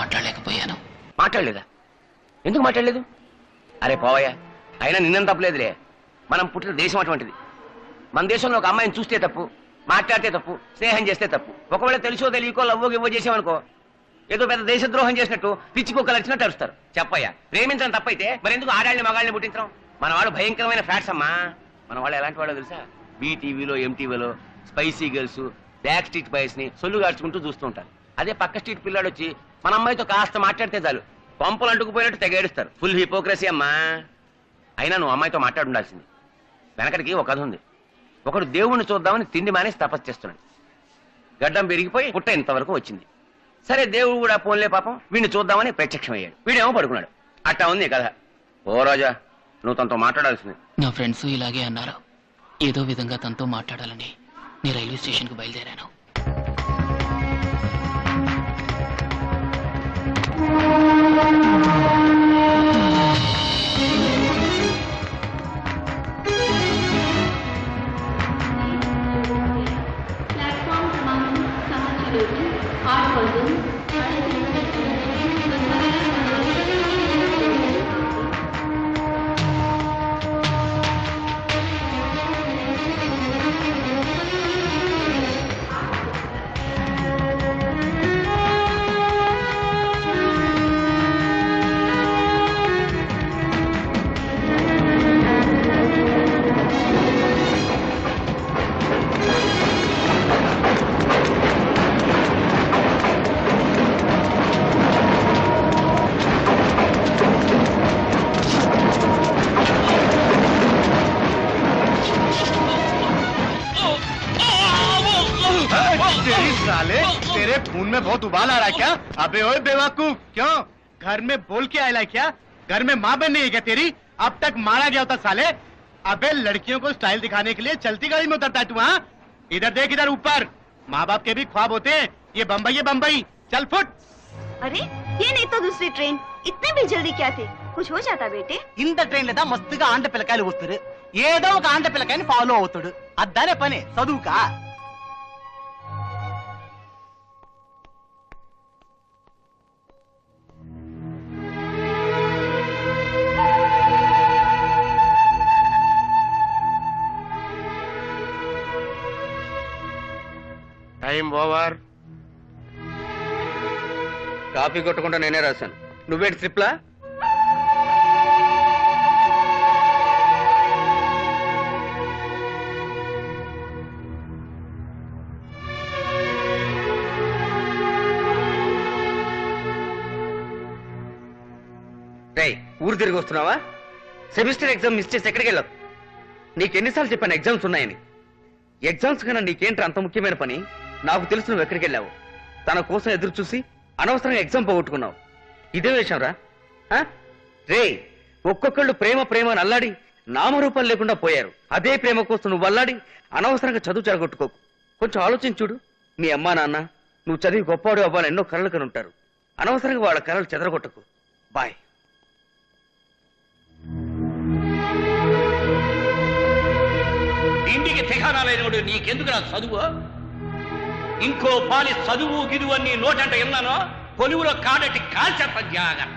మాట్లాడలేకపోయాను. మాట్లాడలేదా? ఎందుకు మాట్లాడలేదు? అరే పోవయ్యా, అయినా నిన్నం తప్పలేదులే. మనం పుట్టిన దేశం అటువంటిది. మన దేశంలో ఒక అమ్మాయిని చూస్తే తప్పు, మాట్లాడితే తప్పు, స్నేహం చేస్తే తప్పు. ఒకవేళ తెలుసో తెలియకో లవ్వో గివ్వో చేసామనుకో ఏదో పెద్ద దేశద్రోహం చేసినట్టు పిచ్చి కుక్కలు అరిచినట్టు అరుస్తారు. చెప్పయ్యా, ప్రేమించడం తప్పైతే మరి ఎందుకు ఆడాళ్ళని మగాళ్ళని పుట్టించడం? మన వాళ్ళు భయంకరమైన ఫ్యాట్స్ అమ్మా. మన వాళ్ళు ఎలాంటి వాళ్ళు తెలుసా? బీటీవీలో ఎంటీవీలో spicy girls, back street boys ని సొల్లు గార్చుకుంటూ చూస్తూ ఉంటారు. అదే పక్క స్ట్రీట్ పిల్లాడు వచ్చి మన అమ్మాయితో కాస్త మాట్లాడితే చాలు పంపలు అంటుకుపోయినట్టు తెగేడుస్తారు. ఫుల్ హిపోక్రసీ అమ్మా. అయినా నువ్వు అమ్మాయితో మాట్లాడుండాల్సింది. వెనకడికి ఒక కథ ఉంది. ఒకడు దేవుణ్ణి చూద్దామని తిండి మానేసి తపస్సు చేస్తున్నాడు. గడ్డం పెరిగిపోయి పుట్ట ఇంతవరకు వచ్చింది. సరే దేవుడు కూడా పోన్లే పాపం వీడిని చూద్దామని ప్రత్యక్షమయ్యాడు. వీడేమో పడుకున్నాడు. అట్టా ఉంది కథ. ఓ రాజా, నువ్వు తనతో మాట్లాడాల్సింది. నా ఫ్రెండ్స్ ఇలాగే అన్నారు. ఏదో విధంగా తనతో మాట్లాడాలని నేను రైల్వే స్టేషన్ కు బయలుదేరాను. तेरे खून में बहुत उबाल आ रहा है क्या? अबे ओए बेवकूफ, क्यों घर में बोल के आया क्या? घर में माँ बहन नहीं है क्या तेरी? अब तक मारा गया होता साले। अबे लड़कियों को स्टाइल दिखाने के लिए चलती गाड़ी में उतरता है तू? हाँ, इधर देख, इधर ऊपर। माँ बाप के भी ख्वाब होते हैं। ये बम्बई है बम्बई, चल फुट। अरे ये नहीं तो दूसरी ट्रेन, इतने भी जल्दी क्या थे? कुछ हो जाता बेटे? ఇంత ట్రైన్ లేదా మస్తుగా ఆంట పిల్లకాయలు వస్తారు. ఏదో ఒక ఆంట పిల్లకాయని ఫాలో అవుతాడు. అద్దనే పని చదువుకా. Time over. కాఫీ కొట్టకుండా నేనే రాశాను. నువ్వేంటి ట్రిప్లా? ఊరు తిరిగి వస్తున్నావా? సెమిస్టర్ ఎగ్జామ్ మిస్ చేసి ఎక్కడికి వెళ్ళావు? నీకెన్నిసార్లు చెప్పాను ఎగ్జామ్స్ ఉన్నాయని. ఎగ్జామ్స్ కన్నా నీకేంటి అంత ముఖ్యమైన పని? నాకు తెలుసు నువ్వు ఎక్కడికి వెళ్ళావు. తన కోసం ఎదురు చూసి అనవసరంగా ఎగ్జామ్ పోగొట్టుకున్నావు. ఇదే విషయం రా. రే, ఒక్కొక్కళ్ళు ప్రేమ ప్రేమ అని అల్లాడి నామరూపాలు లేకుండా పోయారు. అదే ప్రేమ కోసం నువ్వు అల్లాడి అనవసరంగా చదువు చెడగొట్టుకోకు. కొంచెం ఆలోచించుడు. మీ అమ్మా నాన్న నువ్వు చదివి గొప్పవాడు అవ్వాలని ఎన్నో కలలు కని ఉంటారు. అనవసరంగా వాళ్ళ కలలు చెదరగొట్టకు. బాయ్. ఇంటికి ఠికానా లేనివాడు నీకెందుకు నా చదువు? ఇంకో పాలి చదువు గిదువు అని నోటంట విన్నానో కొలువులో కాడటి కాల్చేత జాగ్రత్త.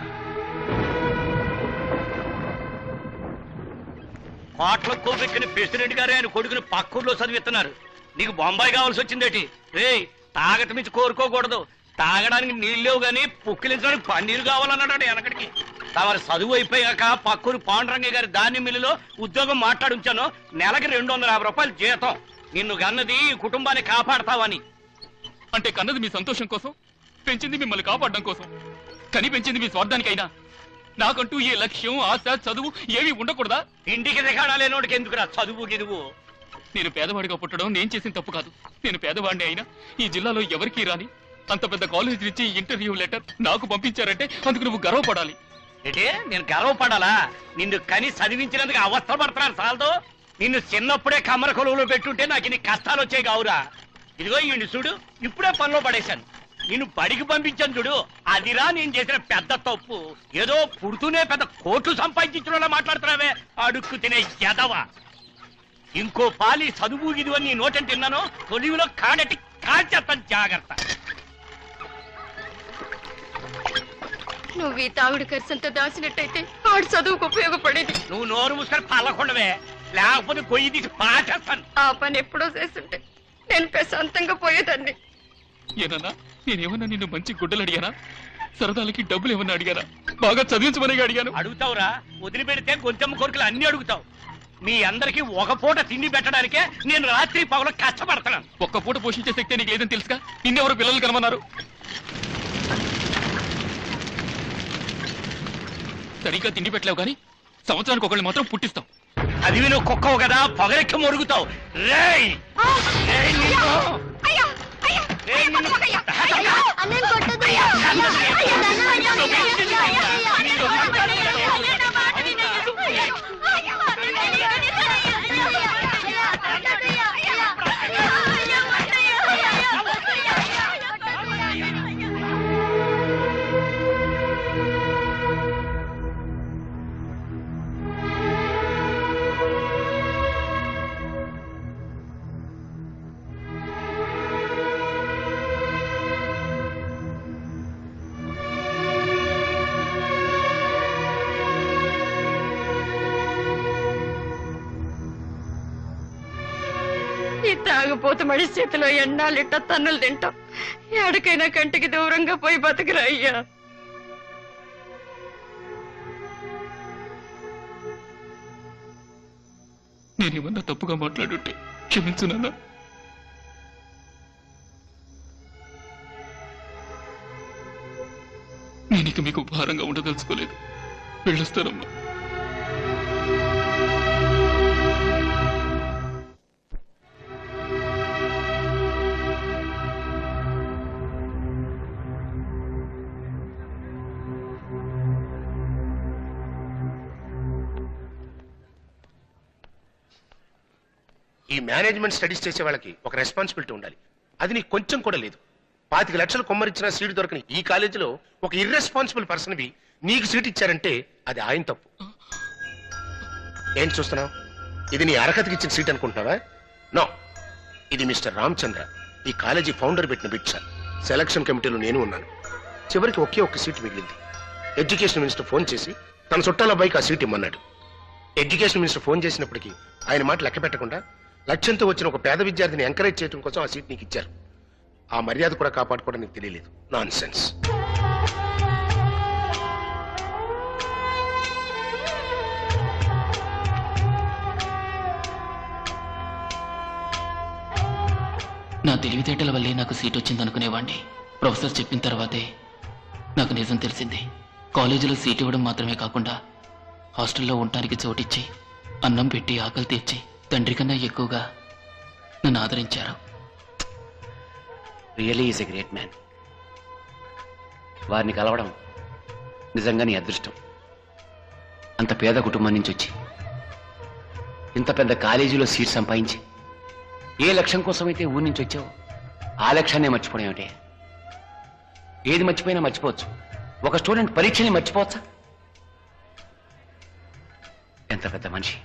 కోట్ల కోపెక్కిన ప్రెసిడెంట్ గారే ఆయన కొడుకుని పక్కూర్లో చదివిస్తున్నారు. నీకు బొంబాయి కావాల్సి వచ్చిందేటి? రే, తాగట మించి కోరుకోకూడదు. తాగడానికి నీళ్ళు లేవు గాని పుక్కిలించడానికి పన్నీరు కావాలన్నాడు వెనకడికి. తమరి చదువు అయిపోయాక పక్కూరు పాండురంగయ్య గారి ధాన్యం మిల్లులో ఉద్యోగం మాట్లాడుంచాను. నెలకి 250 రూపాయలు జీతం. నిన్ను కన్నది కుటుంబాన్ని కాపాడతావని. అంటే కన్నది మీ సంతోషం కోసం, పెంచింది మిమ్మల్ని కాపాడడం కోసం. కని పెంచింది మీ స్వార్థానికైనా నాకంటూ ఏ లక్ష్యం, ఆశ, చదువు ఏవి ఉండకూడదా? ఇంటికి దిగాడా లేనోడికి ఎందుకురా చదువు గిదువు? నేను పేదవాడిగా పుట్టడం నేను చేసిన తప్పు కాదు. నేను పేదవాడిని అయినా ఈ జిల్లాలో ఎవరికీ రాని అంత పెద్ద కాలేజ్ నుంచి ఇంటర్వ్యూ లెటర్ నాకు పంపించారంటే అందుకు నువ్వు గర్వపడాలి. ఏంటే నేను గర్వపడాలా? నిన్ను కని చదివించినందుకు అవస్థ పడుతున్నారు సాల్దో. నిన్ను చిన్నప్పుడే కమ్మర కొలువులో పెట్టుంటే నాకు ఇన్ని కష్టాలు వచ్చాయి కావురా. ఇదిగో ఈ చూడు, ఇప్పుడే పనిలో పడేశాను. నిన్ను బడికి పంపించాను చూడు, అదిరా నేను చేసిన పెద్ద తప్పు. ఏదో పుడుతూనే పెద్ద కోట్లు సంపాదించడంలా మాట్లాడుతున్నావే అడుక్కు తినే ఎదవా. ఇంకో పాలి చదువు గిదువు అని నీ నోటని తిన్నాను. కొలువులో కాడటి కాల్చేస్తాను, జాగ్రత్త. నువ్వు ఈ తాగుడు ఖర్చంతా దాచినట్టయితే ఆడు చదువుకు ఉపయోగపడేది. నువ్వు నోరు మూసుకొని పల్లకుండవే, లేకపోతే కొయ్యి తీసి పాటేస్తాను. ఆ పని ఎప్పుడో చేస్తుంటే నేను ప్రశాంతంగా పోయేదాన్ని. ఏనన్నా నేనేమన్నా నిన్ను మంచి గుడ్డలు అడిగానా? సరదాలకి డబ్బులు ఏమన్నా అడిగానా? బాగా చదివించమని అడిగాను. అడుగుతావురా, వదిలిపెడితే గొంతెమ్మ కోరికలు అన్ని అడుగుతావు. మీ అందరికి ఒక పూట తిండి పెట్టడానికే నేను రాత్రి పగలు కష్టపడతాను. ఒక్క పూట పోషించే శక్తి నీకు లేదని తెలుసుగా. నిన్నెవరు పిల్లలు కనమన్నారు? సరిగ్గా తిండి పెట్టలేవు కానీ సంవత్సరానికి ఒకళ్ళు మాత్రం పుట్టిస్తాం. అది నువ్వు కుక్కవు కదా, పొగరెక్కి మొరుగుతావు. రేయ్ రేయ్ నిన్ను. రేయ్ నిన్ను. ఈ తాగుపోతు మడిసి చేతిలో ఎన్నాలిట్ట తన్నులు తింటాం. ఎక్కడికైనా కంటికి దూరంగా పోయి బతుకురా అయ్యా. నేనేమన్నా తప్పుగా మాట్లాడుంటే క్షమించు నాన్న. నేను ఇక మీకు భారంగా ఉండదలుచుకోలేదు. వెళ్ళొస్తానమ్మా. ఈ మేనేజ్మెంట్ స్టడీస్ చేసే వాళ్ళకి ఒక రెస్పాన్సిబిలిటీ ఉండాలి. అది నీకు కొంచెం కూడా లేదు. 25 లక్షలు కొమ్మరిచ్చిన సీటు దొరకని ఈ కాలేజీలో ఒక ఇర్రెస్పాన్సిబుల్ పర్సన్ బి నీకు సీట్ ఇచ్చారంటే అది ఆయన తప్పు. ఏం చూస్తున్నావు? ఇది నీ అర్హతకి ఇచ్చిన సీట్ అనుకుంటున్నావా? నో, ఇది మిస్టర్ రామచంద్ర, ఈ కాలేజీ ఫౌండర్ పెట్టిన బిడ్చ. సెలక్షన్ కమిటీలో నేను ఉన్నాను. చివరికి ఒకే ఒక్క సీట్ మిగిలింది. ఎడ్యుకేషన్ మినిస్టర్ ఫోన్ చేసి తన చుట్టాల అబ్బాయికి ఆ సీట్ ఇమ్మన్నాడు. ఎడ్యుకేషన్ మినిస్టర్ ఫోన్ చేసినప్పటికీ ఆయన మాట లెక్క పెట్టకుండా లక్ష్యంతో వచ్చిన ఒక పేద విద్యార్థిని ఎంకరేజ్ చేయడం కోసం ఆ సీట్ నీకు ఇచ్చారు. ఆ మర్యాద కూడా కాపాడుకోవడం నీకు తెలియలేదు. Non sense. నా తెలివితేటల వల్లే నాకు సీట్ వచ్చింది అనుకునేవాడిని. ప్రొఫెసర్ చెప్పిన తర్వాతే నాకు నిజం తెలిసింది. కాలేజీలో సీట్ ఇవ్వడం మాత్రమే కాకుండా హాస్టల్లో ఉండటానికి చోటిచ్చి అన్నం పెట్టి ఆకలి తీర్చి తండ్రి కన్నా ఎక్కువగా నన్ను ఆదరించారు. Really is a great man. వారిని కలవడం నిజంగా నీ అదృష్టం. అంత పేద కుటుంబం నుంచి వచ్చి ఇంత పెద్ద కాలేజీలో సీట్ సంపాదించి ఏ లక్ష్యం కోసమైతే ఊరి నుంచి వచ్చావో ఆ లక్ష్యాన్నే మర్చిపోవడం ఏమిటి? ఏది మర్చిపోయినా మర్చిపోవచ్చు. ఒక స్టూడెంట్ పరీక్షని మర్చిపోవచ్చా? ఎంత పెద్ద మనిషి.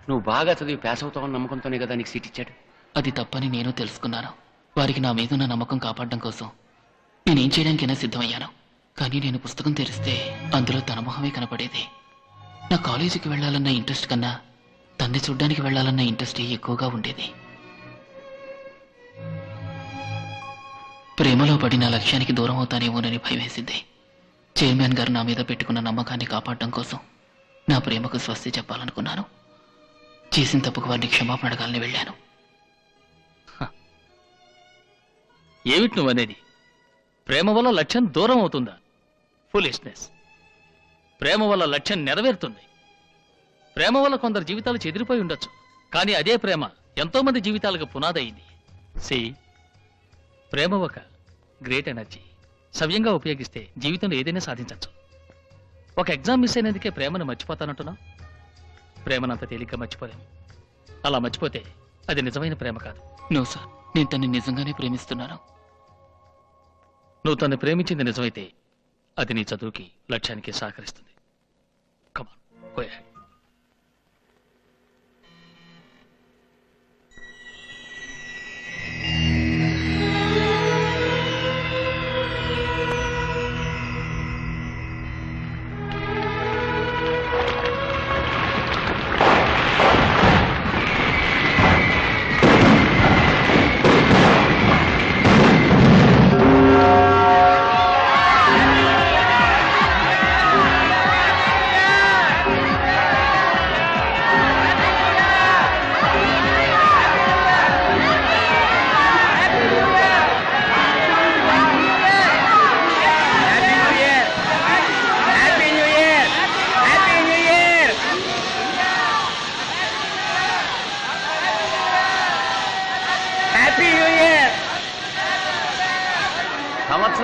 నువ్వు బాగా చదివి పాస్ అవుతావని నమ్మకంతోనే కదా నీకు సీట్ ఇచ్చాడు. అది తప్పని నేను తెలుసుకున్నాను. వారికి నా మీద ఉన్న నమ్మకం కాపాడడం కోసం నేనేం చేయడానికైనా సిద్ధమయ్యాను. కానీ నేను పుస్తకం తెరిస్తే అందులో తన మొహమే కనపడేది. నా కాలేజీకి వెళ్లాలన్న ఇంట్రెస్ట్ కన్నా తన్ని చూడ్డానికి వెళ్లాలన్న ఇంట్రెస్ట్ ఎక్కువగా ఉండేది. ప్రేమలో పడి నా లక్ష్యానికి దూరం అవుతానేమోనని భయం వేసింది. చైర్మన్ గారు నా మీద పెట్టుకున్న నమ్మకాన్ని కాపాడడం కోసం నా ప్రేమకు స్వస్తి చెప్పాలనుకున్నాను. చేసిన తప్పుకు వారిని క్షమాపణ అడగాలని వెళ్ళాను. ఏమిటి నువ్వనేది? ప్రేమ వల్ల లక్ష్యం దూరం అవుతుందా? ఫులిష్నెస్. ప్రేమ వల్ల లక్ష్యం నెరవేరుతుంది. ప్రేమ వల్ల కొందరు జీవితాలు చెదిరిపోయి ఉండొచ్చు, కానీ అదే ప్రేమ ఎంతో మంది జీవితాలకు పునాదయింది. సి, ప్రేమ ఒక గ్రేట్ ఎనర్జీ. సవ్యంగా ఉపయోగిస్తే జీవితంలో ఏదైనా సాధించవచ్చు. ఒక ఎగ్జామ్ మిస్ అయినందుకే ప్రేమను మర్చిపోతానంటున్నావు. ప్రేమనంత తేలిగ్గా మర్చిపోలేము. అలా మర్చిపోతే అది నిజమైన ప్రేమ కాదు. నో సార్, నేను తన్ని నిజంగానే ప్రేమిస్తున్నాను. నువ్వు తను ప్రేమించింది నిజమైతే అది నీ చదువుకి లక్ష్యానికి సహకరిస్తుంది. కమాన్, గో అహెడ్.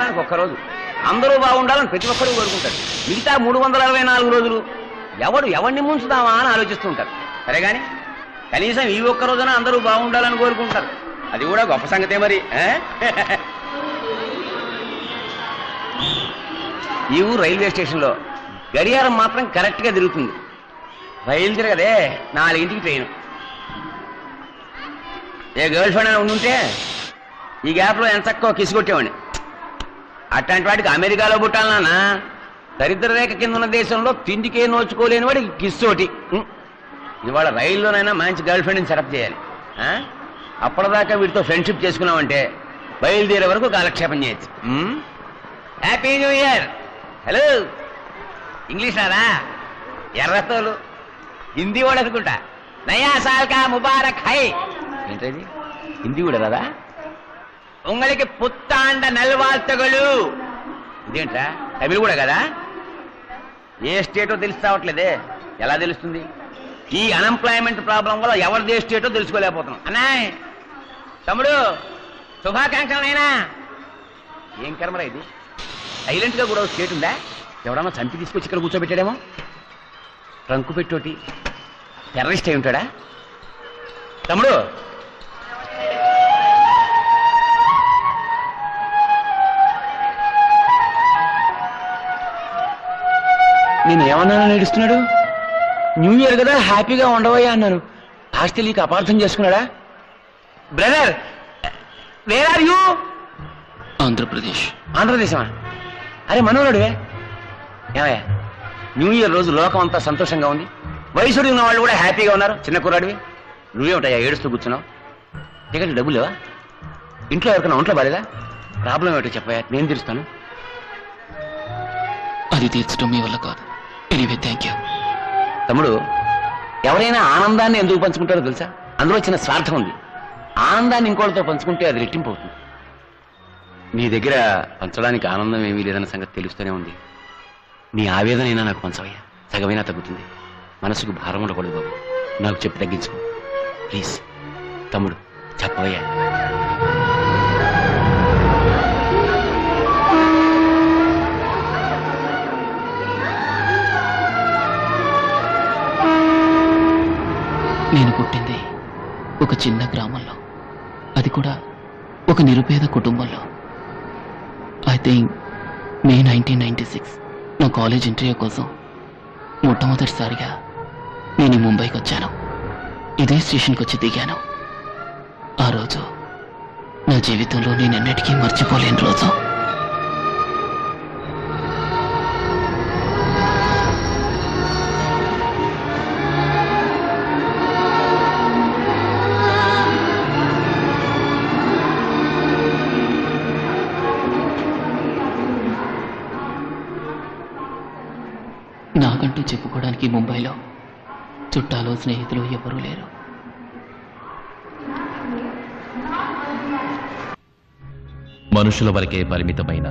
సంవత్సరానికి ఒక్కరోజు. అందరూ బాగుండాలని ప్రతి ఒక్కరూ కోరుకుంటారు. మిగతా 364 రోజులు ఎవరిని ముంచుదామా అని ఆలోచిస్తూ ఉంటారు. సరే గాని కనీసం ఈ ఒక్క రోజున అందరూ బాగుండాలని కోరుకుంటారు. అది కూడా గొప్ప సంగతే మరి. ఈ ఊరు రైల్వే స్టేషన్లో గడియారం మాత్రం కరెక్ట్గా తిరుగుతుంది. రైలు తిరగదే, 4ంటికి ట్రైన్. ఏ గర్ల్ ఫ్రెండ్ అని ఉండుంటే ఈ గ్యాప్లో ఎంత చక్కగా కిసి కొట్టేవాడిని. అట్లాంటి వాడికి అమెరికాలో పుట్టాలన్నా, దరిద్ర రేఖ కింద ఉన్న దేశంలో తిండికే నోచుకోలేని వాడికి కిస్సోటి. ఇవాళ రైల్లోనైనా మంచి గర్ల్ ఫ్రెండ్ని సెటప్ చేయాలి. అప్పటిదాకా వీటితో ఫ్రెండ్షిప్ చేసుకున్నామంటే బయలుదేరే వరకు కాలక్షేపం చేయొచ్చు. Happy new year. Hello, English రాదా? ఎర్రతోలు హిందీ వాడు అనుకుంటా. నయా సాల్ కా ముబారక్ హై. ఏంటది? హిందీ కూడా రాదా? ఉంగళికి పుత్తాండ నల్వాల్తగలు. ఇదేంట్రా, తమిళ కూడా కదా? ఏ స్టేటో తెలిసి రావట్లేదే. ఎలా తెలుస్తుంది? ఈ అన్ఎంప్లాయ్మెంట్ ప్రాబ్లం వల్ల ఎవరిది ఏ స్టేటో తెలుసుకోలేకపోతున్నాం. అన్నాయ్ తమ్ముడు, శుభాకాంక్షలైనా. ఏం కర్మరా ఇది? సైలెంట్ గా కూడా స్టేట్ ఉందా? ఎవడన్నా చంపి తీసుకొచ్చి ఇక్కడ కూర్చోబెట్టాడేమో. ట్రంకు పెట్టోటి టెర్రరిస్ట్ అయి ఉంటాడా? తమ్ముడు, నేను ఏమన్నానని ఏడుస్తున్నాడు? న్యూ ఇయర్ కదా, హ్యాపీగా ఉండవయ్యా అన్నాను. ఆస్ట్రేలియాకి అపార్థం చేసుకున్నాడా? Brother, where are you? Andhra Pradesh. ఆంధ్రదేశమా? అరే మనోరుడివే. ఏమయ్యా, న్యూ ఇయర్ రోజు లోకం అంతా సంతోషంగా ఉంది. వయసుడు ఉన్న వాళ్ళు కూడా హ్యాపీగా ఉన్నారు. చిన్న కుర్రాడివి, నువ్వేమిటయ్యా ఏడుస్తూ కూర్చున్నావు? టికెట్ డబ్బులు లేవా? ఇంట్లో ఎవరికైనా ఒంట్లో బాలేదా? ప్రాబ్లం ఏమిటో చెప్పయ్యా, నేను తీరుస్తాను. అది తీర్చడం మీ వల్ల కాదు. Anyway, thank you. తమ్ముడు, ఎవరైనా ఆనందాన్ని ఎందుకు పంచుకుంటారో తెలుసా? అందులో చిన్న స్వార్థం ఉంది. ఆనందాన్ని ఇంకోటితో పంచుకుంటే అది రెట్టింపు అవుతుంది. నీ దగ్గర పంచడానికి ఆనందం ఏమీ లేదన్న సంగతి తెలుస్తూనే ఉంది. నీ ఆవేదనైనా నాకు పంచవయ్యా, సగమైనా తగ్గుతుంది. మనసుకు భారం ఉండకూడదు బాబు. నాకు చెప్పి తగ్గించుకో ప్లీజ్. తమ్ముడు చెప్పవయ్యా. నేను పుట్టింది ఒక చిన్న గ్రామంలో, అది కూడా ఒక నిరుపేద కుటుంబంలో. ఐ థింక్ మే 1996 నా కాలేజ్ ఇంటర్వ్యూ కోసం మొట్టమొదటిసారిగా నేను ముంబైకి వచ్చాను. ఇదే స్టేషన్కి వచ్చి దిగాను. ఆ రోజు నా జీవితంలో నేను ఎన్నటికీ మర్చిపోలేని రోజు. నాకంటూ చెప్పుకోవడానికి ముంబైలో చుట్టాలు స్నేహితులు ఎవరూ లేరు. మనుషుల వరకే పరిమితమైన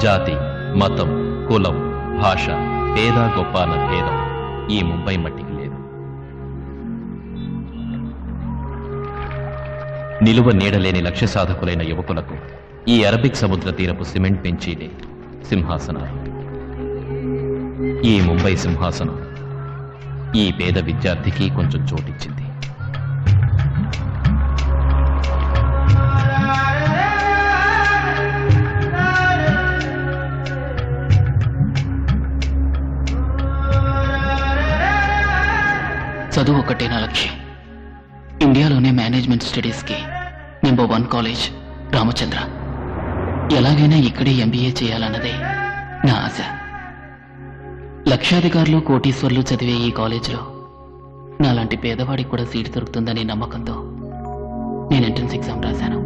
జాతి, మతం, కులం, భాష, పేద గొప్ప అన్న భేదం ఈ ముంబై మట్టికి లేదు. నిలువ నీడలేని లక్ష్య సాధకులైన యువకులకు ఈ అరబిక్ సముద్ర తీరపు సిమెంట్ బెంచీలే సింహాసనాలు. ఈ ముంబై సింహాసనం ఈ పేద విద్యార్థికి కొంచెం చోటిచ్చింది. చదువు ఒక్కటే నా లక్ష్యం. ఇండియాలోనే మేనేజ్మెంట్ స్టడీస్కి నంబర్ 1 కాలేజ్ రామచంద్ర. ఎలాగైనా ఇక్కడే MBA చేయాలన్నదే నా ఆశ. లక్షాధికారులు, కోటీశ్వర్లు చదివే ఈ కాలేజీలో నాలాంటి పేదవాడికి కూడా సీటు దొరుకుతుందనే నమ్మకంతో నేను ఎంట్రన్స్ ఎగ్జామ్ రాశాను.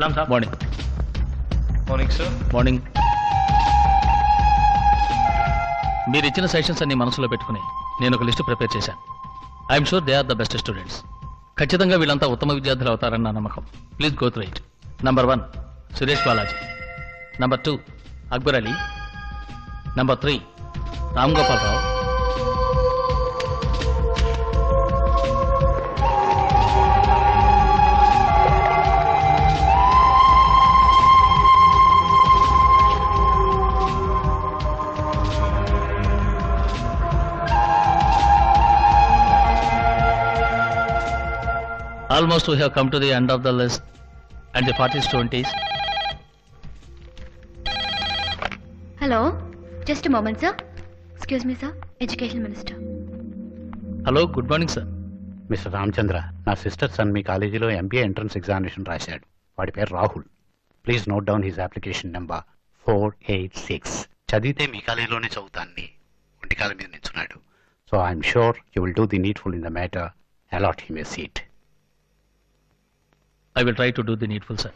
Morning morning sir. మార్నింగ్. మీరు ఇచ్చిన సెషన్స్ అన్ని మనసులో పెట్టుకుని నేను ఒక లిస్టు ప్రిపేర్ చేశాను. I'm sure they are the best students. ఖచ్చితంగా వీళ్ళంతా ఉత్తమ విద్యార్థులు అవుతారని నా నమ్మకం. Please go through it. Number 1 Suresh Balaji. Number 2 Akbar Ali. Number 3 Ram Gopal Rao. Almost we have come to the end of the list and the party student is. Hello, just a moment, sir. Excuse me, sir. Education Minister. Hello, good morning, sir. Mister Ramachandra, నా sister son మీ కాలేజీలో MBA entrance examination రాశాడు. వాడి పేరు Rahul. Please note down his application number 486. చదివితే మీ కాలేజీలోనే చదువుతాన్ని ఒంటికాల మీద నిల్చున్నాడు. So I'm sure you will do the needful in the matter. Allot him a seat. I will try to do the needful, sir.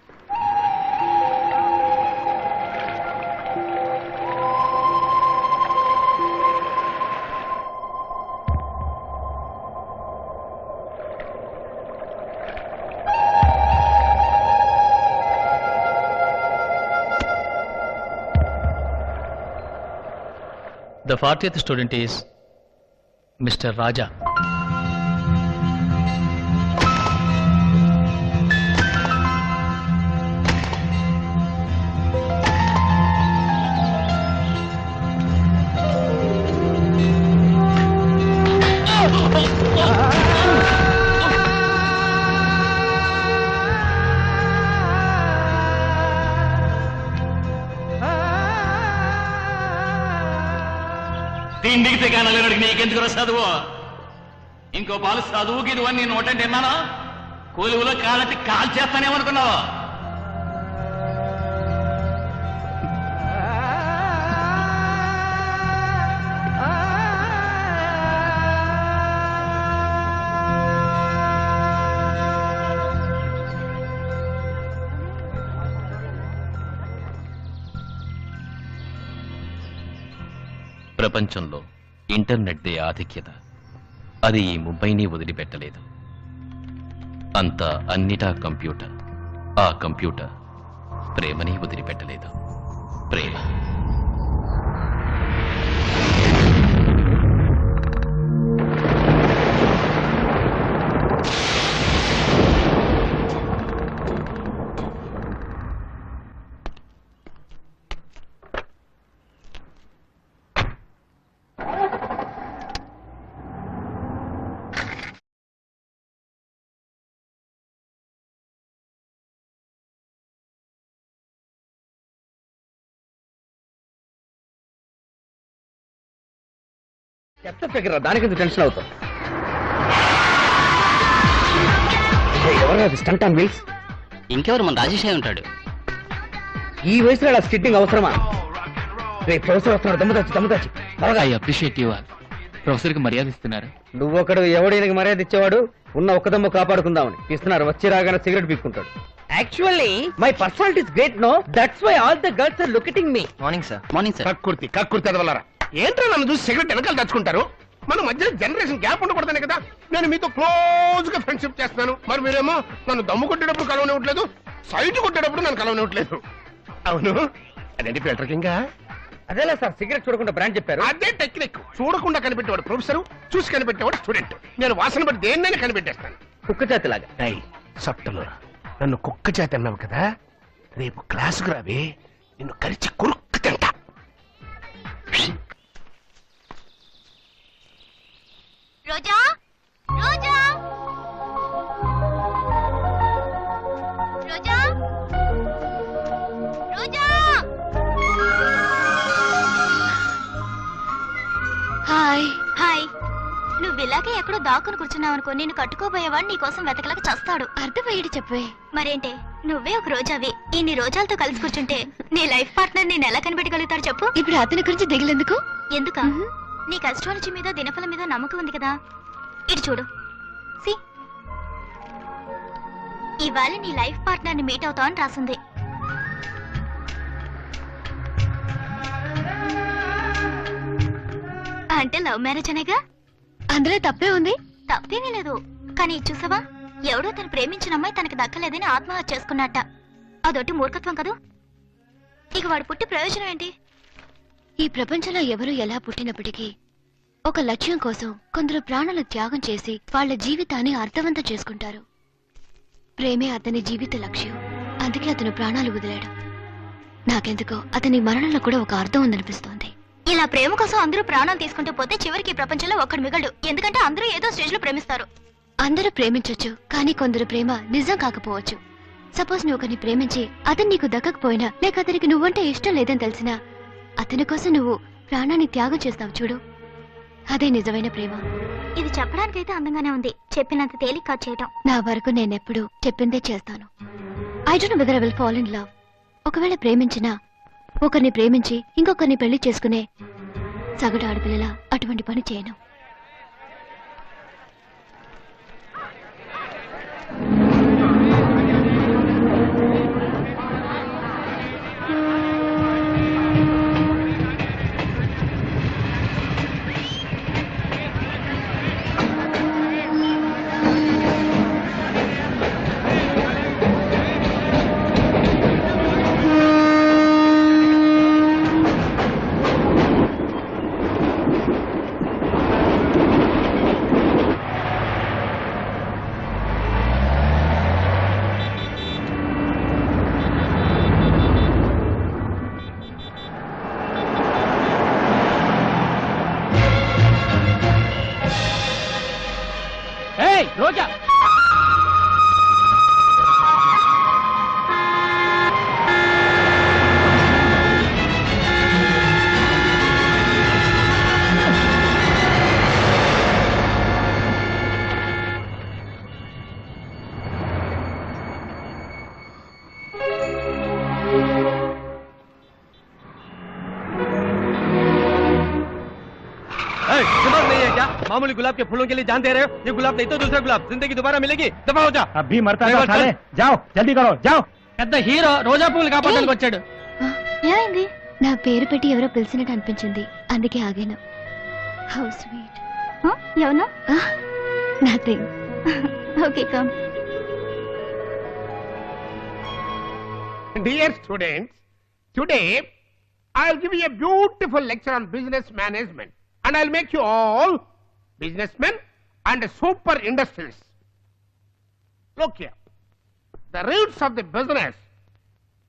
The 40th student is Mr. Raja. తిండికి కానలేడు నీకెందుకు చదువు? ఇంకో పాలు చదువుకి ఇదివన్నీ నోటంటే విన్నాను. కొలువులో కాలటి కాల్ చేస్తానేమనుకున్నావు? ప్రపంచంలో ఇంటర్నెట్దే ఆధిక్యత. అది ఈ ముంబైని వదిలిపెట్టలేదు. అంతా అన్నిటా కంప్యూటర్. ఆ కంప్యూటర్ ప్రేమని వదిలిపెట్టలేదు. ప్రేమ. చెత్త ఫిగర్, దానికి టెన్షన్ అవుతాం. ఎవరు స్టంట్ ఆన్ వీల్స్? ఇంకెవరు, మన రాజేష్ అయి ఉంటాడు. ఈ వయసులో అలా స్కిట్టింగ్ అవసరమా? రేపు ప్రొఫెసర్ వస్తున్నాడు. దమ్ముదాచి ఐ అప్రిషియేట్ యు ఆల్. ప్రొఫెసర్కి మర్యాద ఇస్తున్నారు. నువ్వొకడు ఎవడైనా మర్యాద ఇచ్చేవాడు. ఉన్న ఒక్కదమ్ము కాపాడుకుందామని ఇస్తున్నారు. వచ్చి రాగానే సిగరెట్ పీక్కుంటాడు. Actually my personality is great. No, that's why all the girls are looking me. Morning sir. Morning sir. కక్కుర్తి అదవలరా. ఏంట్రా నన్ను చూసి సిగరెట్ వెనకాల తెచ్చుకుంటారు? మన మధ్య జనరేషన్ గ్యాప్ ఉండకూడదనే కదా నేను మీతో క్లోజ్ గా ఫ్రెండ్షిప్ చేస్తున్నాను. మరి మీరేమో నన్ను దమ్ము కొట్టేటప్పుడు కలవనివ్వట్లేదు, సైట్ కొట్టేటప్పుడు నన్ను కలవనివ్వట్లేదు. అవును, అదేంటి ఫిల్టర్ కింగ్? అదేలా సార్, సిగరెట్ చూడకుండా బ్రాండ్ చెప్పారు. అదే టెక్నిక్. చూడకుండా కనిపెట్టేవాడు ప్రొఫెసర్, చూసి కనిపెట్టేవాడు స్టూడెంట్. నేను వాసన బట్టి దేన్నైనా కనిపెట్టేస్తాను. కుక్క చేతిలాగా. సప్తలో నన్ను కుక్క చేతి అన్నావు కదా, రేపు క్లాసుకు రావే, నిన్ను కరిచి కురుక్కు తింటా. రోజా, రోజా, రోజా, రోజా. హాయ్. హాయ్. నువ్వు ఇలాగే ఎక్కడో దాక్కుని కూర్చున్నావు అనుకో, నేను కట్టుకోబోయేవాడు నీ కోసం వెతకలేక చస్తాడు. అర్థమయ్యేది చెప్పే. మరేంటే, నువ్వే ఒక రోజావి. ఇన్ని రోజాలతో కలిసి కూర్చుంటే నీ లైఫ్ పార్ట్నర్ నేను ఎలా కనిపెట్టగలుగుతాడు చెప్పు? ఇప్పుడు అతని గురించి దిగులేందుకు? ఎందుక? నీకు అస్ట్రాలజీ మీద దినఫలం మీద నమ్మకం ఉంది కదా. ఇటు చూడు. సి, ఇవాళ నీ లైఫ్ పార్ట్నర్ ని మీట్ అవుతావని రాసింది. అంటే లవ్ మ్యారేజ్ అనేగా? అందులో తప్పే ఉంది. తప్పేమీ లేదు. కానీ చూసావా, ఎవడో తను ప్రేమించిన అమ్మాయి తనకి దక్కలేదని ఆత్మహత్య చేసుకున్నట్ట. అదొట్టి మూర్ఖత్వం కదూ. ఇక వాడు పుట్టి ప్రయోజనం ఏంటి? ఈ ప్రపంచంలో ఎవరు ఎలా పుట్టినప్పటికీ ఒక లక్ష్యం కోసం కొందరు ప్రాణాలు త్యాగం చేసి వాళ్ళ జీవితాన్ని అర్థవంతం చేసుకుంటారు. ప్రేమే అతని జీవిత లక్ష్యం. అందుకే అతను ప్రాణాలు వదిలాడు. నాకెందుకో అతని మరణంలో కూడా ఒక అర్థం ఉందనిపిస్తోంది. ఇలా ప్రేమ కోసం అందరూ ప్రాణాలు తీసుకుంటూ పోతే చివరికి ఈ ప్రపంచంలో ఒక్కడు మిగలడు. ఎందుకంటే అందరూ ఏదో స్టేజ్ లో ప్రేమిస్తారు. అందరూ ప్రేమించొచ్చు, కానీ కొందరు ప్రేమ నిజం కాకపోవచ్చు. సపోజ్ నువ్వు ఒకరిని ప్రేమించి అతను నీకు దక్కకపోయినా, లేక అతనికి నువ్వంటే ఇష్టం లేదని తెలిసినా అతని కోసం నువ్వు ప్రాణాన్ని త్యాగం చేస్తావు చూడు, అదే నిజమైన ప్రేమ. ఇది చెప్పడానికైతే అందంగానే ఉంది, చెప్పినంత తేలిక కాదు చేయటం. నా వరకు నేనెప్పుడు చెప్పిందే చేస్తాను. I don't know whether I will fall in love. ఒకవేళ ప్రేమించినా ఒకరిని ప్రేమించి ఇంకొకరిని పెళ్లి చేసుకునే సగటు ఆడపిల్లలా అటువంటి పని చేయను. రోజా मामूली गुलाब के फूलों के लिए जान दे रहे हो? ये गुलाब नहीं तो दूसरा गुलाब. जिंदगी दोबारा मिलेगी. दफा हो जा. अभी मरता है साले. जाओ जल्दी करो जाओ. పెద్ద హీరో రోజా పూలు కాపాడడానికి వచ్చాడు. ఏమైంది? నా పేరు పెట్టి ఎవరో పిలిచినట్టు అనిపించింది, అందుకే ఆగాను. How sweet. ఎవరు? Nothing. Okay come. Dear students, today I'll give you a beautiful lecture on business management, and I'll make you all businessmen and super industrialists. Look here, the roots of the business,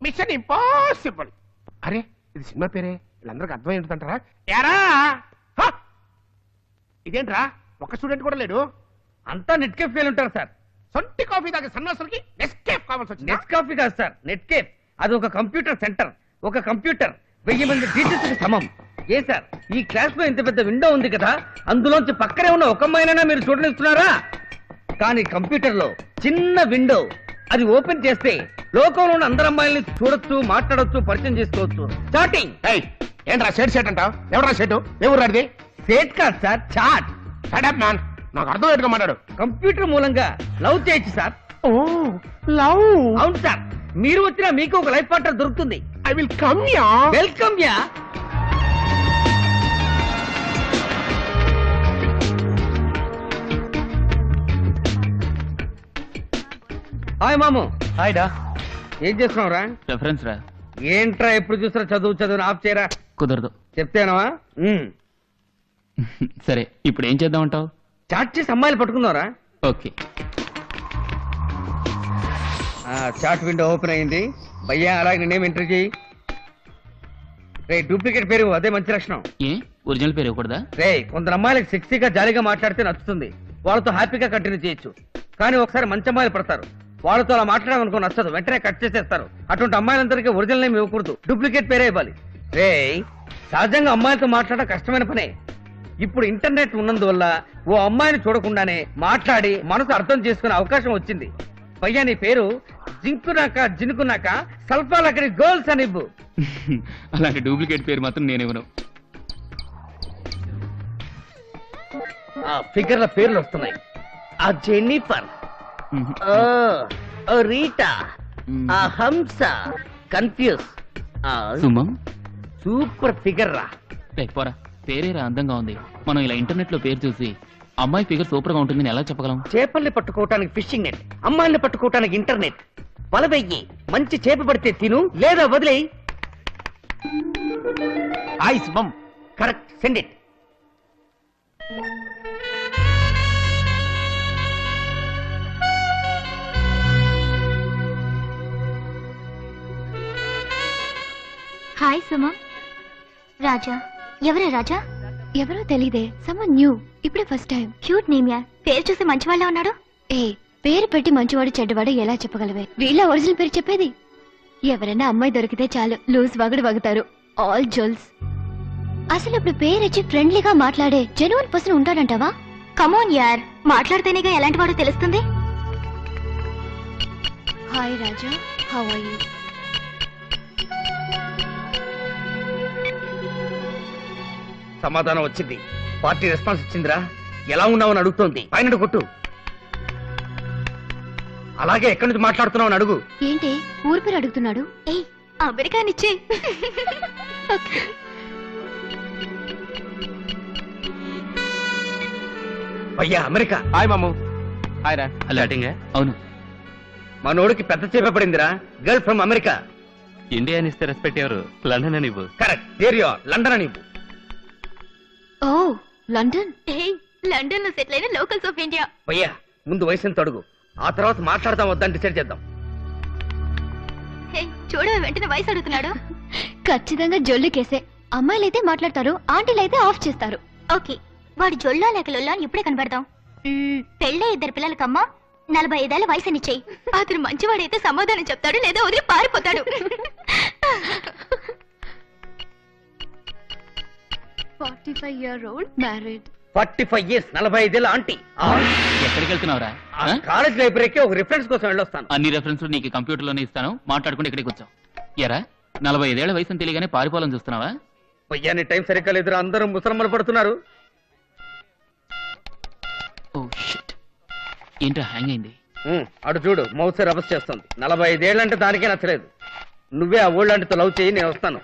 mission impossible. అరే ఇది cinema పేరే, వీళ్ళందరికీ అర్థం ఏంటంటారా? ఎరా ఇదేంట్రా, ఒక్క student కూడా లేడు. అంతా నెట్ కేఫ్ ఫెయిల్ ఉంటారు సార్. సొంటి కాఫీ తాగే సన్నాసులకి నెస్కేఫ్ కావాల్సి వచ్చింది. నెట్ కాఫీ కాదు సార్, నెట్ కేఫ్. అది ఒక కంప్యూటర్ సెంటర్. ఒక కంప్యూటర్ 1000 మంది టీచర్స్ సమం. ఏ సార్, ఈ క్లాస్ లో ఇంత పెద్ద విండో ఉంది కదా, అందులోంచి పక్కనే ఉన్న ఒక అమ్మాయినైనా మీరు చూడనిస్తున్నారా? కానీ కంప్యూటర్ లో చిన్న విండో, అది ఓపెన్ చేస్తే లోకంలో ఉన్న అందరు అమ్మాయిల్ని చూడొచ్చు, మాట్లాడొచ్చు, పరిచయం చేసుకోవచ్చు. చాటింగ్. ఏంట్రా సేట్ సేట్ అంటావు? ఎవరా సేటు? ఏ ఊరాడిది? సేట్ కాదు సార్, చాట్. షట్ మ్యాన్, నాకు అర్థం ఏంటో మాట్లాడు. కంప్యూటర్ మూలంగా లవ్ చేయొచ్చు సార్. ఓ లవ్. అవును సార్, మీరు వచ్చినా మీకు ఒక లైఫ్ పార్ట్నర్ దొరుకుతుంది. I will come yeah. Welcome yeah. Hi మాము. హాయ్ డా. ఏం చేస్తున్నావు రా? రెఫరెన్స్ రా. ఏంట్రా ఎప్పుడు చూసినా చదువు చదువు ఆఫ్ చేయరా. కుదరదు. చెప్తేనవా? సరే, ఇప్పుడు ఏం చేద్దామంటావు? చాట్ చేసి అమ్మాయిలు పట్టుకుందావరా? ఓకే. చాట్ విండో ఓపెన్ అయింది. భయ్యా అలాగే నేనేం ఎంటర్ చేయి. రే డూప్లికేట్ పేరు అదే మంచి లక్షణం. ఏ ఒరిజినల్ పేరు ఇవ్వకూడదా? రే కొందరు అమ్మాయిలకు సెక్సీగా జాలీగా మాట్లాడితే నచ్చుతుంది, వాళ్ళతో హ్యాపీగా కంటిన్యూ చేయొచ్చు. కానీ ఒకసారి మంచి అమ్మాయిలు పడతారు, వాళ్ళతో అలా మాట్లాడాలనుకో నచ్చదు, వెంటనే కట్ చేసేస్తారు. అటువంటి అమ్మాయిలందరికీ ఒరిజినల్ నేమ్ ఇవ్వకూడదు, డూప్లికేట్ పేరే ఇవ్వాలి. రే సహజంగా అమ్మాయిలతో మాట్లాడడం కష్టమైన పనే. ఇప్పుడు ఇంటర్నెట్ ఉన్నందువల్ల ఓ అమ్మాయిని చూడకుండానే మాట్లాడి మనసు అర్థం చేసుకునే అవకాశం వచ్చింది. భయ్యా నీ పేరు జింకునాక జినుకున్నాక సల్ఫాలకడి గర్ల్స్ అని ఇవ్వు. అలాంటి డూప్లికేట్ పేరు మాత్రం నేను ఇవ్వను. ఫిగర్ల పేర్లు వస్తున్నాయి. ఆ జెన్నిఫర్, రీటా ఆ హంస కన్ఫ్యూజ్ సుమం సూపర్ ఫిగర్ రా. పోరా, పేరేరా అందంగా ఉంది. మనం ఇలా ఇంటర్నెట్ లో పేరు చూసి అమ్మాయి ఫిగర్ సూపర్ గా ఉంటుందని ఎలా చెప్పగలం? చేపల్ని పట్టుకోవటానికి ఫిషింగ్ నెట్, అమ్మాయిల్ని పట్టుకోవటానికి ఇంటర్నెట్. వలవెయ్యి, మంచి చేప పడితే తిను, లేదా వదిలేయి. Hi Shubham. Correct, send it. Hi Suma. Raja? ఎవరే రాజా? ఎవరో తెలీదే. సమ్మన్ న్యూ, ఇప్పుడే first time. Cute name yeah. పేరు చూసి మంచివాళ్ళ ఉన్నాడు. ఏ పేరు పెట్టి మంచివాడు చెడ్డవాడు ఎలా చెప్పగలవే? వీళ్ళ ఒరిజినల్ పేరు చెప్పేది. ఎవరైనా అమ్మాయి దొరికితే చాలు లూజ్ వగడు వగుతారు. ఆల్ జోల్స్. అసలు ఇప్పుడు పేరిచ్చి ఫ్రెండ్లీగా మాట్లాడే జెన్యున్ పర్సన్ ఉంటాడంటావా? కమోన్ యార్, మాట్లాడితేనేగా ఎలాంటి వాడో తెలుస్తుంది. Hi Raja, how are you? సమాధానం వచ్చింది. పార్టీ రెస్పాన్స్ ఇచ్చిందిరా. ఎలా ఉన్నావని అడుగుతోంది. పైన కొట్టు. అలాగే ఎక్కడి నుంచి మాట్లాడుతున్నావు అని అడుగు. ఏంటి ఊరి పేరు అడుగుతున్నాడు? ఏ అమెరికానిచ్చే. అయ్యా అమెరికా. హాయ్ మాము. హాయ్ రా. అవును, మనోడికి పెద్ద చేప పడిందిరా. Girl from America. ఇండియా అని ఇస్తే రెస్పెక్ట్ ఎవరు? లండన్ అని ఇవ్వు. Correct, there you are. London అని ఇవ్వు. ఓ లండన్. లండన్ లో సెటిల్ అయిన లోకల్స్ ఆఫ్ ఇండియా. అయ్యా ముందు వయసు ఎంత అడుగు, ఆ తర్వాత మాట్లాడదాం వద్దని డిసైడ్ చేద్దాం. చూడవే వెంటనే వయసు అడుగుతున్నాడు. ఖచ్చితంగా జొల్లు కేసే. అమ్మాయిలైతే మాట్లాడతారు, ఆంటీలైతే ఆఫ్ చేస్తారు. ఓకే, వాడు జొల్లా లేక లొల్లా అని ఇప్పుడే కనబడతాం. పెళ్ళే 2 పిల్లలకమ్మా 45 ఏళ్ల వయసు నిచ్చేయి. అతను మంచివాడైతే సమాధానం చెప్తాడు, లేదా వదిలి పారిపోతాడు. 45-year-old married. 45 years, 45 ఏళ్ళ ఆంటీ. ఎక్కడికి వెళ్తున్నావురా? కాలేజ్ లైబ్రరీకి ఒక రిఫరెన్స్ కోసం వెళ్ళొస్తాను. అన్ని రెఫరెన్స్ నీకు కంప్యూటర్ లోనే ఇస్తాను, మాట్లాడుకుంటే ఇక్కడికి వచ్చావు. ఎరా 45 ఏళ్ల వయసు తెలియగానే పారిపోవాలని చూస్తున్నావా? అయ్యా నీ టైం సరిగ్గా లేదురా, అందరూ ముసలమ్మలు పడుతున్నారు. ఓ షిట్, ఏంట్రా హ్యాంగ్ అయింది? అటు చూడు, మౌస్ రబస్ చేస్తుంది. 45 ఏళ్ళంటే దానికే నచ్చలేదు. నువ్వే ఆ ఓల్డ్ ఆంటీతో లవ్ చేయి, నేను వస్తాను.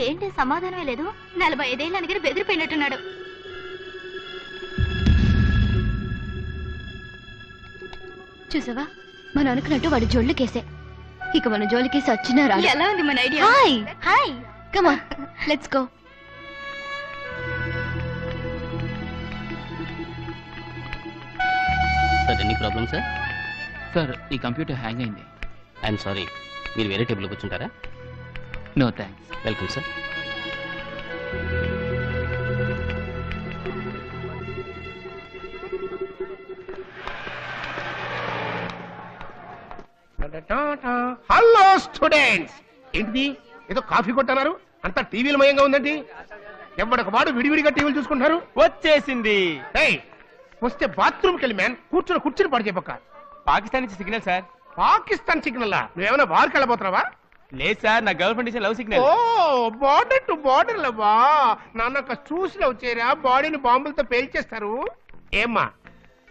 ఏంటి సమాధానమే లేదు? 45 ఏళ్ళ దగ్గర బెదిరిపోయినట్టున్నాడు. చూసావా, మనం అనుకున్నట్టు వాడు జోళ్ళు కేసే. ఇక మన జోలు కేసి వచ్చినా రా. ఎలా ఉంది మన idea? Hi hi, come on let's go. Sir any problem sir? Sir ఈ కంప్యూటర్ హ్యాంగ్ అయింది. ఐఎమ్ సారీ, మీరు వేరే టేబుల్ కూర్చుంటారా? No thanks. Welcome sir. Hello students. ఏంటిది, ఏదో కాఫీ కొట్టన్నారు? అంతా టీవీల మయంగా ఉందండి. ఎవరికి వాడు విడివిడిగా టీవీలు చూసుకుంటారు. వచ్చేసింది. వస్తే బాత్రూమ్కి వెళ్ళి మ్యాన్ కూర్చుని పాడు చెప్పక. పాకిస్తాన్ నుంచి సిగ్నల్ సార్. పాకిస్తాన్ సిగ్నల్? నువ్వేమైనా బార్కి వెళ్ళబోతున్నావా? లేదు సార్, నా గర్ల్ ఫ్రెండ్ ఇచ్చిన లవ్ సిగ్నల్. ఓ బార్డర్ టు బార్డర్ లవ్వా? నాన్న చూసి లవ్ చేయరా, బాడీని బాంబులతో పేల్చేస్తారు. ఏమ్మా,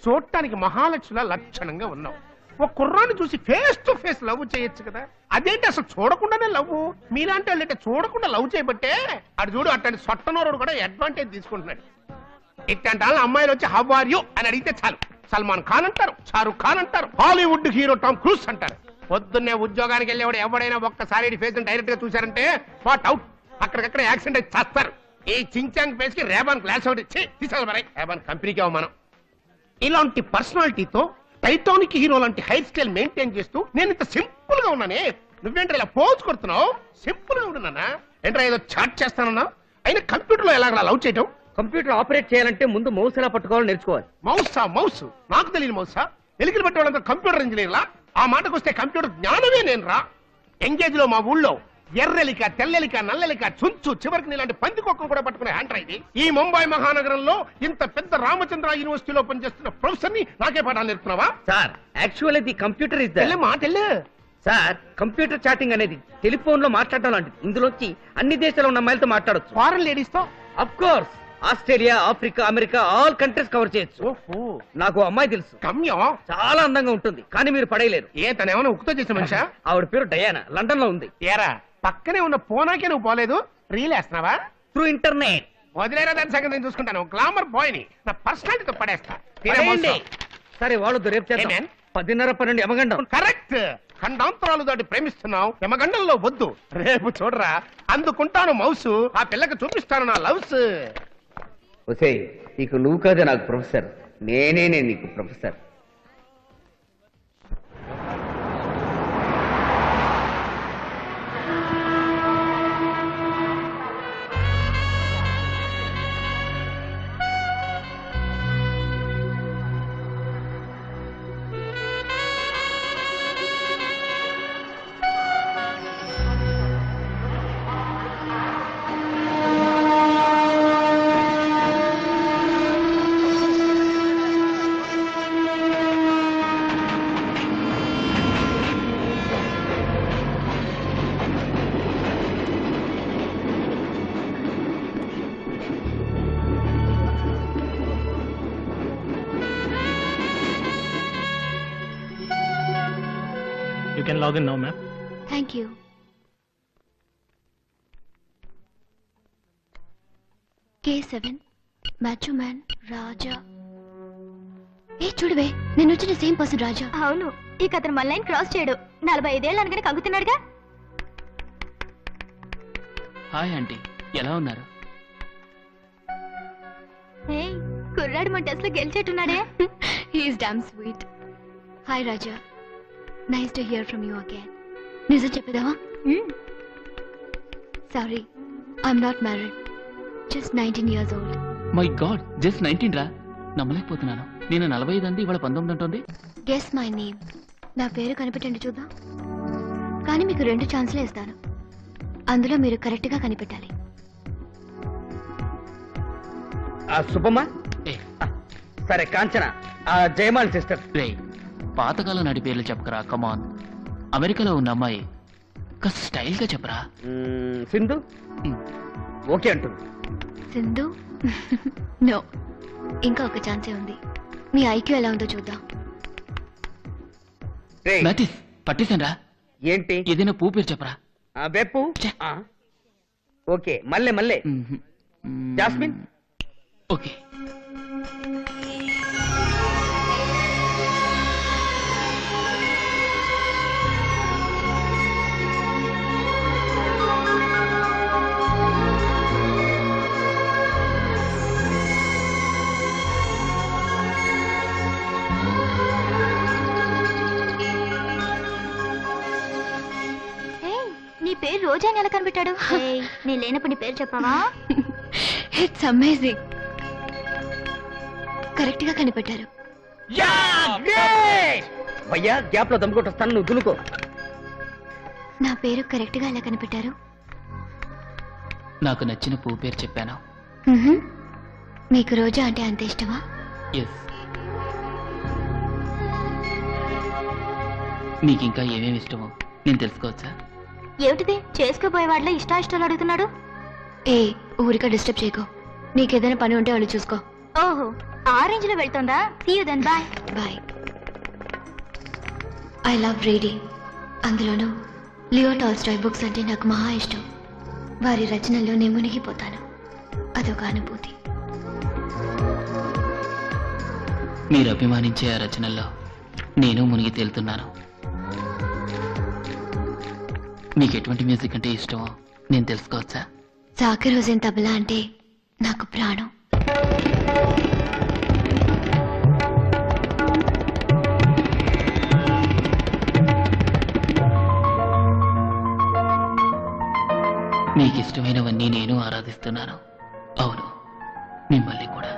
చూడటానికి మహాలక్ష్మిలా లక్షణంగా ఉన్నావు. ఒక కుర్రాన్ని చూసి ఫేస్ టు ఫేస్ లవ్ చేయొచ్చు కదా. అదేంటి అసలు చూడకుండానే లవ్? మీలాంటి వాళ్ళంటే చూడకుండా లవ్ చేయబట్టే అటు చూడు, అట్లాంటి సొట్టనోరుడు కూడా అడ్వాంటేజ్ తీసుకుంటున్నాడు. ఇట్లాంటి వాళ్ళ అమ్మాయిలు వచ్చి హౌ ఆర్ యు అని అడిగితే చాలు, సల్మాన్ ఖాన్ అంటారు, షారుఖ్ ఖాన్ అంటారు, హాలీవుడ్ హీరో టామ్ క్రూజ్ అంటారు. పొద్దున్నే ఉద్యోగానికి వెళ్ళేవాడు ఎవడైనా ఒక్కసారి ఫేస్ డైరెక్ట్ గా చూశారంటే వాట్ అవుట్, అక్కడికక్కడ యాక్సిడెంట్ అయితే చేస్తారు. ఈ చించాంగ్ ఫేస్ కి రేబాన్ గ్లాస్ ఒకటి తీసాలి మరి. రేబాన్ కంపెనీకి అవమానం. ఇలాంటి పర్సనాలిటీతో టైటానిక్ హీరో లాంటి హెయిర్ స్టైల్ మెయింటైన్ చేస్తూ నేను ఇంత సింపుల్ గా ఉన్నానే, నువ్వేంటే ఇలా పోజ్ కొడుతున్నావు? సింపుల్ గా ఉన్నానా ఏంట్రా? ఏదో చాట్ చేస్తానన్నా. అయినా కంప్యూటర్ లో ఎలా లవ్ చేయటం? కంప్యూటర్ ఆపరేట్ చేయాలంటే ముందు మౌస్ ఎలా పట్టుకోవాలో నేర్చుకోవాలి. మౌస్ నాకు తెలియదు. మౌసా? ఎలికలు పట్టే వాళ్ళంతా కంప్యూటర్ ఇంజనీర్లా? ఆ మాటకు వస్తే కంప్యూటర్ జ్ఞానమే నేను రా. ఎంగేజ్ లో మా ఊళ్ళో ఎర్రెలిక, తెల్లెలిక, నల్లెలిక, చుంచు, చివరికి నీలాంటి పందికొక్కలు కూడా పట్టుకునే హ్యాండ్ రైట్. ఈ ముంబై మహానగరంలో ఇంత పెద్ద రామచంద్ర యూనివర్సిటీలో పనిచేస్తున్న ప్రొఫెసర్ ని నాకే పాఠాలు నేర్పుతున్నావా? Sir actually the computer is మాటెళ్ళే సార్. కంప్యూటర్ చాటింగ్ అనేది టెలిఫోన్ లో మాట్లాడడం లాంటిది. ఇందులోంచి అన్ని దేశాల్లో ఉన్న అమ్మాయిలతో మాట్లాడొచ్చు. ఫారెన్ లేడీస్ తో of course. Australia, Africa, America all countries cover చేయొచ్చు. నాకు అమ్మాయి తెలుసు, చాలా అందంగా ఉంటుంది, కానీ మీరు పడేయలేరు. ఏ తనేమన్నా ఉక్కుతో చేసిన మనిషా? ఆవిడ పేరు డయానా, లండన్ లో ఉంది. ఏరా పక్కనే ఉన్న పోనాకే నువ్వు పోలేదు, రీల్ వేస్తున్నావా? Through internet. వదిలేరా, దాని సంగతి నేను చూసుకుంటాను. గ్లామర్ బాయ్ ని నా పర్సనాలిటీతో పడేస్తా. సరే వాళ్ళు రేపు చేద్దాం. 10:30-12 యమగండం. కరెక్ట్. ఖండాంతరాలు దాటి ప్రేమిస్తున్నావు, యమగండంలో వద్దు. రేపు చూడరా, అందుకుంటాను మౌసు, ఆ పిల్లకి చూపిస్తాను నా లవ్స్. ఒసే, నీకు నువ్వు కాదే నాకు ప్రొఫెసర్, నేనే నీకు professor. You can log in now, ma'am. Thank you. K7 Macho Man రాజా. చూడవే, నేను వచ్చిన సేమ్ పర్సన్ రాజా. అవును, ఇక అతను మన లైన్ క్రాస్ చేయడు. 45 ఏళ్ళు అనగానే కగ్గుతున్నాడుగా. హాయ్ ఆంటీ, ఎలా ఉన్నారు? కుర్రాడు మన టెస్ట్ లో గెలిచేట్టున్నాడే. He is damn sweet. Hi Raja. Nice to hear from you again. నిజం చెప్పేదావా? Sorry, I'm not married. Just 19 years old. My God, just 19 రా. నమ్మలేకపోతున్నాను. నేను 45 అంది, ఇవాళ 19 అంటుంది. Guess my name. నా పేరు కనిపెట్టండి చూద్దాం. కానీ మీకు 2 ఛాన్స్లే ఇస్తాను. అందులో మీరు కరెక్ట్ గా కనిపెట్టాలి. సుబ్బమ్మ. సరే కాంచన, జయమాల్ సిస్టర్. రే, పాతకాలం నాటి పేర్లు చెప్పకరా. కమాన్, అమెరికాలో ఉన్న అమ్మాయి కాస్త స్టైల్ గా చెప్పరా. సింధు. ఓకే అంటుంది. సింధు? నో, ఇంకా ఒక ఛాన్సే ఉంది. మీ ఐక్యూ ఎలా ఉందో చూద్దాం. పట్టేశాను. ఏంటి? ఏదైనా పూ పేరు చెప్పరా. బెప్పు. ఓకే, మల్లె. మల్లె. జాస్మిన్. ఓకే. నీ పేరు రోజా ఎలా కనిపెట్టాడు? నీ లేనప్పుడు నీ పేరు చెప్పావా? It's amazing. కరెక్ట్ గా కనిపెట్టారు. భయ్యా, గ్యాప్ లో దమ్ముకొట్టొస్తాను, నువ్వు దులుకో. నా పేరు కరెక్ట్ గా ఎలా కనిపెట్టారు? నాకు నచ్చిన పూ పేరు చెప్పాను. మీకు రోజా అంటే అంత ఇష్టమా? ఎస్. నీకింకా ఏమేమి ఇష్టమో నేను తెలుసుకోవచ్చా? ఏమిటిది? చేసుకోబోయే వాళ్ళ ఇష్టాయిష్టాలు అడుగుతున్నాడు. ఊరిక డిస్టర్బ్ చేయకో. నీకేదైనా పని ఉంటే వాళ్ళు చూసుకో. ఓహో, ఆ రేంజ్ లో వెళ్తుందా? See you then. Bye bye. I love reading. అందులోనూ లియో టాల్స్టాయ్ బుక్స్ అంటే నాకు మహా ఇష్టం. వారి రచనల్లో నేను మునిగిపోతాను. అదొక అనుభూతి. మీరు అభిమానించే ఆ రచనల్లో నేను మునిగి తేలుతున్నాను. మీకు ఎటువంటి మ్యూజిక్ అంటే ఇష్టమో నేను తెలుసుకోవచ్చా? జాకిర్ హుసేన్ తబలా అంటే నాకు ప్రాణం. మీకు ఇష్టమైనవన్నీ నేను ఆరాధిస్తున్నాను. అవును, మిమ్మల్ని కూడా.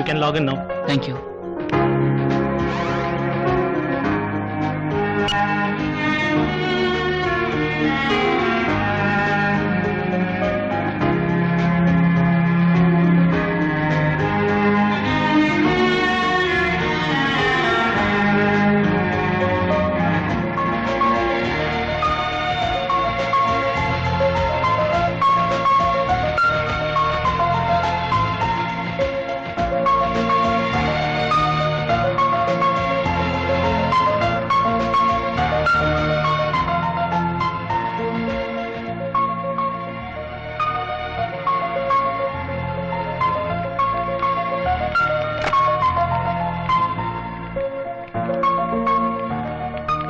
You can log in now. Thank you.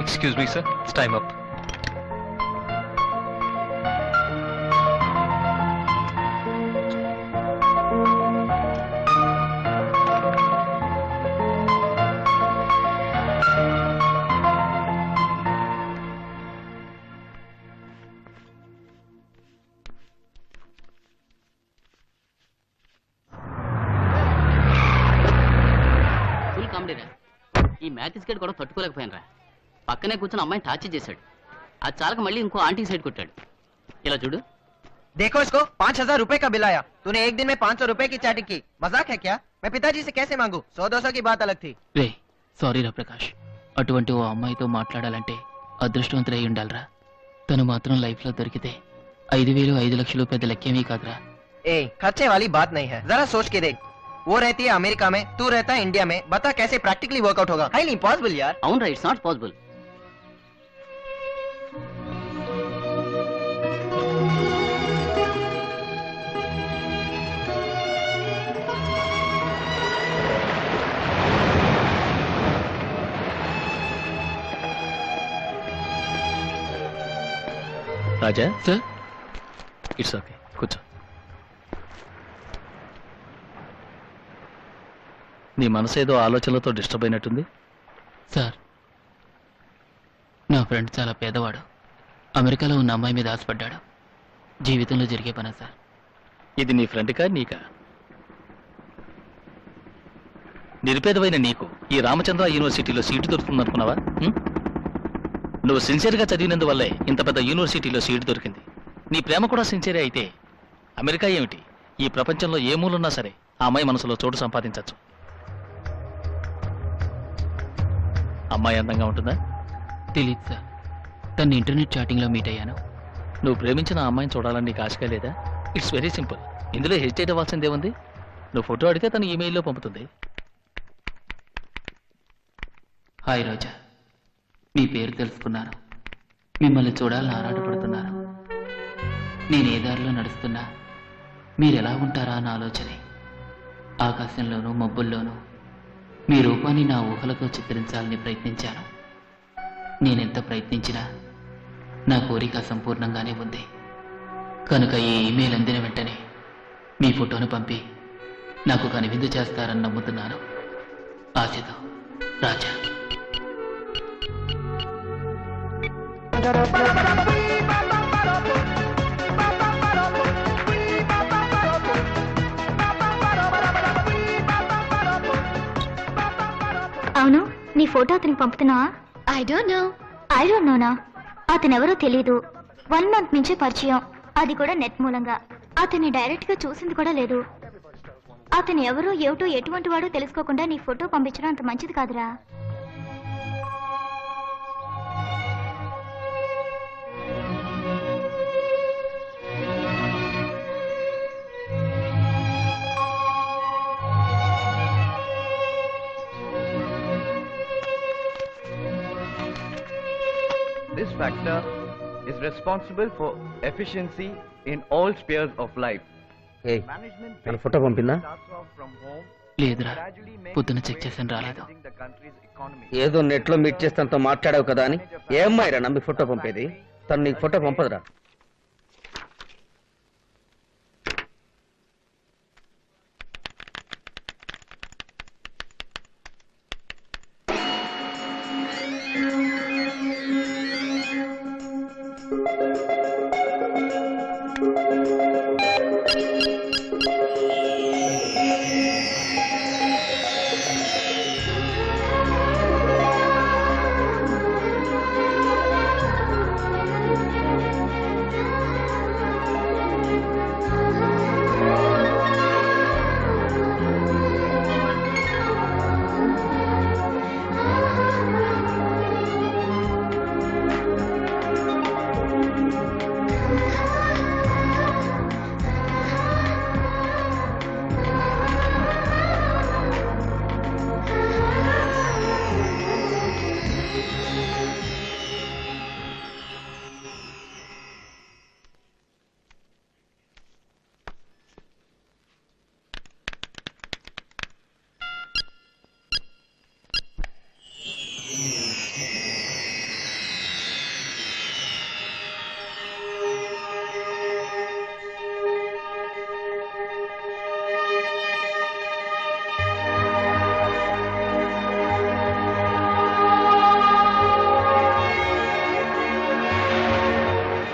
Excuse me, sir. It's time up. Full comedy రా. ఈ మ్యాథ్స్ గేట్ కూడా తట్టుకోలేకపోయాను రా. పక్కనే కూర్చొని అమ్మాయిని టార్చర్ చేశాడు. అది చాలక మళ్ళీ ఇంకో ఆంటీ సైడ్ కొట్టాడు. ఇలా చూడు. देखो इसको 5,000 रुपए का बिल आया. तूने एक दिन में 500 रुपए की चैटिंग की. मजाक है क्या? मैं पिताजी से कैसे मांगू? 100-200 की बात अलग थी. రే సారీ రా ప్రకాష్, అటువంటి ఓ అమ్మాయితో మాట్లాడాలంటే అదృష్టవంతులై ఉండాలిరా. తను మాత్రం లైఫ్ లో దొరికితే 5,000 5 లక్షలు పెద్ద లెక్కేమీ కాదురా. ए खर्चे वाली बात नहीं है. जरा सोच के देख. वो रहती है अमेरिका में, तू रहता है इंडिया में. बता कैसे प्रैक्टिकली वर्कआउट होगा? हाईली इम्पॉसिबल यार. అవును రా, it's not possible. Raja sir, it's okay, కూర్చో. నీ మనసు ఏదో ఆలోచనలతో డిస్టర్బ్ అయినట్టుంది. సార్ నా ఫ్రెండ్ చాలా పేదవాడు. అమెరికాలో ఉన్న అమ్మాయి మీద ఆశపడ్డాడు. జీవితంలో జరిగే పనా సార్? ఇది నీ ఫ్రెండ్కా నీకా? నిరుపేదవైన నీకు ఈ రామచంద్ర యూనివర్సిటీలో సీటు దొరుకుతుందనుకున్నావా? నువ్వు సిన్సియర్గా చదివినందువల్లే ఇంత పెద్ద యూనివర్సిటీలో సీటు దొరికింది. నీ ప్రేమ కూడా సిన్సియరే అయితే అమెరికా ఏమిటి, ఈ ప్రపంచంలో ఏ మూలున్నా సరే ఆ అమ్మాయి మనసులో చోటు సంపాదించవచ్చు. అమ్మాయి అందంగా ఉంటుందా? తెలియదు సార్, తను ఇంటర్నెట్ చాటింగ్లో మీట్ అయ్యాను. నువ్వు ప్రేమించిన ఆ అమ్మాయిని చూడాలని నీకు ఆశగా లేదా? It's very simple. ఇందులో హెసిటేట్ అవ్వాల్సిందేముంది? నువ్వు ఫోటో అడిగితే తను ఈమెయిల్లో పంపుతుంది. హాయ్ రోజా, మీ పేరు తెలుసుకున్నాను. మిమ్మల్ని చూడాలని ఆరాటపడుతున్నాను. నేను ఏ దారిలో నడుస్తున్నా మీరు ఎలా ఉంటారా అన్న ఆలోచనే. ఆకాశంలోనూ మబ్బుల్లోనూ మీ రూపాన్ని నా ఊహలతో చిత్రించాలని ప్రయత్నించాను. నేనెంత ప్రయత్నించినా నా కోరిక సంపూర్ణంగానే ఉంది. కనుక ఈ ఈమెయిల్ అందిన వెంటనే మీ ఫోటోను పంపి నాకు కనువిందు చేస్తారని నమ్ముతున్నాను. ఆశతో, రాజా. అవును, నీ ఫోటో అతనికి పంపుతున్నావా? I don't నోనా. అతనెవరో తెలీదు. 1 మంత్ నుంచే పరిచయం, అది కూడా నెట్ మూలంగా. అతన్ని డైరెక్ట్ గా చూసింది కూడా లేదు. అతను ఎవరో ఏమిటో ఎటువంటి వాడో తెలుసుకోకుండా నీ ఫోటో పంపించడం అంత మంచిది కాదురా. This factor is responsible for efficiency in all spheres of life. మన ఫోటో పంపిందా? లేదురా, పొద్దున చెక్ చేసాను, రాలేదు. ఏదో నెట్ లో మీట్ చేస్తాంతో మాట్లాడావు కదా అని ఏ అమ్మాయిరా నమ్మి ఫోటో పంపేది? తను నీకు ఫోటో పంపదురా.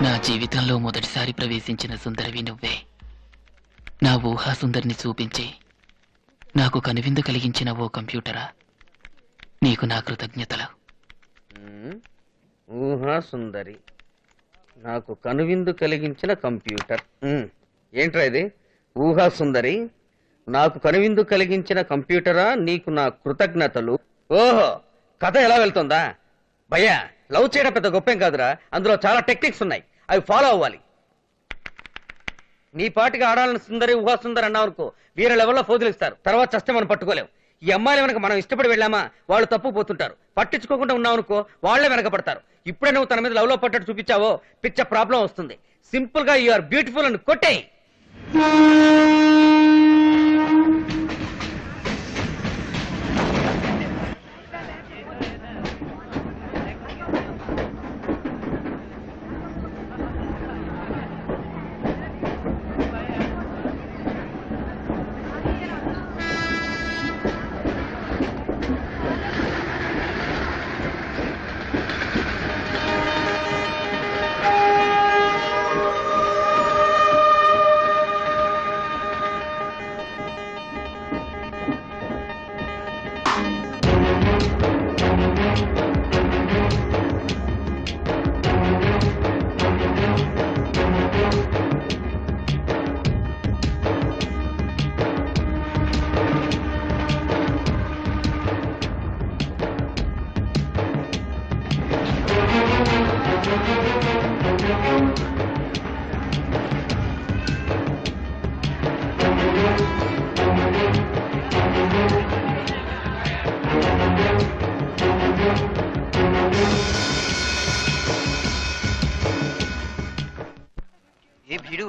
నా జీవితంలో మొదటిసారి ప్రవేశించిన సుందరివి నువ్వే. నా ఊహా సుందరిని చూపించి నాకు కనువిందు కలిగించిన ఓ కంప్యూటరా, నీకు నా కృతజ్ఞతలు. ఊహా సుందరి, నాకు కనువిందు కలిగించిన కంప్యూటర్. ఏంట్రా ఇది? ఊహా సుందరి, నాకు కనువిందు కలిగించిన కంప్యూటరా, నీకు నా కృతజ్ఞతలు. ఓహో, కథ ఎలా వెళ్తుందా? భయ్యా, లవ్ చేయడం పెద్ద గొప్పేం కాదురా, అందులో చాలా టెక్నిక్స్ ఉన్నాయి, అవి ఫాలో అవ్వాలి. నీ పాటికి ఆడాలని సుందరి ఊహా సుందరి అన్నావనుకో, వీర లెవెల్లో ఫోజులిస్తారు, తర్వాత చస్తే మనం పట్టుకోలేం. ఈ అమ్మాయిలు వెనక మనం ఇష్టపడి వెళ్ళామా వాళ్ళు తప్పు పోతుంటారు, పట్టించుకోకుండా ఉన్నావనుకో వాళ్లే వెనకపడతారు. ఇప్పుడే నువ్వు తన మీద లవ్ లో పట్టట్టు చూపించావో పిచ్చ ప్రాబ్లం వస్తుంది. సింపుల్ గా యు ఆర్ బ్యూటిఫుల్ అని కొట్టేయి.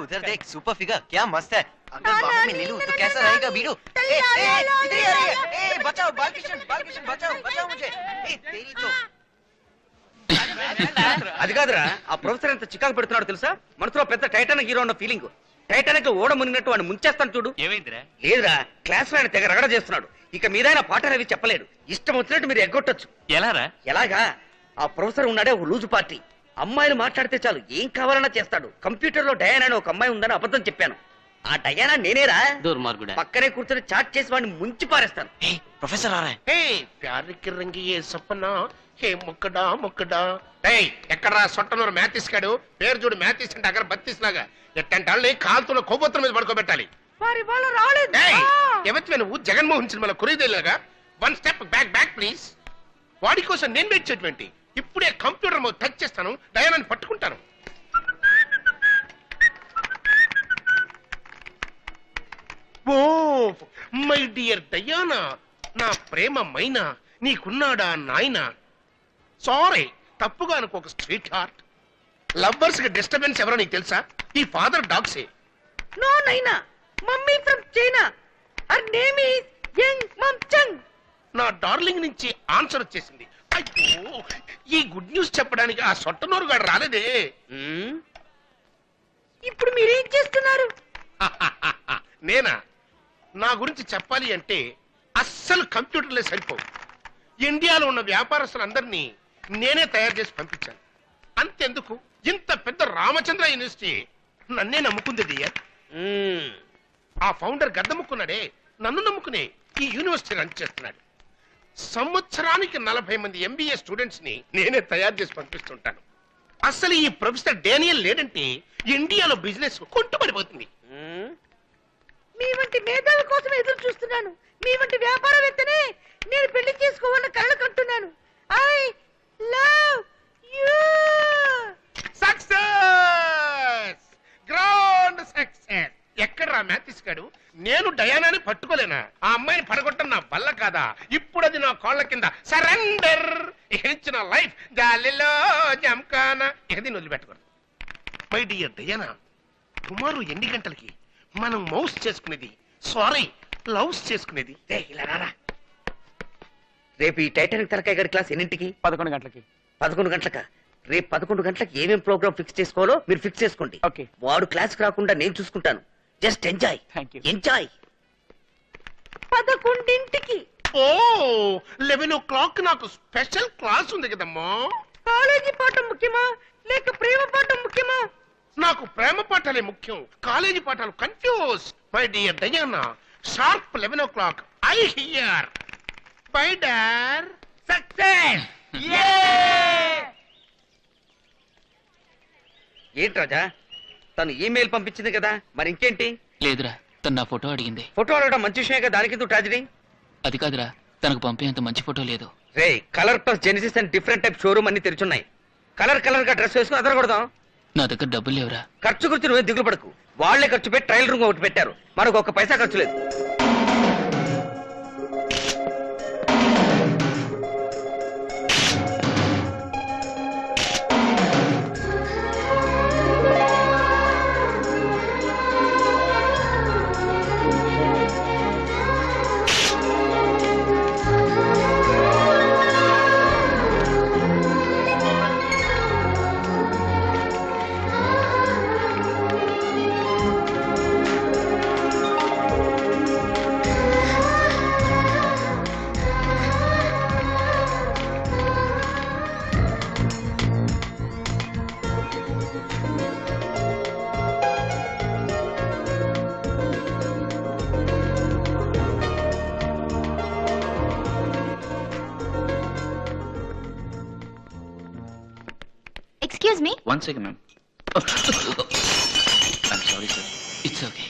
उधर देख, सुपर फिगर, क्या मस्त है। अगर बाहों में ले लूं तो कैसा रहेगा भीड़ू। इधर आ रही है। बचाओ बालकृष्ण, बचाओ मुझे। तेरी तो అది కాదురా, ఆ ప్రొఫెసర్ ఎంత చికాకు పెడుతున్నాడు తెలుసా? మనసులో పెద్ద టైటానిక్ హీరో ఉన్న ఫీలింగ్. టైటానిక్ లో ఓడ మునిగినట్టు వాడిని ముంచేస్తాను చూడు. ఏమైందిరా? లేదురా, క్లాస్ లో ఆయన తెగ రగడ చేస్తున్నాడు. ఇక మీద ఆయన పాఠాలు అవి చెప్పలేడు, ఇష్టం వచ్చినట్టు మీరు ఎగ్గొట్టొచ్చు. ఎలారా? ఎలాగా? ఆ ప్రొఫెసర్ ఉన్నాడే ఒక లూజు పార్టీ, అమ్మాయిలు మాట్లాడితే చాలు ఏం కావాలన్నా చేస్తాడు. కంప్యూటర్ లో డయానా అని ఒక అమ్మాయి ఉందని అబద్ధం చెప్పాను. ఆ డయానా నేనేరా. దుర్మార్గుడా. పక్కనే కూర్చొని చాట్ చేసి వాడిని ముంచి పారేస్తాను. प्रोफेसर आ रहा है। प्यार के रंगी ये सपना हे ముక్కడా ముక్కడా. ఏయ్, ఎక్కడరా సొట్టనూరు మ్యాథిస్ కాడు? పేరు చూడు, మ్యాథిస్ అంటే అక్కడ బత్తిస్ లాగా. ఎట్టంటే వాళ్ళని కాలుతున్న కొవ్వొత్తుల మీద పడుకోబెట్టాలి. ఎవరివే నువ్వు? జగన్మోహన్ సినిమాలో కురీదేలాగా. One step back please. వాడి కోసం నేను వెయిట్ చేయటువంటి. ఇప్పుడే కంప్యూటర్ మీద టచ్ చేస్తాను, డయానాని పట్టుకుంటాను. ఓ మై డియర్ డయానా, నా ప్రేమ మైనా, నీకున్నాడా నాయనా? సారీ, తప్పుగా అనుకోక స్ట్రీట్ హార్ట్. లవ్వర్స్ కి డిస్టర్బెన్స్ ఎవరో నీకు తెలుసా? ఈ ఫాదర్ డాగ్సే. No Naina, mummy from China. Her name is Yang Mamchung. నా డార్లింగ్ నుంచి ఆన్సర్ వచ్చేసింది. అయ్యో, ఈ గుడ్ న్యూస్ చెప్పడానికి ఆ సొట్టనూరు గారు రాలేదే. ఇప్పుడు మీరేం చేస్తున్నారు? నేనా? నా గురించి చెప్పాలి అంటే అస్సలు కంప్యూటర్లే సరిపోవు. ఇండియాలో ఉన్న వ్యాపారస్తులందరినీ నేనే తయారు చేసి పంపించాను. అంతెందుకు, ఇంత పెద్ద రామచంద్ర యూనివర్సిటీ నన్నే నమ్ముకుంది. ఆ ఫౌండర్ గద్దముక్కున్నాడే, నన్ను నమ్ముకునే ఈ యూనివర్సిటీ రన్ చేస్తున్నాడు. సంవత్సరానికి 40 మంది MBA స్టూడెంట్స్ ని నేనే తయారు చేసి పంపిస్తుంటాను. అసలు ఈ ప్రొఫెసర్ డేనియల్ లేడంటే ఇండియాలో బిజినెస్ కుంటుపడిపోతుంది. మీ వంటి మేధావి కోసం ఎదురు చూస్తున్నాను. మీ వంటి వ్యాపారవేత్తనే నేను పెళ్లి చేసుకోవాలని కలలు కంటున్నాను. I love you. Success, grand success. ఎక్కడ్రా మ్యాథిస్ గాడు? నేను డయానాని పట్టుకోలేనా? ఆ అమ్మాయిని పడగొట్టడం నా వల్ల కాదా? ఇప్పుడు అది నా కాళ్ళ కింద సరెండర్. ఇక నుంచి నా లైఫ్ జాలిలో జంకానా. ఇక దీన్ని వదిలిపెట్టకూడదు. మై డియర్ డయానా, టుమారో ఎన్ని గంటలకి మనం మౌస్ చేసుకునేది, సారీ లవ్స్ చేసుకునేది? ఇలా రారా. రేపు ఈ టైటానిక్ తలకాయ గడి క్లాస్ ఎన్నింటికి? 11 గంటలకి. 11 గంటలకా? రేపు 11 గంటలకు ఏమేం ప్రోగ్రామ్ ఫిక్స్ చేసుకోవాలో మీరు ఫిక్స్ చేసుకోండి. ఓకే. వాడు క్లాస్ రాకుండా నేను చూసుకుంటాను. Just enjoy. ఎంజాయ్. 11ంటికి. ఓ 11 o'clock నాకు స్పెషల్ క్లాస్ ఉంది కదమ్మా. కాలేజీ పాఠం ముఖ్యమా లేక ప్రేమ పాఠం ముఖ్యమా? నాకు ప్రేమ పాఠాలే ముఖ్యం. కాలేజీ పాఠాలు confuse. My dear Diana, sharp 11 o'clock I here. Bye dear. Success. ఏంటి రాజా, తను ఈమెయిల్ పంపించింది కదా, మరి ఇంకేంటి? లేదురా, తను నా ఫోటో అడిగింది. ఫోటో అడగడం మంచి విషయమే కదా, దానికి ట్రాజడీ. అది కాదురా, తనకు పంపేంత మంచి ఫోటో లేదు. రే, కలర్ ప్లస్ జెనిసిస్ అని డిఫరెంట్ టైప్ షోరూమ్ అన్ని తెరిచున్నాయి. కలర్ గా డ్రెస్ వేసుకుని అదరకూడదాం. నా దగ్గర డబ్బులు లేవురా. ఖర్చు గురించి నువ్వే దిగులు పడకు. వాళ్లే ఖర్చు పెట్టి ట్రయల్ రూమ్ ఒకటి పెట్టారు, మనకు ఒక్క పైసా ఖర్చు లేదు. Excuse me? One second, ma'am. I'm sorry, sir. It's okay.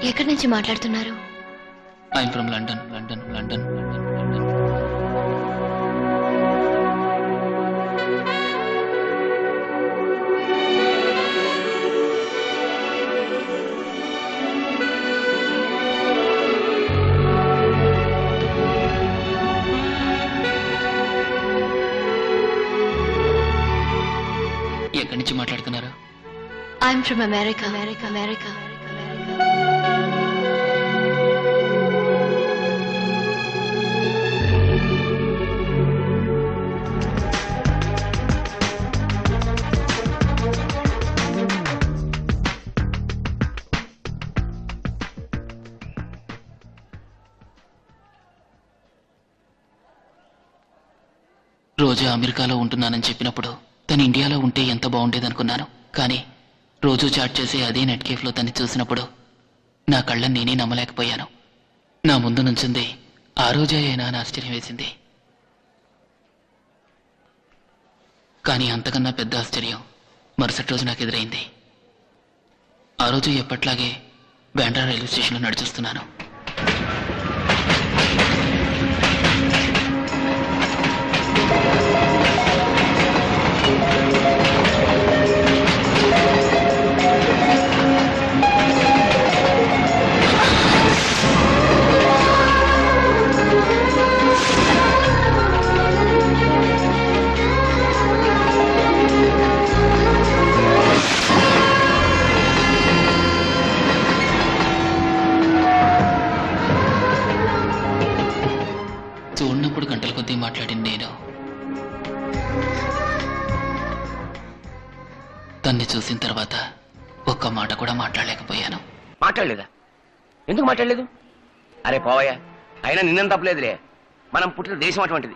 ఎక్కడి నుంచి మాట్లాడుతున్నారు? I'm from London. ఎక్కడి నుంచి మాట్లాడుతున్నారు? I'm from America. రోజు అమెరికాలో ఉంటున్నానని చెప్పినప్పుడు తను ఇండియాలో ఉంటే ఎంత బాగుండేదనుకున్నాను. కానీ రోజు చాట్ చేసి అదే నెట్ కేఫ్లో తను చూసినప్పుడు నా కళ్ళని నేనే నమ్మలేకపోయాను. నా ముందు నుంచింది ఆ రోజే అయినా అని ఆశ్చర్యం వేసింది. కానీ అంతకన్నా పెద్ద ఆశ్చర్యం మరుసటి రోజు నాకు ఎదురైంది. ఆ రోజు ఎప్పట్లాగే బ్యాండ్రా రైల్వే స్టేషన్లో నడిచొస్తున్నాను. చూడనప్పుడు గంటల కొద్దీ మాట్లాడింది నేను. తన్ని చూసిన తర్వాత ఒక్క మాట కూడా మాట్లాడలేకపోయాను. మాట్లాడలేదా? ఎందుకు మాట్లాడలేదు? అరే పోవయ్యా, అయినా నిన్నేం తప్పలేదులే. మనం పుట్టిన దేశం అటువంటిది.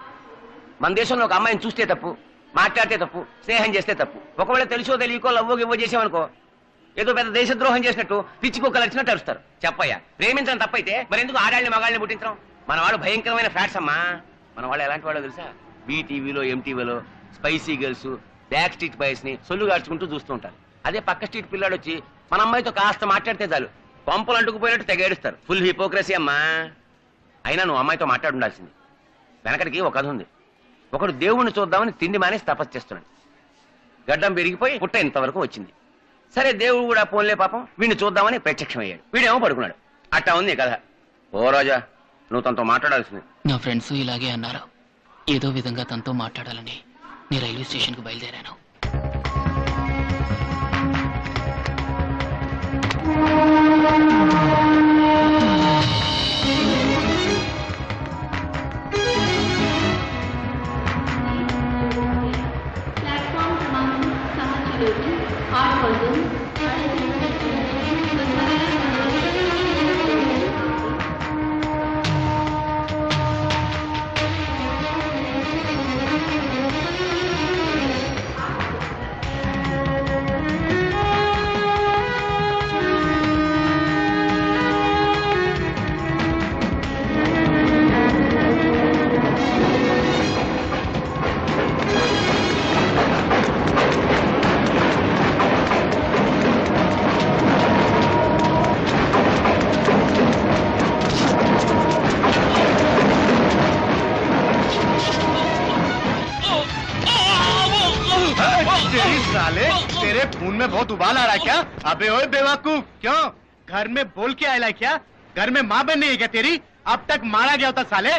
మన దేశంలో ఒక అమ్మాయిని చూస్తే తప్పు, మాట్లాడితే తప్పు, స్నేహం చేస్తే తప్పు. ఒకవేళ తెలుసో తెలియకో లవ్వో గివ్వో చేసామనుకో, ఏదో పెద్ద దేశద్రోహం చేసినట్టు పిచ్చి కుక్కలు వచ్చినట్టు అరుస్తారు. చెప్పయ్యా, ప్రేమించడం తప్పైతే మరి ఎందుకు ఆడాళ్ళని మగాళ్ళని పుట్టించడం? మన వాళ్ళు భయంకరమైన ఫ్యాట్స్ అమ్మా. మన వాళ్ళు ఎలాంటి వాళ్ళు తెలుసా? బీటీవీలో ఎంటీవీలో spicy girls, back street boys ని సొల్లు గార్చుకుంటూ చూస్తూ ఉంటారు. అదే పక్క స్ట్రీట్ పిల్లాడు వచ్చి మన అమ్మాయితో కాస్త మాట్లాడితే చాలు పంపలు అంటుకుపోయినట్టు తెగేడుస్తారు. ఫుల్ హిపోక్రసీ అమ్మా. అయినా నువ్వు అమ్మాయితో మాట్లాడుండాల్సింది. వెనకడికి ఒక కథ ఉంది. ఒకడు దేవుణ్ణి చూద్దామని తిండి మానేసి తపస్సు చేస్తున్నాడు. గడ్డం పెరిగిపోయి పుట్ట ఇంతవరకు వచ్చింది. సరే దేవుడు కూడా పోన్లే పాపం వీడిని చూద్దామని ప్రత్యక్షమయ్యాడు. వీడేమో పడుకున్నాడు. అట్టా ఉంది కథ. ఓ రాజా, నువ్వు తనతో మాట్లాడాల్సింది. నా ఫ్రెండ్స్ ఇలాగే అన్నారు. ఏదో విధంగా తనతో మాట్లాడాలని నేను రైల్వే స్టేషన్కు బయలుదేరాను. ప్లాట్ఫామ్ క్రమాంకం సంబంధించిన 6 రోజులు तेरे खून में बहुत उबाल आ रहा है क्या? अबे ओए बेवकूफ, क्यों? घर में बोल के आया क्या? घर में माँ बहन नहीं है क्या तेरी? अब तक मारा गया होता साले।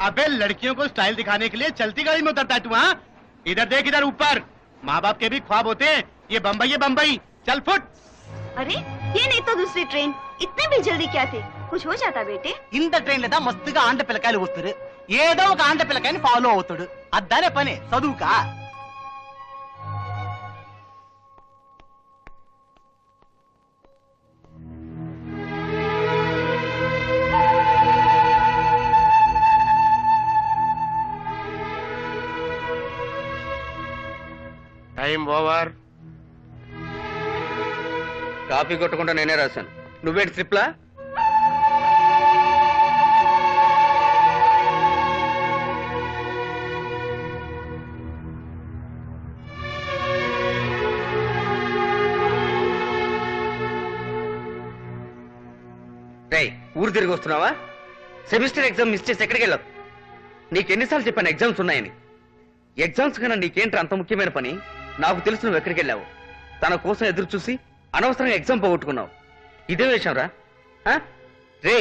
अबे लड़कियों को स्टाइल दिखाने के लिए चलती गाड़ी में उतरता है तू, हाँ? इधर देख, इधर ऊपर। माँ बाप के भी ख्वाब होते हैं। ये बम्बई है बम्बई। चल फुट। अरे ये नहीं तो दूसरी ट्रेन, इतने भी जल्दी क्या थे? कुछ हो जाता बेटे? ఇంత ట్రైన్ లేదా మస్తుగా ఆంట పిల్లకాయలు వస్తారు, ఏదో ఒక ఆంట పిల్లకాయని ఫాలో అవుతాడు. అద్దనే పని చదువుకా. Time over. కాపీ కొట్టకుండా నేనే రాశాను. నువ్వేంటి స్లిప్లా? ఊరు తిరిగి వస్తున్నావా? సెమిస్టర్ ఎగ్జామ్ మిస్ చేసి ఎక్కడికి వెళ్ళావు? నీకెన్నిసార్లు చెప్పాను ఎగ్జామ్స్ ఉన్నాయని. ఎగ్జామ్స్ కన్నా నీకేంట్రా అంత ముఖ్యమైన పని? నాకు తెలుసు నువ్వు ఎక్కడికి వెళ్ళావు. తన కోసం ఎదురు చూసి అనవసరంగా ఎగ్జామ్ పోగొట్టుకున్నావు. ఇదే విషయం రా. రే,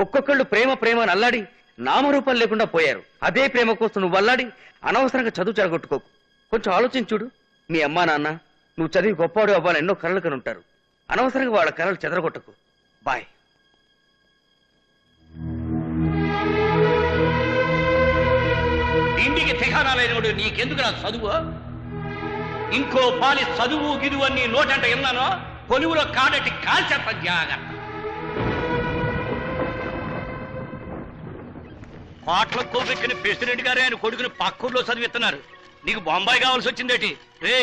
ఒక్కొక్కళ్ళు ప్రేమ ప్రేమ అని అల్లాడి నామరూపాలు లేకుండా పోయారు. అదే ప్రేమ కోసం నువ్వు అల్లాడి అనవసరంగా చదువు చెడగొట్టుకోకు. కొంచెం ఆలోచించి చూడు. మీ అమ్మా నాన్న నువ్వు చదివి గొప్పవాడు అవ్వాలని ఎన్నో కలలు కని ఉంటారు. అనవసరంగా వాళ్ళ కలలు చెదరగొట్టకు. బాయ్. ఇంటికి ఠికానా లేనివాడు నీకెందుకు నా చదువు? ఇంకో పాలి చదువు గిదువు అని నోటంట విన్నానో కొలువులో కాడటి కాల్చేత జాగ్రత్త. కోట్ల కోపెక్కిన ప్రెసిడెంట్ గారే ఆయన కొడుకుని పక్కూర్లో చదివిస్తున్నారు. నీకు బొంబాయి కావాల్సి వచ్చిందేటి? రే,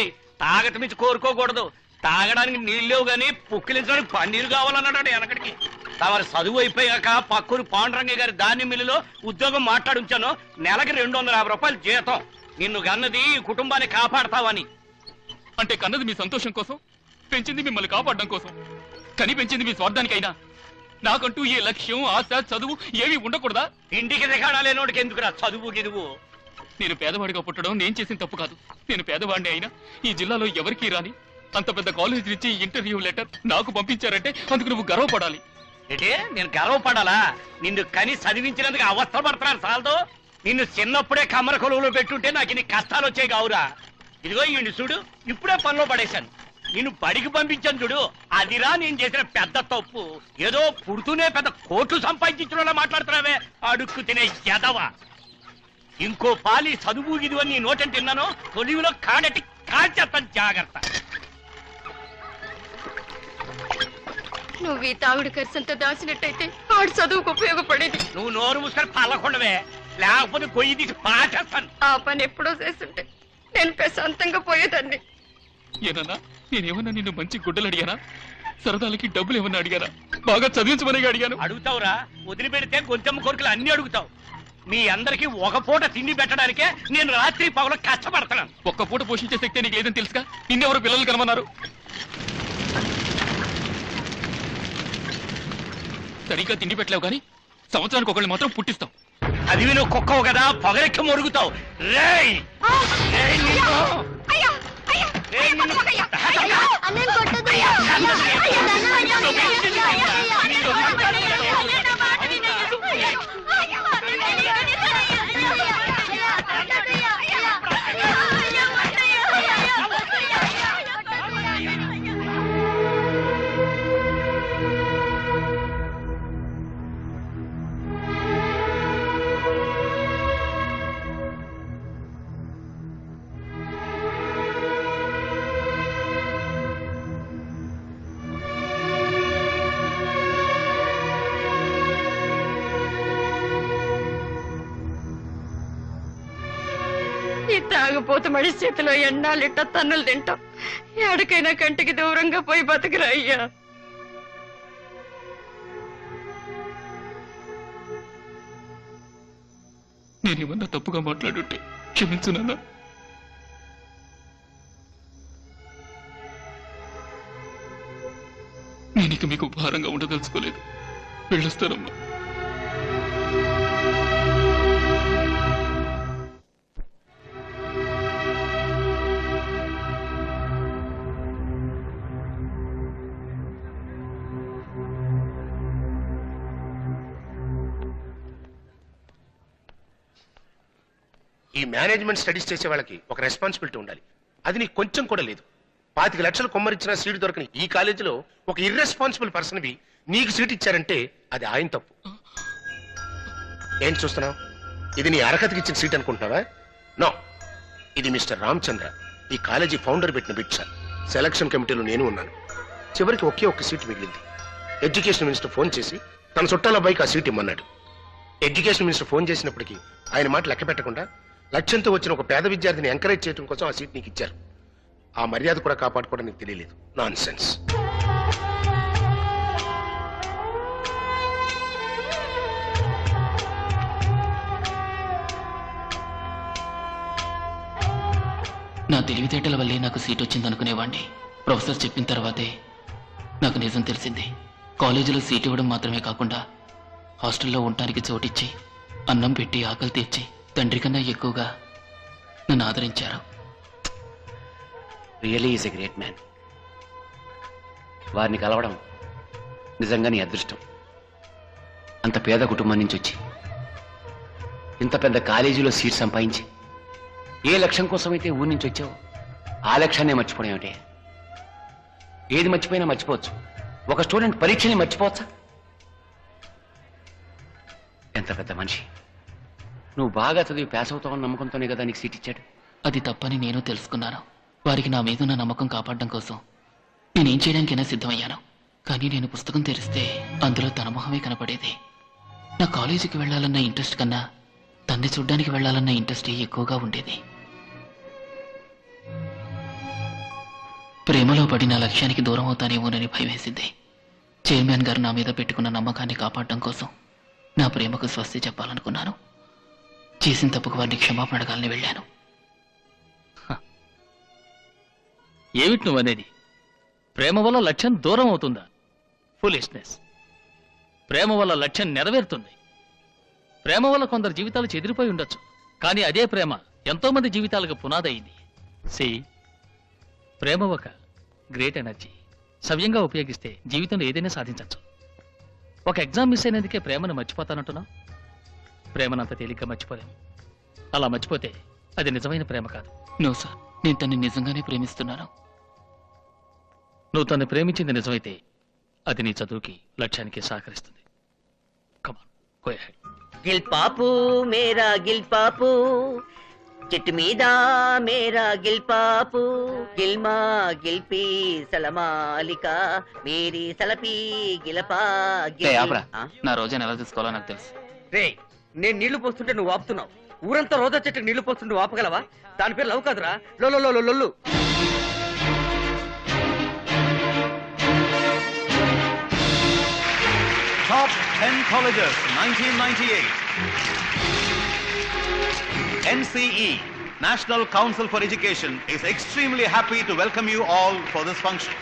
తాగట మించి కోరుకోకూడదు. తాగడానికి నీళ్ళు లేవు గాని పుక్కిలించడానికి పన్నీరు కావాలన్నాడు వెనకడికి. తమరి చదువు అయిపోయాక పక్కూరు పాండురంగయ్య గారి ధాన్యం మిల్లులో ఉద్యోగం మాట్లాడుంచాను. నెలకి 250 రూపాయలు జీతం. నిన్ను కన్నది ఈ కుటుంబాన్ని కాపాడతావని. అంటే కన్నది మీ సంతోషం కోసం, పెంచింది మిమ్మల్ని కాపాడడం కోసం. కని పెంచింది మీ స్వార్థానికైనా. నాకంటూ ఏ లక్ష్యం, ఆశ, చదువు ఏవి ఉండకూడదా? ఇంటికి దిగాడా లేనోడికి ఎందుకురా చదువు గిదువు? నేను పేదవాడిగా పుట్టడం నేను చేసిన తప్పు కాదు. నేను పేదవాడిని అయినా ఈ జిల్లాలో ఎవరికీ రాని అంత పెద్ద కాలేజ్ నుంచి ఇంటర్వ్యూ లెటర్ నాకు పంపించారంటే అందుకు నువ్వు గర్వపడాలి. ఏంటే నేను గర్వపడాలా? నిన్ను కని చదివించినందుకు అవస్థ పడుతున్నారు సాల్దో. నిన్ను చిన్నప్పుడే కమ్మర కొలువులో పెట్టుంటే నాకు ఇన్ని కష్టాలు వచ్చాయి కావురా. ఇదిగో ఈ చూడు, ఇప్పుడే పనిలో పడేశాను. నిన్ను బడికి పంపించాను చూడు, అదిరా నేను చేసిన పెద్ద తప్పు. ఏదో పుడుతూనే పెద్ద కోట్లు సంపాదించిన మాట్లాడుతున్నావే, అడుక్కు తినే ఎదవా. ఇంకో పాలి చదువు గిదు అని నీ నోటని తిన్నాను, తొలివిలో కాడటి కాల్చేస్తాను జాగ్రత్త. నువ్వు ఈ తాగుడు ఖర్చంతా దాచినట్టయితే ఆడు చదువుకు ఉపయోగపడేది. నువ్వు నోరు మూసుకొని పల్లకుండవే, లేకపోతే కొయ్యి తీసి పాచేస్తాను. ఆ పని ఎప్పుడో చేస్తుంటే నేను ప్రశాంతంగా పోయేదాన్ని. ఏనన్నా, నేనేమన్నా నిన్ను మంచి గుడ్డలు అడిగానా? సరదాలకి డబ్బులు ఏమన్నా అడిగానా? బాగా చదివించమని అడిగాను. అడుగుతావురా, వదిలిపెడితే కొంచెం కోరికలు అన్ని అడుగుతావు. మీ అందరికి ఒక పూట తిండి పెట్టడానికే నేను రాత్రి పగలు కష్టపడతాను. ఒక్క పూట పోషించే శక్తి నీకు లేదని తెలుసుగా. నిన్నెవరు పిల్లలు కనమన్నారు? సరిగ్గా తిండి పెట్టలేవు కానీ సంవత్సరానికి ఒకళ్ళు మాత్రం పుట్టిస్తావు. అది నువ్వు కుక్కవు కదా, పొగరెక్కి మొరుగుతావు. రేయ్ ఈ తాగుపోతు మడి చేతిలో ఎన్నాళ్ళిట్ట తన్నులు తింటాం. ఎక్కడికైనా కంటికి దూరంగా పోయి బతుకురా అయ్యా. నేనేమన్నా తప్పుగా మాట్లాడుంటే క్షమించు నాన్న. నేను మీకు భారంగా ఉండదలుచుకోలేదు. వెళ్ళొస్తానమ్మా. ఈ మేనేజ్మెంట్ స్టడీస్ చేసే వాళ్ళకి ఒక రెస్పాన్సిబిలిటీ ఉండాలి. అది నీకు కొంచెం కూడా లేదు. 25 లక్షలు కొమ్మరిచ్చిన సీటు దొరకని ఈ కాలేజీలో ఒక ఇర్రెస్పాన్సిబుల్ పర్సన్వి నీకు సీట్ ఇచ్చారంటే అది ఆయన తప్పు. ఏం చూస్తున్నావు? ఇది నీ అర్హతకి ఇచ్చిన సీట్ అనుకుంటున్నావా? నో, ఇది మిస్టర్ రామచంద్ర, ఈ కాలేజీ ఫౌండర్ పెట్టిన బిట్ సార్. సెలక్షన్ కమిటీలో నేను ఉన్నాను. చివరికి ఒకే ఒక్క సీట్ మిగిలింది. ఎడ్యుకేషన్ మినిస్టర్ ఫోన్ చేసి తన చుట్టాల అబ్బాయికి ఆ సీట్ ఇమ్మన్నాడు. ఎడ్యుకేషన్ మినిస్టర్ ఫోన్ చేసినప్పటికీ ఆయన మాట లెక్క పెట్టకుండా లక్ష్యంతో వచ్చిన ఒక పేద విద్యార్థిని ఎంకరేజ్ చేయడం కోసం ఆ సీట్ నీకు ఇచ్చారు. ఆ మర్యాద కూడా కాపాడుకోవడం నీకు తెలియలేదు. Non sense. నా తెలివితేటల వల్లే నాకు సీట్ వచ్చిందనుకునేవాణ్ణి. ప్రొఫెసర్ చెప్పిన తర్వాతే నాకు నిజం తెలిసింది. కాలేజీలో సీట్ ఇవ్వడం మాత్రమే కాకుండా హాస్టల్లో ఉండటానికి చోటిచ్చి అన్నం పెట్టి ఆకలి తీర్చి తండ్రి కన్నా ఎక్కువగా నన్ను ఆదరించారు. Really is a great man. వారిని కలవడం నిజంగా నీ అదృష్టం. అంత పేద కుటుంబం నుంచి వచ్చి ఇంత పెద్ద కాలేజీలో సీట్ సంపాదించి ఏ లక్ష్యం కోసమైతే ఊరి నుంచి వచ్చావో ఆ లక్ష్యాన్ని మర్చిపోవడం ఏమిటి? ఏది మర్చిపోయినా మర్చిపోవచ్చు. ఒక స్టూడెంట్ పరీక్షని మర్చిపోవచ్చా? ఎంత పెద్ద మనిషి. నువ్వు బాగా చదివి పాస్ అవుతావని నమ్మకంతోనే కదా నీకు సీట్ ఇచ్చాడు. అది తప్పని నేను తెలుసుకున్నాను. వారికి నా మీదున్న నమ్మకం కాపాడడం కోసం నేనేం చేయడానికైనా సిద్ధమయ్యాను. కానీ నేను పుస్తకం తెరిస్తే అందులో తన మొహమే కనపడేది. నా కాలేజీకి వెళ్లాలన్న ఇంట్రెస్ట్ కన్నా తన్ని చూడ్డానికి వెళ్లాలన్న ఇంట్రెస్టే ఎక్కువగా ఉండేది. ప్రేమలో పడి నా లక్ష్యానికి దూరం అవుతానేమోనని భయం వేసింది. చైర్మన్ గారు నా మీద పెట్టుకున్న నమ్మకాన్ని కాపాడడం కోసం నా ప్రేమకు స్వస్తి చెప్పాలనుకున్నాను. చేసిన తప్పుకు వారిని క్షమాపణ అడగాలని వెళ్ళాను. ఏమిటి నువ్వనేది? ప్రేమ వల్ల లక్ష్యం దూరం అవుతుందా? ఫులిష్నెస్. ప్రేమ వల్ల లక్ష్యం నెరవేరుతుంది. ప్రేమ వల్ల కొందరు జీవితాలు చెదిరిపోయి ఉండొచ్చు, కానీ అదే ప్రేమ ఎంతో మంది జీవితాలకు పునాదయింది. సి, ప్రేమ ఒక గ్రేట్ ఎనర్జీ. సవ్యంగా ఉపయోగిస్తే జీవితంలో ఏదైనా సాధించవచ్చు. ఒక ఎగ్జామ్ మిస్ అయినందుకే ప్రేమను మర్చిపోతానంటున్నావు. ప్రేమనంత తేలిగ్గా మర్చిపోలేము. అలా మర్చిపోతే అది నిజమైన ప్రేమ కాదు. నో సార్, నేను తన్ని నిజంగానే ప్రేమిస్తున్నాను. నువ్వు తను ప్రేమించింది నిజమైతే అది నీ చదువుకి లక్ష్యానికి సహకరిస్తుంది. కమాన్, గో అహెడ్. గిల్ పాపు మేరా గిల్ పాపు, చెట్టు మీద మేరా గిల్ పాపు, గిల్మా గిల్పి సలమాలిక మేరీ సలపి గిలపా నా రోజాను ఎలా తీసుకోవాలో నాకు తెలుసు. రే, నేను నీళ్లు పోస్తుంటే నువ్వు ఆపుతున్నావు. ఊరంతా రోజా చెట్టుకు నీళ్లు పోస్తుంటే నువ్వు ఆపగలవా? దాని పేరు లవ్ కాదురా, లొల్లు. Top 10 colleges 1998. NCE, National Council for Education, is extremely happy to welcome you all for this function.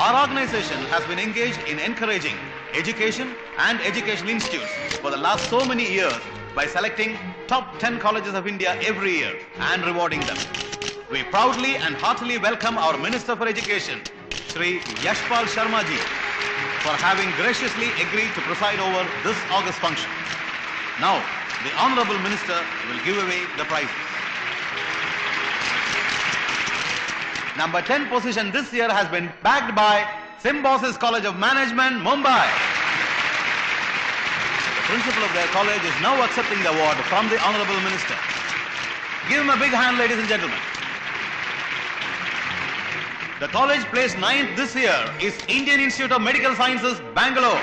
Our organization has been engaged in encouraging education and educational institutes for the last so many years by selecting top 10 colleges of India every year and rewarding them. We proudly and heartily welcome our Minister for Education, Shri Yashpal Sharma ji, for having graciously agreed to preside over this August function. Now, the Honorable Minister will give away the prizes. Number 10 position this year has been bagged by Symbiosis College of Management, Mumbai. The principal of their college is now accepting the award from the Honorable Minister. Give him a big hand, ladies and gentlemen. The college placed 9th this year is Indian Institute of Medical Sciences, Bangalore.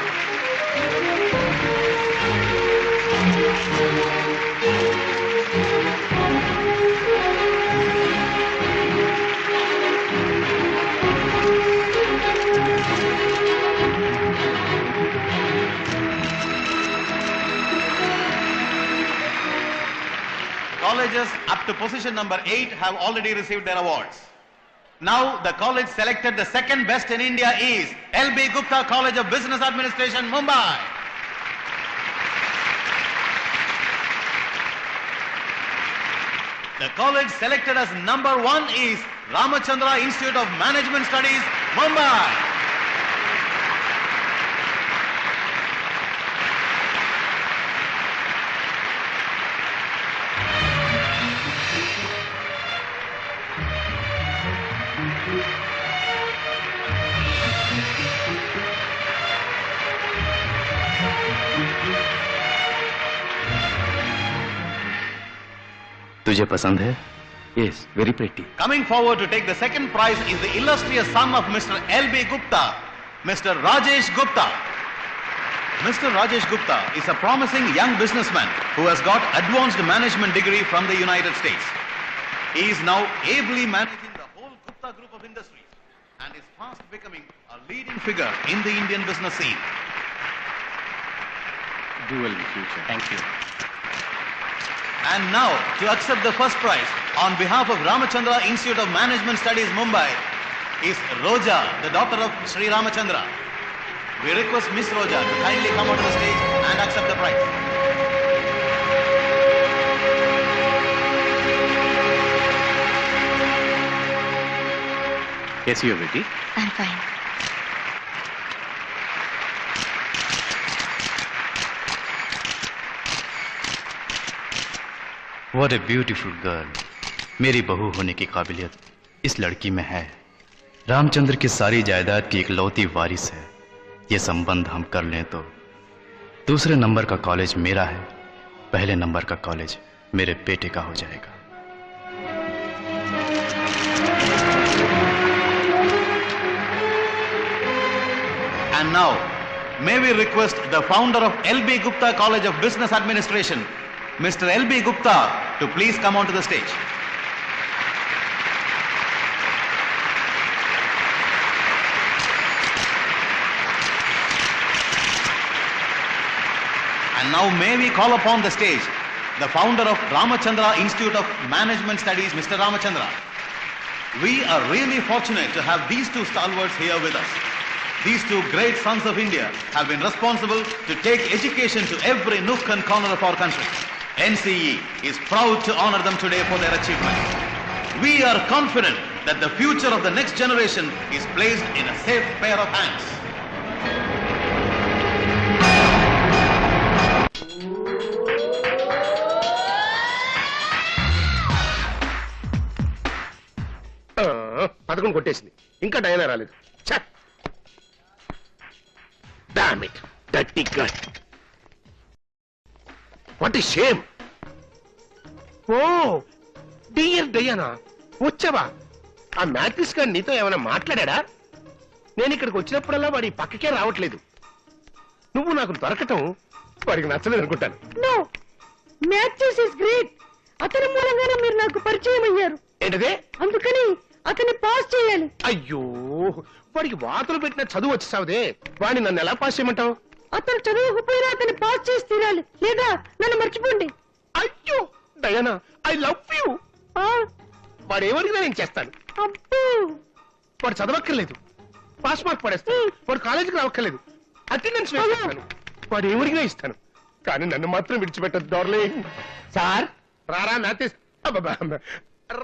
Colleges up to position number 8 have already received their awards. Now the college selected the second best in India is LB Gupta College of Business Administration, Mumbai. The college selected as number 1 is Ramachandra Institute of Management Studies, Mumbai. तुझे पसंद है? Yes, very pretty. Coming forward to take the second prize is the illustrious son of Mr. L.B. Gupta, Mr. Rajesh Gupta. Mr. Rajesh Gupta is a promising young businessman who has got advanced management degree from the United States. He is now ably managing the whole Gupta group of industries and is fast becoming a leading figure in the Indian business scene. Do well in the future. Thank you. And now, to accept the first prize, on behalf of Ramachandra Institute of Management Studies, Mumbai, is Roja, the daughter of Sri Ramachandra. We request Miss Roja to kindly come onto the stage and accept the prize. कैसी हो बेटी? I'm fine. What a beautiful girl. मेरी बहू होने की काबिलियत इस लड़की में है। रामचंद्र की सारी जायदाद की इकलौती वारिस है। ये संबंध हम कर लें तो दूसरे नंबर का कॉलेज मेरा है, पहले नंबर का कॉलेज मेरे बेटे का हो जाएगा। And now, may we request the founder of L.B. Gupta College of Business Administration, Mr. L.B. Gupta, to please come onto the stage. And now may we call upon the stage the founder of Ramachandra Institute of Management Studies, Mr. Ramachandra. We are really fortunate to have these two stalwarts here with us. These two great sons of India have been responsible to take education to every nook and corner of our country. NCE is proud to honor them today for their achievement. We are confident that the future of the next generation is placed in a safe pair of hands. పదకొండు కొట్టేసింది, ఇంకా డైనా రాలేదు. Damn it, dirty girl. What a shame. Oh dear Diana, వచ్చావా? ఆ matrix గారు నీతో ఏమైనా మాట్లాడా? నేను ఇక్కడికి వచ్చినప్పుడల్లా వాడి పక్కకే రావట్లేదు. నువ్వు నాకు దొరకటం వాడికి నచ్చలేదు అనుకుంటాను. No, maths is great. అతని మూలంగానే మీరు నాకు పరిచయం అయ్యారు. ఏంటదే? అందుకని అతన్ని పాస్ చేయాలి. అయ్యో, వాడికి వాతలు పెట్టిన చదువు వచ్చేసావుదే, వాడిని నన్ను ఎలా పాస్ చేయమంటావు? అతను చదువుకుపోయినా అతన్ని పాస్ చేసి తీరాలి, లేదా నన్ను మర్చిపోండి. అయ్యో డయానా, ఐ లవ్ యూ. వాడు ఏమడిగినా నేను చేస్తాను. వాడు చదవక్కర్లేదు, పాస్ మార్క్ పడేస్తాను. వాడు కాలేజీకి రావక్కర్లేదు, అటెండెన్స్ వేస్తాను. వాడు ఏమడిగినా ఇస్తాను, కానీ నన్ను మాత్రం విడిచిపెట్టదు. డార్లింగ్ సార్, రారా మ్యాథిస్.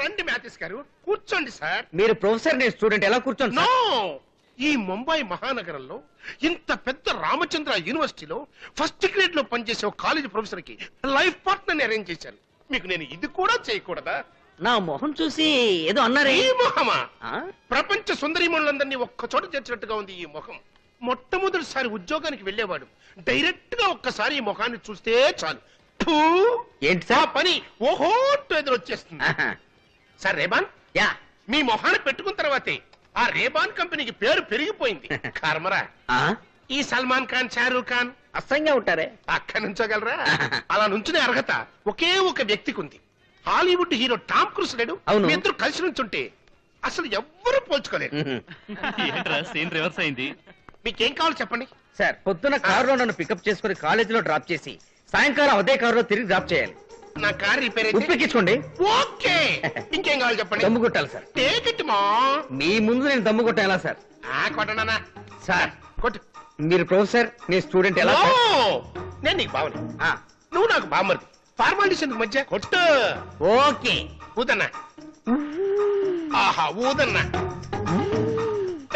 రండి మ్యాథిస్ గారు, కూర్చోండి సార్. మీరు ప్రొఫెసర్, నేను స్టూడెంట్, ఎలా కూర్చోండి? నో, ఈ ముంబై మహానగరంలో ఇంత పెద్ద రామచంద్ర యూనివర్సిటీలో ఫస్ట్ గ్రేడ్ లో పనిచేసే ఒక కాలేజ్ ప్రొఫెసర్ కి లైఫ్ పార్ట్నర్ ని అరేంజ్ చేశాను. మీకు నేను ఇది కూడా చేయకూడదా? నా మొహం చూసి ఏదో అన్నారే. ఈ మొహమా? ప్రపంచ సుందరీమణులందరినీ ఒక్క చోట చేర్చినట్టుగా ఉంది ఈ ముఖం. మొట్టమొదటిసారి ఉద్యోగానికి వెళ్ళేవాడు డైరెక్ట్ గా ఒక్కసారి ఈ ముఖాన్ని చూస్తే చాలు, ఏంటి సార్ పని ఓహో ఎదురొచ్చేస్తుంది. సార్ రేబాన్, యా, మీ మొహాన్ని పెట్టుకున్న తర్వాతే ఆ రేబాన్ కంపెనీకి పేరు పెరిగిపోయింది. కర్మరా, ఈ సల్మాన్ ఖాన్, షారూక్ ఖాన్ అసహ్యంగా ఉంటారే, అక్కడి నుంచోగలరా? అలా నుంచునే అర్హత ఒకే ఒక వ్యక్తికి ఉంది. హాలీవుడ్ హీరో టామ్ క్రూస్ లేడు? మీ ఇద్దరు కలిసి నుంచుంటే అసలు ఎవ్వరూ పోల్చుకోలేరు. సీన్ రివర్స్ అయింది. మీకేం కావాలో చెప్పండి. సార్, పొద్దున కారులో నన్ను పికప్ చేసుకుని కాలేజీలో డ్రాప్ చేసి సాయంకాలం అదే కారులో తిరిగి డ్రాప్ చేయాలి. నా కార్ రిపేర్ ఉప్పెక్కించుకోండి. ఓకే, ఇంకేం కావాలి చెప్పండి. దమ్ము కొట్టాలి సార్. టేక్ ఇట్ మా. మీ ముందు నేను దమ్ము కొట్టాలా సార్? కొట్టనా సార్? కొట్టు. మీరు ప్రొఫెసర్, నేను స్టూడెంట్, ఎలా? నేను నీకు బావని, నువ్వు నాకు బామ్మర్ది. ఫార్మాలిటీస్ ఎందుకు మధ్య? కొట్టు. ఓకే, ఊదన్నా. ఆహా, ఊదన్నా,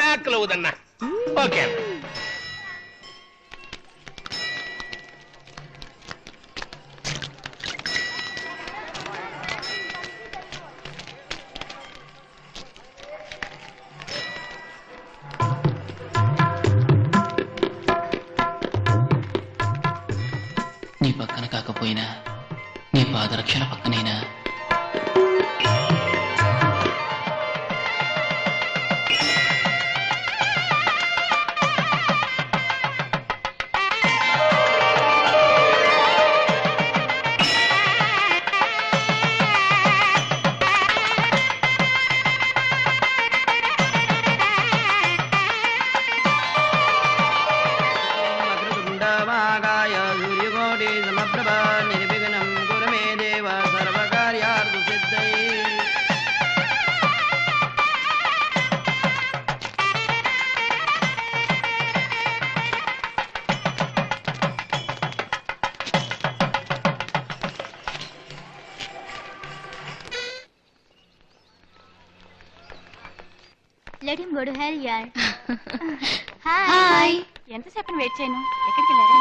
బ్యాక్ లో ఊదన్నా. ఓకే. నీ పక్కన కాకపోయినా నీ పాదరక్షణ పక్కనైనా let him go to hell యార్. హాయ్. ఎంతసేపు వెయిట్ చేయను? ఎక్కడికి వెళ్ళారు?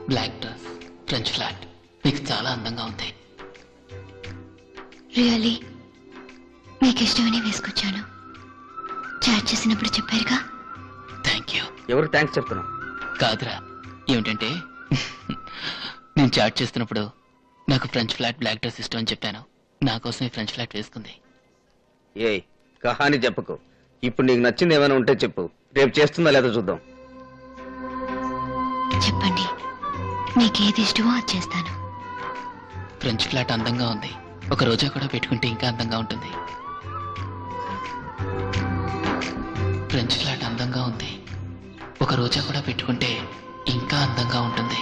బ్లాక్ డ్రెస్, ఫ్రెంచ్ ఫ్లాట్, మీకు చాలా అందంగా ఉంది. రియల్లీ మీకు ఇష్టమని వేసుకొచ్చాను. చాట్ చేసినప్పుడు చెప్పారుగా. Thank you. ఎవరు థ్యాంక్స్ చెప్తున్నావు? కాదురా, ఏమిటంటే నేను చాట్ చేస్తున్నప్పుడు నాకు ఫ్రెంచ్ ఫ్లాట్ బ్లాక్ డ్రెస్ ఇష్టం అని చెప్పాను. నా కోసమే ఫ్రెంచ్ ఫ్లాట్ వేసుకుంది. ఏయ్ కహాని చెప్పకు. ఇప్పుడు నీకు నచ్చింది ఏమైనా ఉంటే చెప్పు, రేపు చేస్తుందా లేదా చూద్దాం. చెప్పండి, మీకు ఏది ఇష్టమో అది చేస్తాను. ఫ్రెంచ్ ఫ్లాట్ అందంగా ఉంది. ఒక రోజా కూడా పెట్టుకుంటే ఇంకా అందంగా ఉంటుంది. ఫ్రెంచ్ ఫ్లాట్ అందంగా ఉంది. ఒక రోజా కూడా పెట్టుకుంటే ఇంకా అందంగా ఉంటుంది.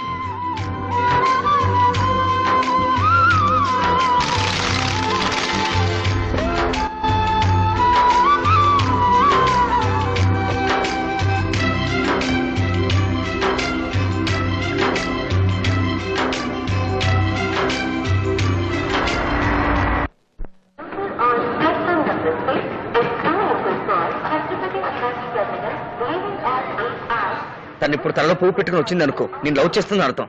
తను ఇప్పుడు తలలో పువ్వు పెట్టుకుని వచ్చింది అనుకో, నేను లవ్ చేస్తుంది అర్థం.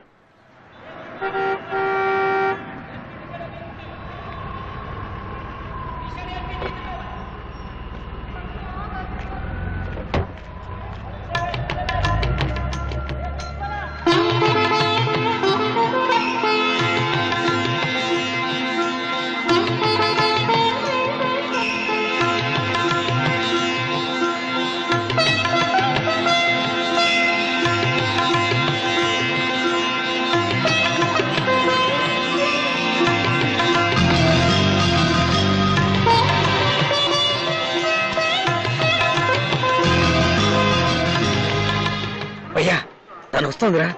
అయ్యా తను వస్తుందిరా.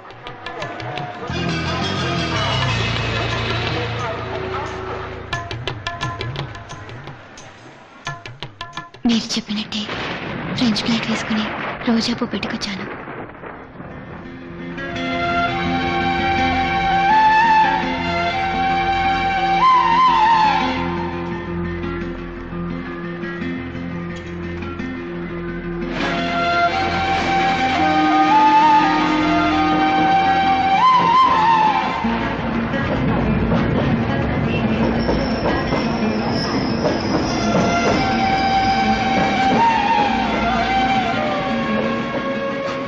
మీరు చెప్పినట్టే ఫ్రెంచ్ ఫ్లాట్ వేసుకుని రోజా పువ్వు పెట్టుకొచ్చాను.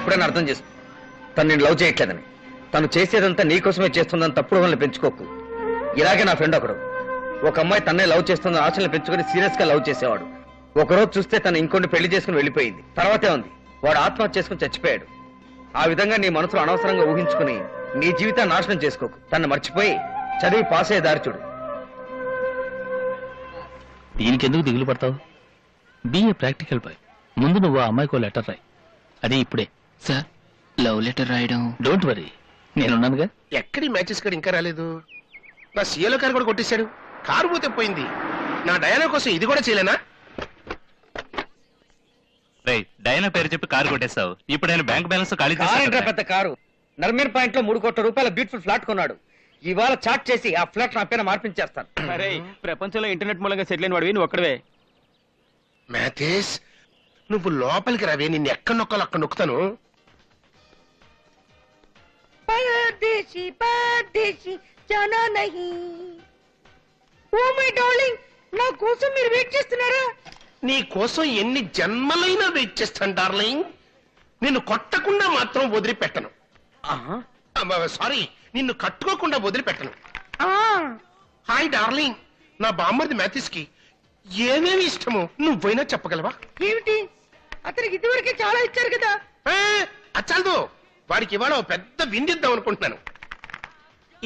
ఇప్పుడైనా అర్థం చేసుకో, తను నేను లవ్ చేయట్లేదని. తను చేసేదంతా నీకోసమే చేస్తుందని తప్పుడు వాళ్ళని పెంచుకోకు. ఇలాగే నా ఫ్రెండ్ ఒకడు, ఒక అమ్మాయి తన్నే లవ్ చేస్తుందని ఆశలు పెంచుకొని సీరియస్ గా లవ్ చేసేవాడు. ఒకరోజు చూస్తే తను ఇంకొన్ని పెళ్లి చేసుకుని వెళ్ళిపోయింది. తర్వాతే ఉంది వాడు ఆత్మహత్య చేసుకుని చచ్చిపోయాడు. ఆ విధంగా నీ మనసులో అనవసరంగా ఊహించుకుని నీ జీవితాన్ని నాశనం చేసుకోకు. తను మర్చిపోయి చదివి పాస్ అయ్యే దారి చూడు. దీనికెందుకు దిగులు పడతావు? Be a practical boy. ముందు నువ్వు ఆ అమ్మాయికో లెటర్ రాయి. అది ఇప్పుడే. సార్, లవ్ లెటర్ రాయడం? డోంట్ వరీ, నేనున్నానుగా. ఎక్కడి మ్యాచెస్ కాడు ఇంకా రాలేదు. నా సీఏలో కారు కూడా కొట్టేశాడు. కారు పోతే పోయింది. నా డయానా కోసం ఇది కూడా చేయలేనా? డైనా పేరు చెప్పి కారు కొట్టేశావు. ఇప్పుడు నేను బ్యాంక్ బ్యాలెన్స్ ఖాళీ కారేంట్రా పెద్ద కారు. నర్మీర్ పాయింట్ లో 3 కోట్ల రూపాయల బ్యూటిఫుల్ ఫ్లాట్ కొన్నాడు. ఇవాళ చాట్ చేసి ఆ ఫ్లాట్ నా పేరు మార్పించేస్తాను. అరే, ప్రపంచంలో ఇంటర్నెట్ మూలంగా సెటిల్ అయిన వాడివి నువ్వు ఒక్కడవే. మ్యాథేస్, నువ్వు లోపలికి రావే, నిన్ను ఎక్కడ నొక్కాలో అక్కడ నొక్కుతాను. परदेसी परदेसी जाना नहीं. ఓ మై డార్లింగ్, నా కోసం మీరు వెయిట్ చేస్తున్నారా? నీ కోసం ఎన్ని జన్మలైనా వెయిట్ చేస్తాను డార్లింగ్. నిన్ను కొట్టకుండా మాత్రం వదిలిపెట్టను. సారీ, నిన్ను కట్టుకోకుండా వదిలిపెట్టను. హాయ్ డార్లింగ్, నా బామ్మర్ది మ్యాథిస్ కి ఏమేమి ఇష్టమో నువ్వైనా చెప్పగలవా? ఏమిటి? అతనికి ఇదివరకే చాలా ఇచ్చారు కదా. అచ్చాలదు, వాడికి ఇవాళ ఓ పెద్ద విందిద్దాం అనుకుంటున్నాను.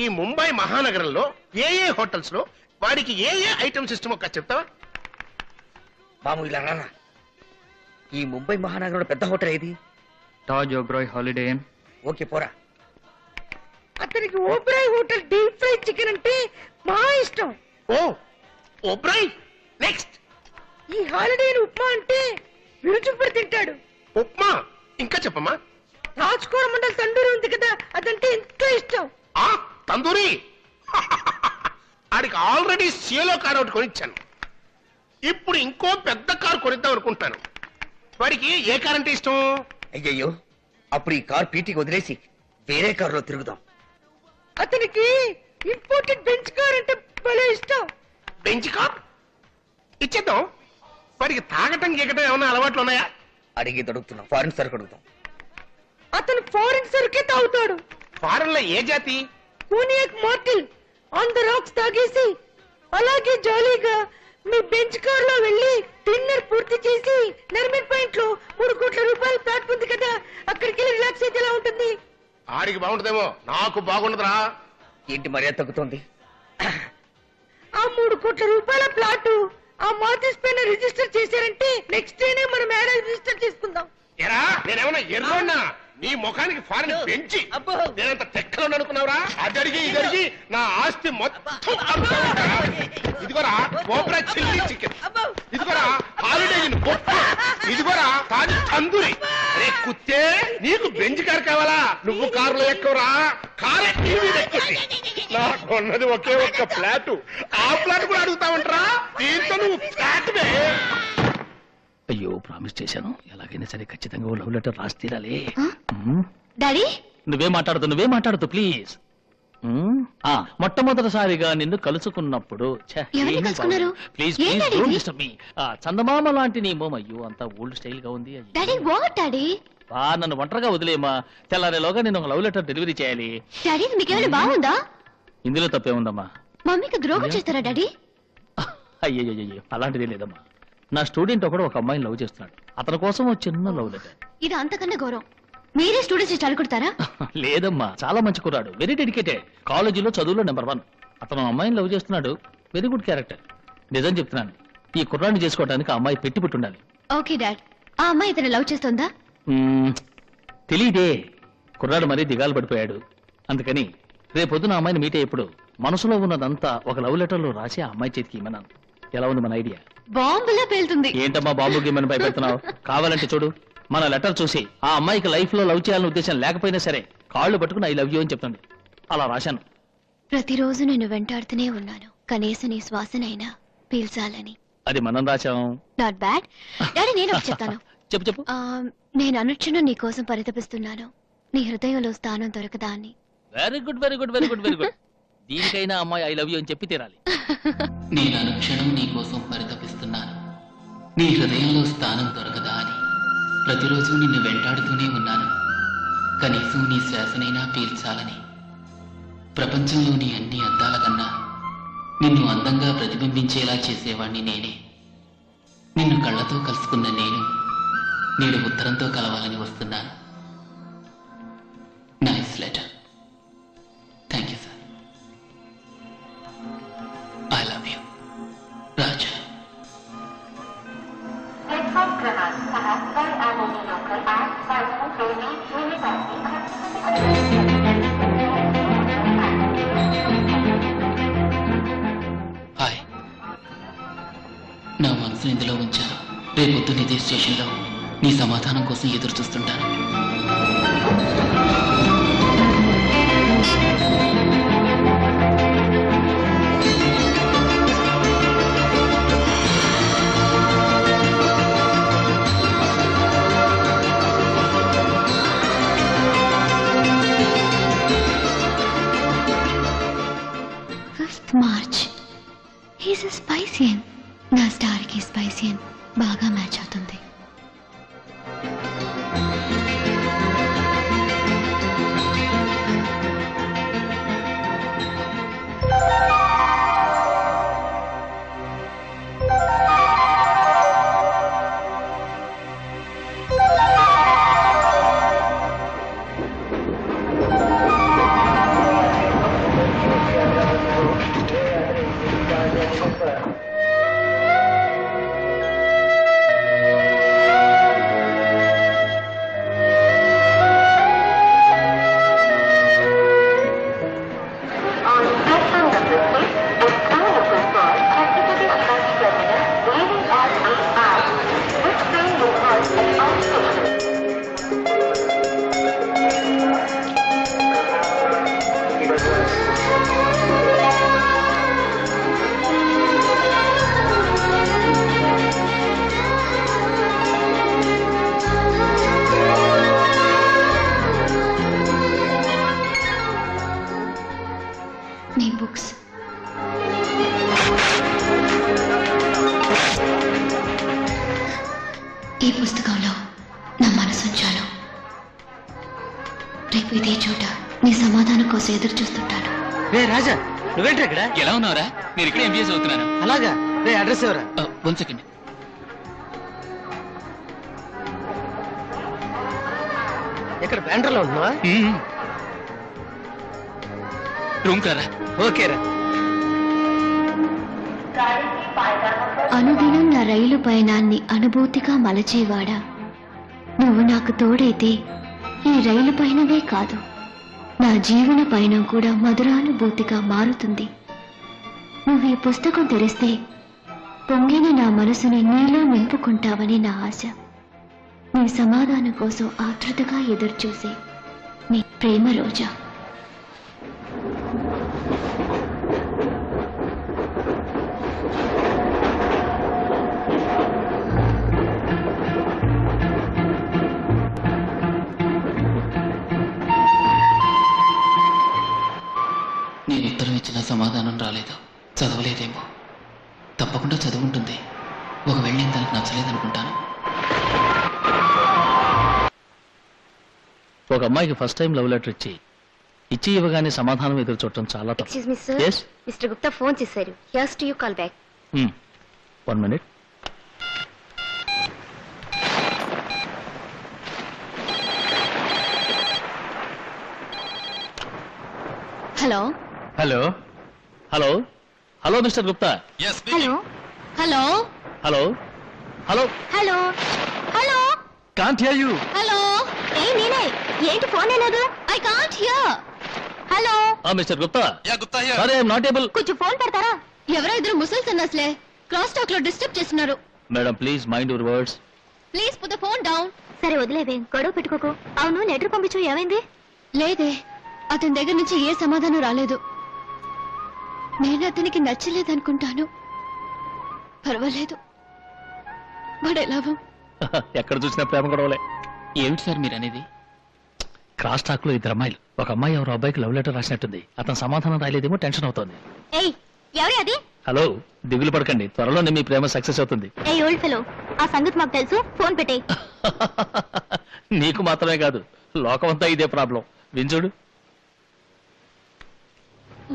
ఈ ముంబై మహానగరంలో ఏ ఏ హోటల్స్ లో వాడికి ఏ ఏ ఐటమ్స్ ఇష్టమో ఒక్క చెప్తావా? మాము ఇలా రానా. ఈ ముంబై మహానగరంలో పెద్ద హోటల్ ఏది? Taj Oberoi holiday in. Okay పోరా. అతని అతనికి Oberoi hotel deep fry chicken అంటే మా ఇష్టం. ఓ ఓబ్రాయ్. నెక్స్ట్ ఈ హాలిడే ఉప్మా అంటే విరుచుకుపడి తింటాడు. ఉప్మా. ఇంకా చెప్పమ్మా. రాజ్కోర మండల్ తండూరి ఉంది కదా, అదంటే ఎంతో ఇష్టం. ఆ తందూరి. ఆడికి ఆల్రెడీ సేలో కార్ ఒకటి కొనిచ్చాను. ఇప్పుడు ఇంకో పెద్ద కారు కొనిద్దాం అనుకుంటాను. వాడికి ఏ కార్ అంటే ఇష్టం? అయ్యయ్యో, అప్పుడు ఈ కార్ పీటీకి వదిలేసి వేరే కారులో తిరుగుదాం. అతనికి ఇంపోర్టెడ్ బెంచ్ కార్ అంటే భలే ఇష్టం. బెంచ్ కార్ ఇచ్చేద్దాం. వాడికి తాగటం గీకటం ఏమన్నా అలవాట్లు ఉన్నాయా? అడిగి దొరుకుతున్నాం. ఫారిన్ సరుకు అడుగుతాం. అతను ఫారిన్ సరుకే తాగుతాడు. ఫారెన్ లో ఏ జాతి? కోనియాక్ మార్టిల్ ఆన్ ద రాక్స్ తాగేసి అలాగే జాలీగా మీ బెంచ్ కార్ లో వెళ్ళి డిన్నర్ పూర్తి చేసి నర్మన్ పాయింట్ లో 3 కోట్ల రూపాయలు ప్లాట్ ఉంది కదా, అక్కడికి వెళ్ళి రిలాక్స్ అయితే ఎలా ఉంటుంది? ఆడికి బాగుంటుందేమో, నాకు బాగుండదురా. ఏంటి మర్యాద తగ్గుతోంది? ఆ 3 కోట్ల రూపాయల ప్లాట్ ఆ మార్టిస్ పైన రిజిస్టర్ చేశారంటే నెక్స్ట్ డేనే మనం మ్యారేజ్ రిజిస్టర్ చేసుకుందాం. ఎరా నేనేమన్నా ఎర్రోన్నా? నీ ముఖానికి ఫారెన్ పెంచి నేనంత తెక్కలో అనుకున్నావురా? అది అడిగి ఇది అడిగి నా ఆస్తి మొత్తం అమ్ముతావురా. ఇదిగోరా కోబ్రా చిల్లీ చికెన్, ఇదిగోరా హాలిడే ఇన్ బొఫే, ఇదిగోరా తాజ్ తందూరి. రే కుత్తే, నీకు బెంచ్ కార్ కావాలా? నువ్వు కారులో ఎక్కువరా, కారే టీవీ ఎక్కువ. నాకు ఉన్నది ఒకే ఒక్క ఫ్లాట్, ఆ ఫ్లాట్ కూడా అడుగుతావంటరా? దీంతో నువ్వు ఫ్లాట్ వే. అయ్యో ప్రామిస్ చేశాను, ఎలాగైనా సరే ఖచ్చితంగా ఓ లవ్ లెటర్ రాసి తీరాలి. డాడీ నువ్వే మాట్లాడుతూ ప్లీజ్. మొట్టమొదటిసారిగా నిన్ను కలుసుకున్నప్పుడు ఎవరిని కలుసుకున్నారు? ప్లీజ్ ఏం ప్లీజ్ డాడీ డోంట్ ఇది? Disturb me. చందమామ లాంటి నీ మోమ, అయ్యో అంతా ఓల్డ్ స్టైల్ గా ఉంది. అయ్యో. Daddy what daddy? నన్ను ఒంటరిగా వదిలేమా, తెల్లారేలోగా నేను ఒక లవ్ లెటర్ డెలివరీ చేయాలి. డాడీ మీకేమైనా బాగుందా? ఇందులో తప్పే ఉందమ్మా. మమ్మీకి ద్రోహం చేస్తారా డాడీ? అయ్యయ్యో అలాంటిది లేదమ్మా. నా స్టూడెంట్ ఒకడు ఒక అమ్మాయిని లవ్ చేస్తున్నాడు. అతని కోసం ఒక చిన్న లవ్ లెటర్. ఇది అంతకన్నా గౌరవం. మీరే స్టూడెంట్స్ చదువుకుంటారా? లేదమ్మా, చాలా మంచి కుర్రాడు, వెరీ డెడికేటెడ్, కాలేజీలో చదువులో నెంబర్ 1. అతను అమ్మాయిని లవ్ చేస్తున్నాడు, వెరీ గుడ్ క్యారెక్టర్. నిజం చెప్తున్నాను, ఈ కుర్రాడిని చేసుకోవడానికి ఆ అమ్మాయి పెట్టి ఉండాలి. ఓకే డాడ్, ఆ అమ్మాయి ఇతను లవ్ చేస్తుందా? తెలీదే, కుర్రాడు మరీ దిగాలు పడిపోయాడు. అందుకని రేపొద్దున అమ్మాయిని మీట్ అయ్యేప్పుడు మనసులో ఉన్నదంతా ఒక లవ్ లెటర్ లో రాసి ఆ అమ్మాయి చేతికి ఇమ్మన్నాను. ఎలా ఉంది మన ఐడియా? బాంబులా పేలుతుంది. ఏంటమ్మా బాంబు గిమ్మని భయపెడుతున్నావు? కావాలంటే చూడు, మన లెటర్ చూసి ఆ అమ్మాయికి లైఫ్ లో లవ్ చేయాలని ఉద్దేశం లేకపోయినా సరే కాళ్ళు పట్టుకుని ఐ లవ్ యూ అని చెప్తుంది. అలా రాశాను. ప్రతిరోజు నేను వెంటాడుతూనే ఉన్నాను, కనీసం నీ శ్వాసనైనా పీల్చాలని. అది మనం రాశాం. Not bad daddy. నేను ఒకటి చెప్తాను. చెప్పు. నేను అనుక్షణం నీ కోసం పరితపిస్తున్నాను, నీ హృదయంలో స్థానం దొరకదా అని. Very good. దీనికైనా అమ్మాయి ఐ లవ్ యూ అని చెప్పి తీరాలి. నేను అనుక్షణం నీ కోసం పరితపిస్తున్నాను, నీ హృదయంలో స్థానం దొరకదా అని. ప్రతిరోజు నిన్ను వెంటాడుతూనే ఉన్నాను, కనీసం నీ శ్వాసనైనా పీల్చాలని. ప్రపంచంలోని అన్ని అద్దాల కన్నా నిన్ను అందంగా ప్రతిబింబించేలా చేసేవాణ్ణి నేనే. నిన్ను కళ్ళతో కలుసుకున్న నేను నేడు ఉత్తరంతో కలవాలని వస్తున్నాను. Nice letter. Thank you sir. I love you Raja. Hi, నా మనసును ఇందులో ఉంచాను. రేపొద్దున ఇదే స్టేషన్లో నీ సమాధానం కోసం ఎదురు చూస్తుంటాను. మార్చ్. హీస్ స్పైసియన్. నా స్టార్ కి స్పైసియన్ బాగా మ్యాచ్ అవుతుంది. రేపు ఇదే చోట నీ సమాధానం కోసం ఎదురు చూస్తుంటాను. రే రాజా, నువ్వేంట్రా ఇక్కడ? ఎలా ఉన్నావురా? నేను ఇక్కడ ఎంబీఏ చదువుతున్నాను. అలాగా? రే అడ్రస్ ఎవరా? 1 సెకండ్. ఇక్కడ బ్యాండ్రలో ఉంటున్నావా? రూమ్ కారా? ఓకేరా. అనుదినం నా రైలు పయనాన్ని అనుభూతిగా మలచేవాడా, నువ్వు నాకు తోడైతే ఈ రైలు పయనమే కాదు, నా జీవన పయనం కూడా మధురానుభూతిగా మారుతుంది. నువ్వు ఈ పుస్తకం తెరిస్తే పొంగిన నా మనసుని నీలో నింపుకుంటావని నా ఆశ. నీ సమాధానం కోసం ఆతృతగా ఎదురుచూసే నీ ప్రేమ రోజా. నేను ఉత్తరం ఇచ్చిన సమాధానం రాలేదు. చదవలేదేమో. తప్పకుండా చదువుంటుంది. ఒకవేళ నేను తనకు నచ్చలేదనుకుంటాను. ఒక అమ్మాయికి ఫస్ట్ టైం లవ్ లెటర్ ఇచ్చి ఇవ్వగానే సమాధానం ఎదురు చూడటం చాలా తప్పు. Excuse me sir, Yes? Mister Gupta phone చేశారు. Here's to you call back. 1 minute. Hello hello hello hello Mister Gupta. Hello hello hello hello hello hello can't hear you. Hello నేనే. ఏంటి ఫోన్ లేదు? I can't hear. Hello Mister Gupta. Sorry, I'm not able. కొంచెం phone పెడతారా? ఎవరో ఇద్దరు ముసల్స్ అన్నస్లే cross talk లో డిస్టర్బ్ చేస్తున్నారు. Madam please mind your words. Please put the phone down. సరే వదిలేవే, గొడవ పెట్టుకోకు. అవును, లెటర్ పంపించు, ఏమైంది? లేదే, అతని దగ్గర నుంచి ఏ సమాధానం రాలేదు. నేను అతనికి నచ్చలేదనుకుంటాను. పర్వాలేదు, వాడే లాభం. ఎక్కడ చూసినా ప్రేమ గొడవలే. ఏమిటి సార్ మీరు అనేది? క్రాస్ టాక్ లో ఇద్దరు అమ్మాయిలు. ఒక అమ్మాయి ఎవరో అబ్బాయికి లవ్ లెటర్ రాసినట్టుంది. అతను సమాధానం రాయలేదేమో, టెన్షన్ అవుతోంది. ఏయ్, ఎవరి అది? హలో, దిగులు పడకండి, త్వరలోనే మీ ప్రేమ సక్సెస్ అవుతుంది. ఏయ్ ఓల్డ్ ఫెలో, ఆ సంగతి మాకు తెలుసు. ఫోన్ పెట్టేయ్. నీకు మాత్రమే కాదు, లోకమంతా ఇదే ప్రాబ్లం. వించుడు.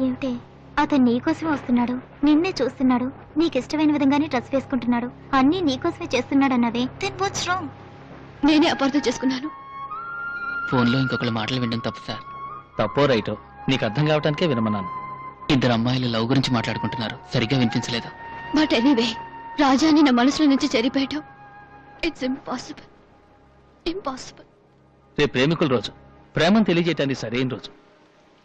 ఏమిటి, అతను నీకోసమే వస్తున్నాడు, నిన్నే చూస్తున్నాడు, నీకిష్టమైన విధంగానే డ్రెస్ వేసుకుంటున్నాడు, అన్నీ నీకోసమే చేస్తున్నాడు అన్నవే. Then what's wrong? నేనే అపార్థం చేసుకున్నాను. ఫోన్లో ఇంకొకళ్ళ మాటలు వినడం తప్పు సార్. తప్పో రైటో నీకు అర్థం కావటానికే వినమన్నాను. ఇద్దరు అమ్మాయిలు లవ్ గురించి మాట్లాడుకుంటున్నారు, సరిగ్గా వినిపించలేదు. బట్ ఎనీవే, రాజాని నా మనసులో నుంచి చెరిపేయటం ఇట్స్ ఇంపాసిబుల్. ఇంపాసిబుల్. రేపు ప్రేమికుల రోజు, ప్రేమను తెలియజేయటానికి సరైన రోజు.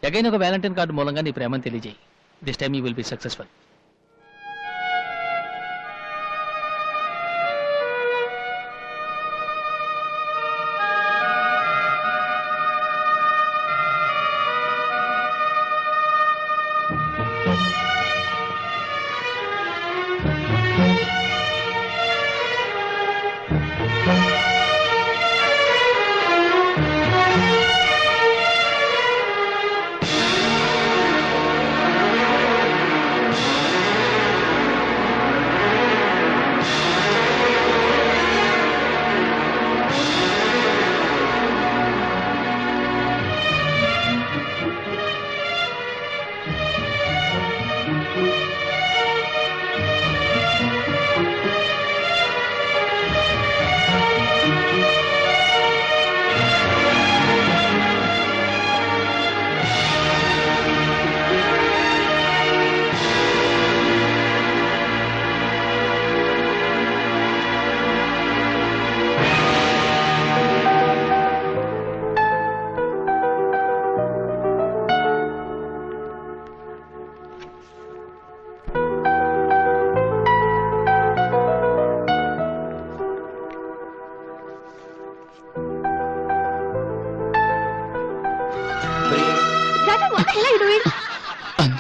ఎగైన్ ఒక వ్యాలంటైన్ కార్డు మూలంగా నీ ప్రేమను తెలియజేయి. This time you will be successful.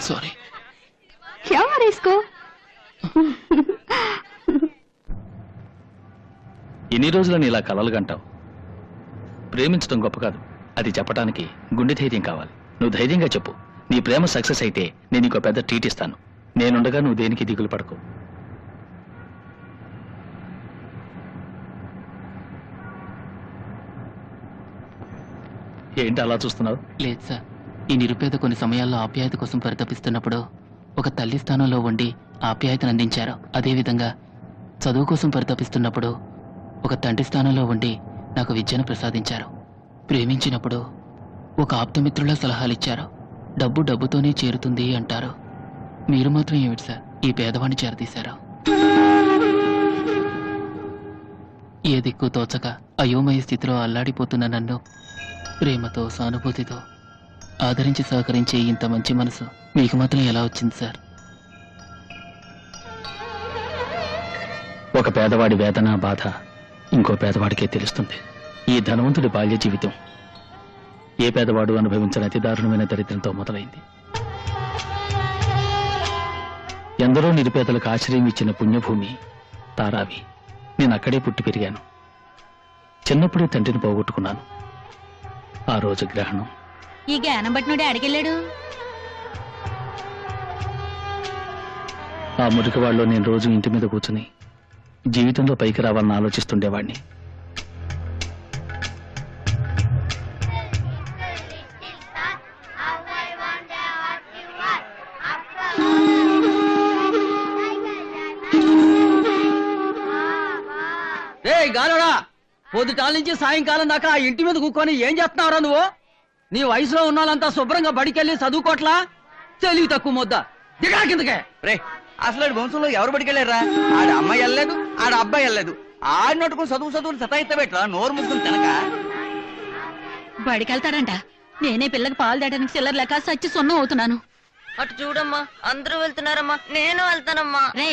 Sorry. क्या मारे इसको? ఎన్ని రోజులని ఇలా కలలు కంటావు? ప్రేమించడం గొప్ప కాదు, అది చెప్పడానికి గుండె ధైర్యం కావాలి. నువ్వు ధైర్యంగా చెప్పు. నీ ప్రేమ సక్సెస్ అయితే నేను ఇంకో పెద్ద ట్రీట్ ఇస్తాను. నేనుండగా నువ్వు దేనికి దిగులు పడకు. ఏంటి అలా చూస్తున్నావు? లేదు సార్, ఈ నిరుపేద కొన్ని సమయాల్లో ఆప్యాయత కోసం పరితపిస్తున్నప్పుడు ఒక తల్లి స్థానంలో ఉండి ఆప్యాయతను అందించారు. అదేవిధంగా చదువు కోసం పరితపిస్తున్నప్పుడు ఒక తండ్రి స్థానంలో ఉండి నాకు విద్యను ప్రసాదించారు. ప్రేమించినప్పుడు ఒక ఆప్తమిత్రుల సలహాలిచ్చారు. డబ్బు డబ్బుతోనే చేరుతుంది అంటారు. మీరు మాత్రం ఏమిటి సార్ ఈ పేదవాణ్ణి చేరదీశారు? ఏ దిక్కు తోచక అయోమయ స్థితిలో అల్లాడిపోతున్న నన్ను ప్రేమతో సానుభూతితో ఆదరించి సహకరించే ఇంత మంచి మనసు మీకు మాత్రం ఎలా వచ్చింది సార్? ఒక పేదవాడి వేదన బాధ ఇంకో పేదవాడికే తెలుస్తుంది. ఈ ధనవంతుడి బాల్య జీవితం ఏ పేదవాడు అనుభవించిన అతి దారుణమైన దరిద్రంతో మొదలైంది. ఎందరో నిరుపేదలకు ఆశ్రయం ఇచ్చిన పుణ్యభూమి తారావి. నేను అక్కడే పుట్టి పెరిగాను. చిన్నప్పుడే తండ్రిని పోగొట్టుకున్నాను. ఆ రోజు గ్రహణం. ఈ జ్ఞానం బట్టినోడే అడిగెళ్ళాడు. ఆ మురికివాళ్ళలో నేను రోజు ఇంటి మీద కూర్చుని జీవితంలో పైకి రావాలని ఆలోచిస్తుండేవాడిని. గాలోడా, పొద్దుటాల నుంచి సాయంకాలం దాకా ఆ ఇంటి మీద కూకొని ఏం చేస్తున్నావురా నువ్వు? నీ వయసులో ఉన్నాళ్ళంతా శుభ్రంగా బడికెళ్ళి చదువుకోట్లా? తెలివి తక్కువ ముద్ద దిగా కిందకే. రే, అసలు వంశంలో ఎవరు బడికెళ్ళారా? ఆడ అమ్మాయి వెళ్ళలేదు, ఆడ అబ్బాయి వెళ్ళలేదు. ఆడినట్టుకుని చదువుని సతాయిత్తబెట్రా నోరు ముసుకుని తినక. బడికెళ్తాడంట. నేనే పిల్లకి పాలు తేడానికి చిల్లర లేక సచ్చి సున్నం అవుతున్నాను. అటు చూడమ్మా, అందరూ వెళ్తున్నారమ్మా, నేను వెళ్తానమ్మా. రే,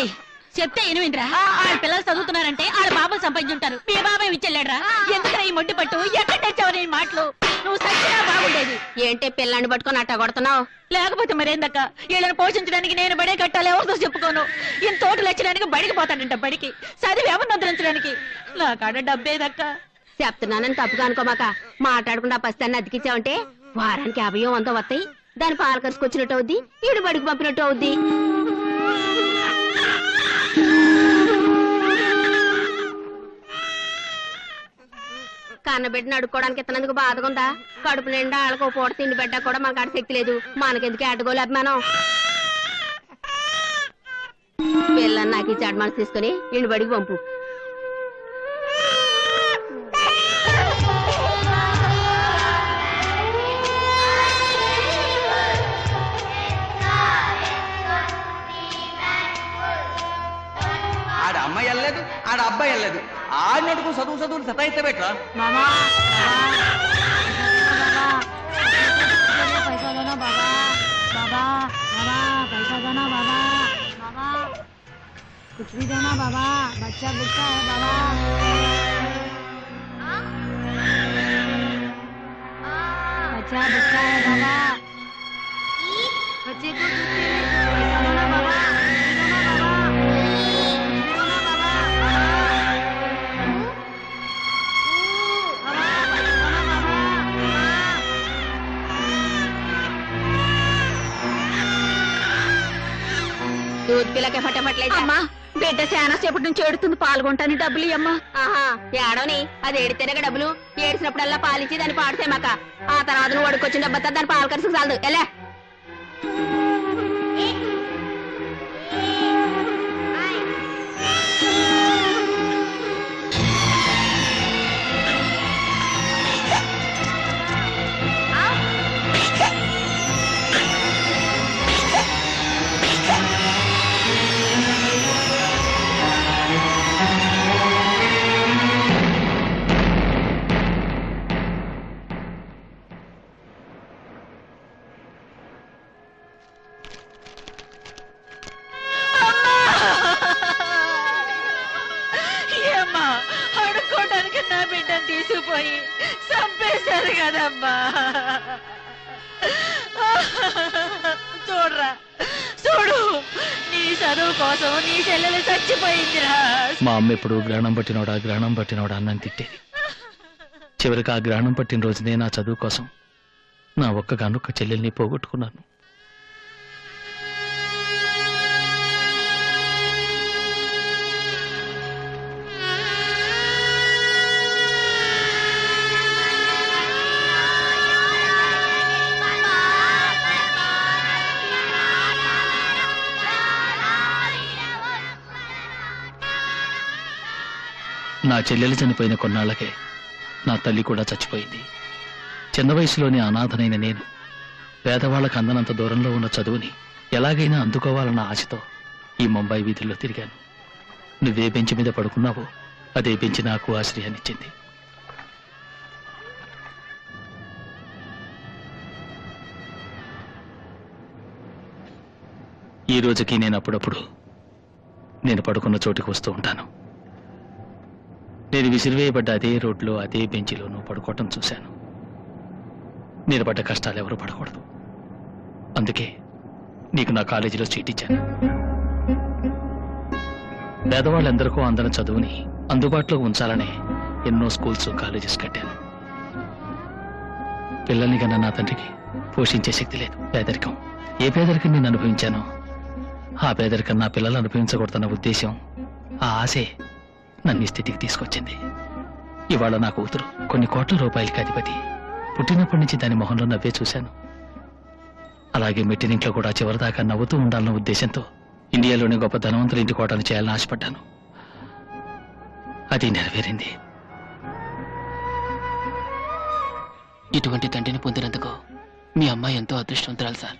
చెప్తే ఏనువింట్రా? ఆడ పిల్లలు చదువుతున్నారంటే ఆడ బాబాలు సంపాదించుంటారు. మీ బాబాయ్ విచ్చెళ్ళాడ్రా? ఎందుకురా ఈ మొడ్డి పట్టు? ఎక్కడ తెచ్చావు నీ మాటలు? నువ్వు సచ్చినా బాగుండేది. ఏంటి పిల్లాన్ని పట్టుకొని అట్ట కొడుతున్నావు? లేకపోతే మరేందక్క, వీళ్ళని పోషించడానికి నేను బడే కట్టాలి. ఎవరితో చెప్పుకోను. ఈయన తోటలు వచ్చడానికి బడికి పోతాడంట. బడికి చదివి ఎవరిని వదిలించడానికి నా కాడ డబ్బేదక్క. చెప్తున్నానని తప్పుగా అనుకోమాక. మాట్లాడకుండా పస్తాన్ని అతికిచ్చావంటే వారానికి 50 100 వస్తాయి. దాని పాలు కరుసుకొచ్చినట్టు అవుద్ది, ఈడు బడికి పంపినట్టు అవుద్ది. కన్నబిడ్డను అడుక్కోవడానికి ఇతనందుకు బాధగా ఉందా? కడుపు నిండా వాళ్ళకు పూట తిండి బిడ్డ కూడా మనకు ఆడ శక్తి లేదు. మనకెందుకు అడ్డుకోలే అభిమానం? పిల్లని నాకు ఇచ్చి అడ్వాన్స్ తీసుకుని ఇంటి బడికి పంపు. ఆడ అమ్మాయి వెళ్ళలేదు, ఆడ అబ్బాయి వెళ్ళలేదు. ఆడినట్టుకుని చదువుని సతాయిత్తబెట్రా. మామా कुछ भी देना बाबा, बच्चा भूखा है बाबा। बच्चा भूखा है बाबा। बच्चे को दूध पैसा देना बाबा, दूध पिला के फटाफट ले जा। బిడ్డ చాలా సేపటి నుంచి ఏడుతుంది, పాల్గొంటాను. డబ్బులు ఇయ్యమ్మా. ఆహా, ఏడవని. అది ఏడితేనే డబ్బులు. ఏడిసినప్పుడల్లా పాలిచ్చి దాన్ని పాడితేమాక. ఆ తర్వాత నువ్వు అడుకొచ్చిన డబ్బా దాన్ని పాలు కరుసు చాలదు. ఎలా అడుక్కోవడానికి నా బిడ్డను తీసుకుపోయి చంపేశారు కదమ్మా. చూడరా, చూడు, నీ చదువు కోసం నీ చెల్లెలు చచ్చిపోయిందిరా. మా అమ్మ ఎప్పుడు గ్రహణం పట్టినోడా అన్నని తిట్టేది. చివరికి ఆ గ్రహణం పట్టిన రోజునే నా చదువు కోసం నా ఒక్కగానొక్క చెల్లెల్ని పోగొట్టుకున్నాను. నా చెల్లెలు చనిపోయిన కొన్నాళ్లకే నా తల్లి కూడా చచ్చిపోయింది. చిన్న వయసులోనే అనాథనైన నేను పేదవాళ్లకు అందనంత దూరంలో ఉన్న చదువుని ఎలాగైనా అందుకోవాలన్న ఆశతో ఈ ముంబై వీధుల్లో తిరిగాను. నువ్వే బెంచ్ మీద పడుకున్నావో అదే బెంచ్ నాకు ఆశ్రయాన్నిచ్చింది. ఈ రోజుకి నేను అప్పుడప్పుడు నేను పడుకున్న చోటుకు వస్తూ ఉంటాను. నేను విసిరివేయబడ్డ అదే రోడ్లో అదే బెంచిలోనూ పడుకోవటం చూశాను. నేను పడ్డ కష్టాలు ఎవరు పడకూడదు. అందుకే నీకు నా కాలేజీలో సీట్ ఇచ్చాను. పేదవాళ్ళందరికీ అందరి చదువుని అందుబాటులో ఉంచాలనే ఎన్నో స్కూల్స్ కాలేజెస్ కట్టాను. పిల్లల్ని కన్నా నా తండ్రికి పోషించే శక్తి లేదు. పేదరికం, ఏ పేదరికం నేను అనుభవించానో ఆ పేదరికం నా పిల్లలు అనుభవించకూడదన్న ఉద్దేశం, ఆ ఆశే నన్ను ఈ స్థితికి తీసుకొచ్చింది. ఇవాళ నా కూతురు కొన్ని కోట్ల రూపాయలకి అధిపతి. పుట్టినప్పటి నుంచి దాని మొహంలో నవ్వే చూశాను. అలాగే మెట్టినింట్లో కూడా చివరిదాకా నవ్వుతూ ఉండాలన్న ఉద్దేశంతో ఇండియాలోని గొప్ప ధనవంతుల ఇంటి కోటను చేయాలని ఆశపడ్డాను. అది నెరవేరింది. ఇటువంటి తండ్రిని పొందినందుకు మీ అమ్మాయి ఎంతో అదృష్టవంతురాలు సార్.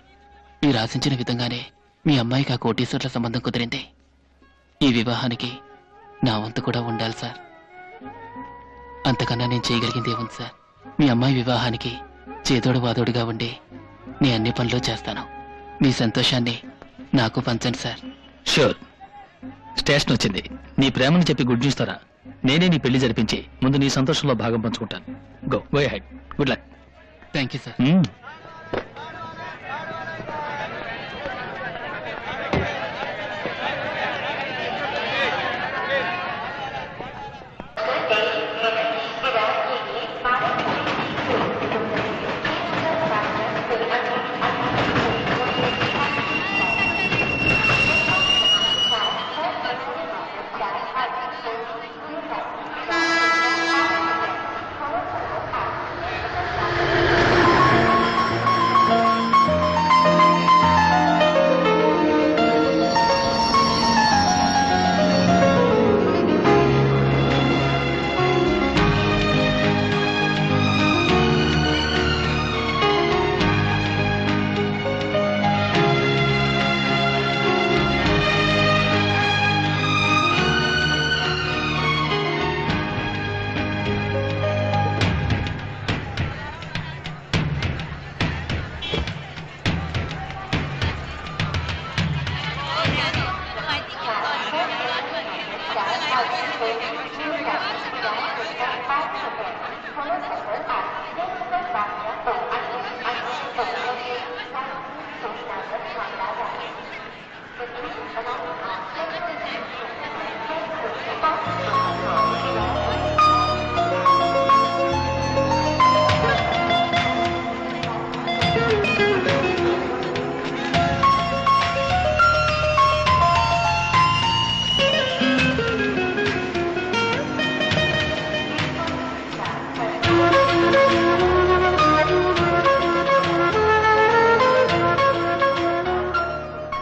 మీరు ఆశించిన విధంగానే మీ అమ్మాయికి ఆ కోటీశ్వర్ల సంబంధం కుదిరింది. ఈ వివాహానికి నా వంతు కూడా ఉండాలి సార్. అంతకన్నా నేను చేయగలిగింది ఏముంది సార్? మీ అమ్మాయి వివాహానికి చేదోడు వాదోడుగా ఉండి నీ అన్ని పనులు చేస్తాను. మీ సంతోషాన్ని నాకు పంచండి సార్. షూర్. స్టేషన్ వచ్చింది. నీ ప్రేమను చెప్పి గుడ్ న్యూస్ తరా. నేనే నీ పెళ్లి జరిపించి ముందు నీ సంతోషంలో భాగం పంచుకుంటాను. Go ahead. Good luck. Thank you sir.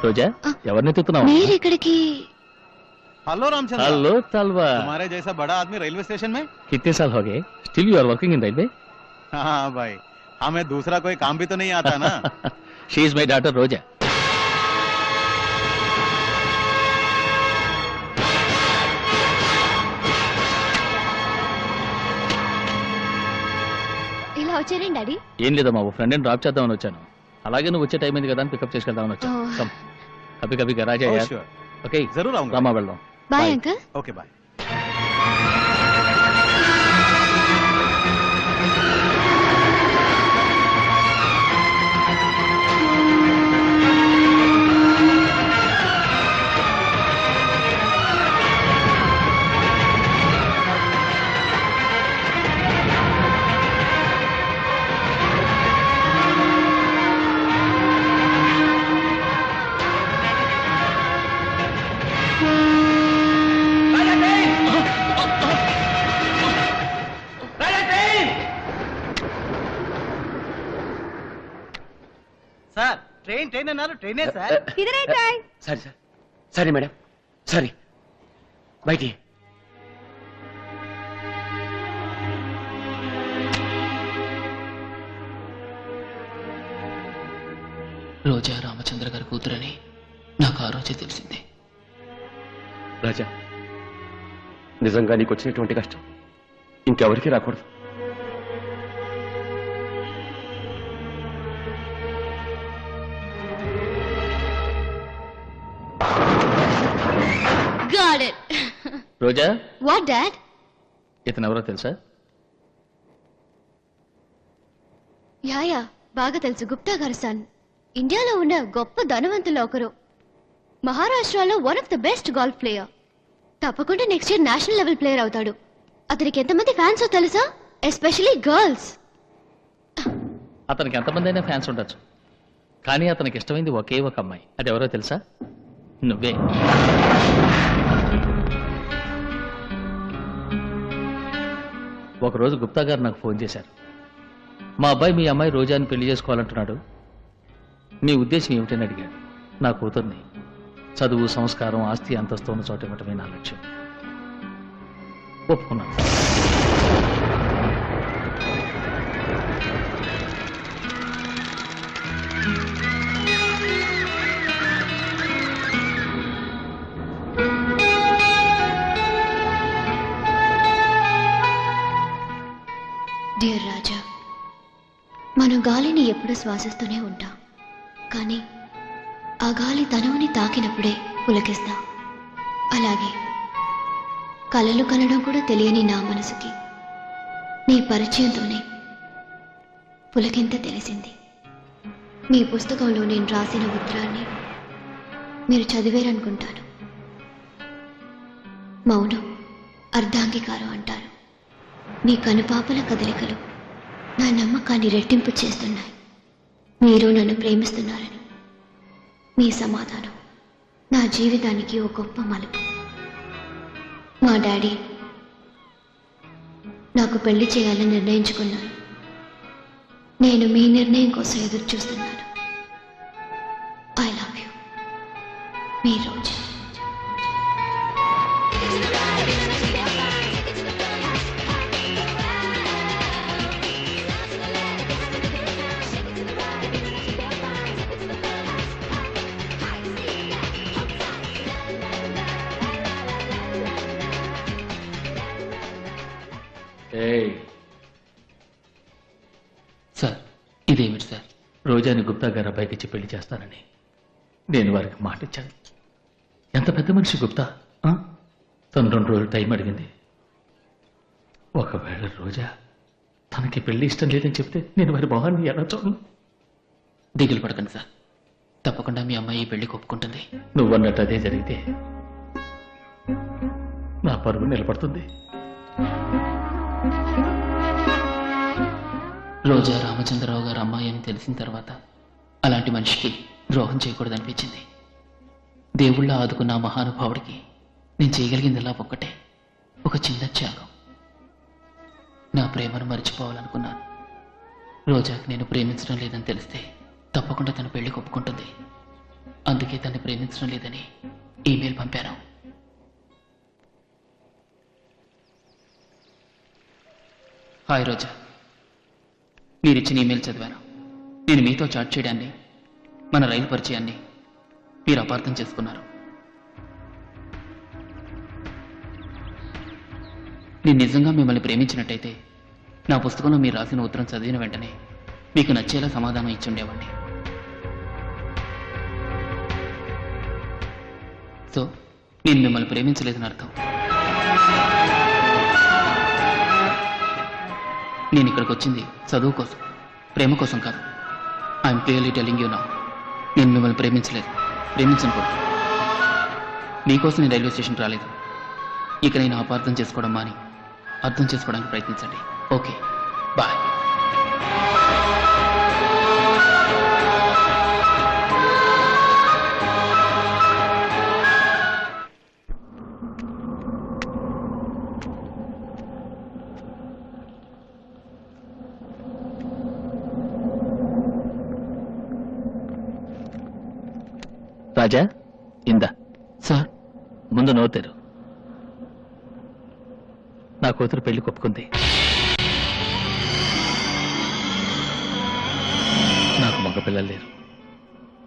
Roja, ఎవరిని ఎత్తుతున్నావు? మీరెక్కడికి? हेलो रामचंद्र। हेलो तलवा। तुम्हारे जैसा बड़ा आदमी रेलवे स्टेशन में? कितने साल हो गए? Still you are working in railway? हाँ भाई, हमें दूसरा कोई काम भी तो नहीं आता ना। शी इज माई डॉटर रोजा। ఇలా వచ్చారేంటి డాడీ? ఏం లేదమ్మా, ఓ ఫ్రెండ్ డ్రాప్ చేద్దామని వచ్చాను. అలాగే నువ్వు వచ్చే టైం అయింది కదా అని పికప్ చేసుకెళ్దామని వచ్చాను. కమ్ కभी कभी घर आ जाए यार। ఓకే जरूर आऊंगा। రామా వెళ్దాం। Bye uncle. Okay bye. Sir train అన్నారు, ట్రైనే సార్। ఇదరే try. Sorry sir, sorry madam, sorry. బయటి రోజా రామచంద్ర గారి కూతురని నాకు ఆ రోజే తెలిసింది. రాజా, నిజంగా నీకు వచ్చినటువంటి కష్టం ఇంకెవరికీ రాకూడదు. Got it. Roja, What, Dad? ఇతను ఎవరో తెలుసా? యా బాగా తెలుసు. గుప్తా గారి సన్. ఇండియాలో ఉన్న గొప్ప ధనవంతుల్లో ఒకరు. మహారాష్ట్రలో one of the best golf player. తప్పకుండా next year national level player అవుతాడు. అతనికి ఎంతమంది ఫ్యాన్స్ తెలుసా? Especially girls. అతనికి ఎంతమంది అయినా ఫ్యాన్స్ ఉండొచ్చు, కానీ అతనికి ఇష్టమైంది ఒకే ఒక అమ్మాయి. అది ఎవరో తెలుసా? నువ్వే. ఒకరోజు గుప్తా గారు నాకు ఫోన్ చేశారు. మా అబ్బాయి మీ అమ్మాయి రోజాని పెళ్లి చేసుకోవాలంటున్నాడు, మీ ఉద్దేశం ఏమిటని అడిగాడు. నా కూతుర్ని చదువు, సంస్కారం, ఆస్తి, అంతస్తు ఉన్న చోట ఇవ్వటమే నా లక్ష్యం. ఒప్పుకున్నాను. డియర్ రాజా, మనం గాలిని ఎప్పుడూ శ్వాసిస్తూనే ఉంటాం, కానీ ఆ గాలి తనువుని తాకినప్పుడే పులకిస్తాం. అలాగే కలలు కనడం కూడా తెలియని నా మనసుకి నీ పరిచయంతోనే పులకింత తెలిసింది. మీ పుస్తకంలో నేను రాసిన ఉత్తరాన్ని మీరు చదివేరనుకుంటాను. మౌనం అర్ధాంగీకారం అంటారు. మీ కనుపాపల కదలికలు నా నమ్మకాన్ని రెట్టింపు చేస్తున్నాయి. మీరు నన్ను ప్రేమిస్తున్నారని. మీ సమాధానం నా జీవితానికి ఒక గొప్ప మలుపు. మా డాడీ నాకు పెళ్లి చేయాలని నిర్ణయించుకున్నాను. నేను మీ నిర్ణయం కోసం ఎదురు చూస్తున్నాను. I love you, me Roja. Sir, ఇదేమిటి సార్? రోజాని గుప్తా గారు అబ్బాయికి ఇచ్చి పెళ్లి చేస్తానని నేను వారికి మాట ఇచ్చాను. ఎంత పెద్ద మనిషి గుప్తా. తను 2 రోజులు టైం అడిగింది. ఒకవేళ రోజా తనకి పెళ్లి ఇష్టం లేదని చెప్తే నేను వారి మొహాన్ని ఎలా చూడను? దిగులు పడకండి సార్, తప్పకుండా మీ అమ్మాయి ఈ పెళ్లికి ఒప్పుకుంటుంది. నువ్వన్నట్టు అదే జరిగితే నా పరువు నిలబడుతుంది. రోజా రామచంద్రరావు గారు అమ్మాయి అని తెలిసిన తర్వాత అలాంటి మనిషికి ద్రోహం చేయకూడదనిపించింది. దేవుళ్ళ ఆదుకున్న ఆ మహానుభావుడికి నేను చేయగలిగిందిలా ఒక్కటే, ఒక చిన్న త్యాగం. నా ప్రేమను మర్చిపోవాలనుకున్నాను. రోజాకి నేను ప్రేమించడం లేదని తెలిస్తే తప్పకుండా తన పెళ్లికి ఒప్పుకుంటుంది. అందుకే తను ప్రేమించడం లేదని ఈమెయిల్ పంపాను. హాయ్ రోజా, మీరిచ్చిన ఈమెయిల్ చదివాను. నేను మీతో చాట్ చేయడాన్ని, మన రైలు పరిచయాన్ని మీరు అపార్థం చేసుకున్నారు. నేను నిజంగా మిమ్మల్ని ప్రేమించినట్టయితే నా పుస్తకంలో మీరు రాసిన ఉత్తరం చదివిన వెంటనే మీకు నచ్చేలా సమాధానం ఇచ్చుండేవాడిని. సో నేను మిమ్మల్ని ప్రేమించలేదని అర్థం. నేను ఇక్కడికి వచ్చింది చదువు కోసం, ప్రేమ కోసం కాదు. I'm clearly telling you now, నేను మిమ్మల్ని ప్రేమించలేదు, ప్రేమించను కూడా. మీకోసం నేను రైల్వే స్టేషన్కి రాలేదు. ఇక నేను అపార్థం చేసుకోవడం మాని అర్థం చేసుకోవడానికి ప్రయత్నించండి. Okay, bye. రాజా, ఇందా. సార్, ముందు నోతేరు. నా కూతురు పెళ్లి ఒప్పుకుంది. నాకు మగ పిల్లలు లేరు.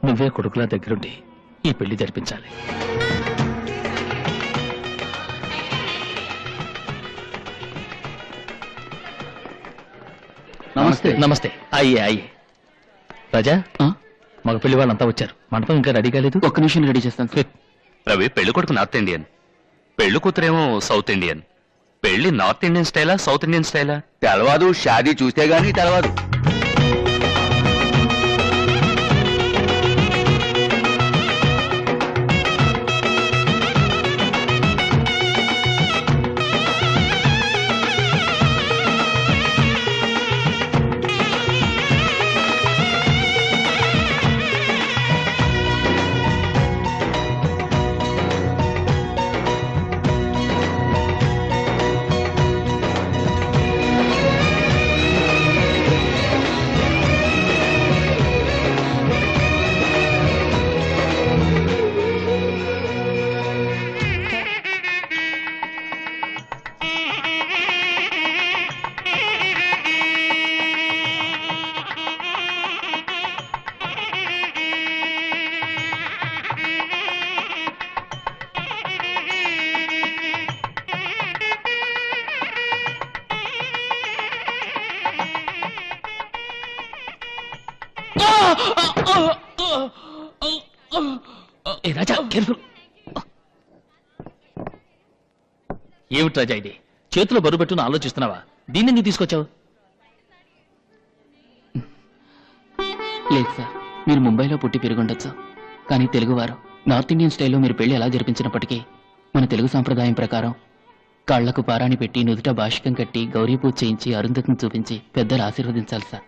నువ్వే కొడుకులా దగ్గరుండి ఈ పెళ్లి జరిపించాలి. నమస్తే. నమస్తే. అయ్యే రాజా, మగ పెళ్లి వాళ్ళంతా వచ్చారు. మండపం ఇంకా రెడీ కాలేదు. ఒక్క నిమిషం రెడీ చేస్తాను. రవి, పెళ్లి కొడుకు నార్త్ ఇండియన్, పెళ్లి కూతురేమో సౌత్ ఇండియన్. పెళ్లి నార్త్ ఇండియన్ స్టైలా సౌత్ ఇండియన్ స్టైలా తెలవాదు, షాదీ చూస్తే గానీ తెలవాదు. రాజా, కేర్ఫుల్. ఏమిటి రాజా ఇది? చేతిలో బరువు పెట్టుకుని ఆలోచిస్తున్నావా? దీన్ని ఎందుకు తీసుకొచ్చావు? లేదు సార్, మీరు ముంబైలో పుట్టి పెరుగుండొచ్చు, కానీ తెలుగువారు నార్త్ ఇండియన్ స్టైల్లో మీరు పెళ్లి ఎలా జరిపించినప్పటికీ మన తెలుగు సాంప్రదాయం ప్రకారం కాళ్లకు పారాణి పెట్టి నుదుట భాషికం కట్టి గౌరీ పూజ చేయించి అరుంధతిని చూపించి పెద్దలు ఆశీర్వదించాలి సార్.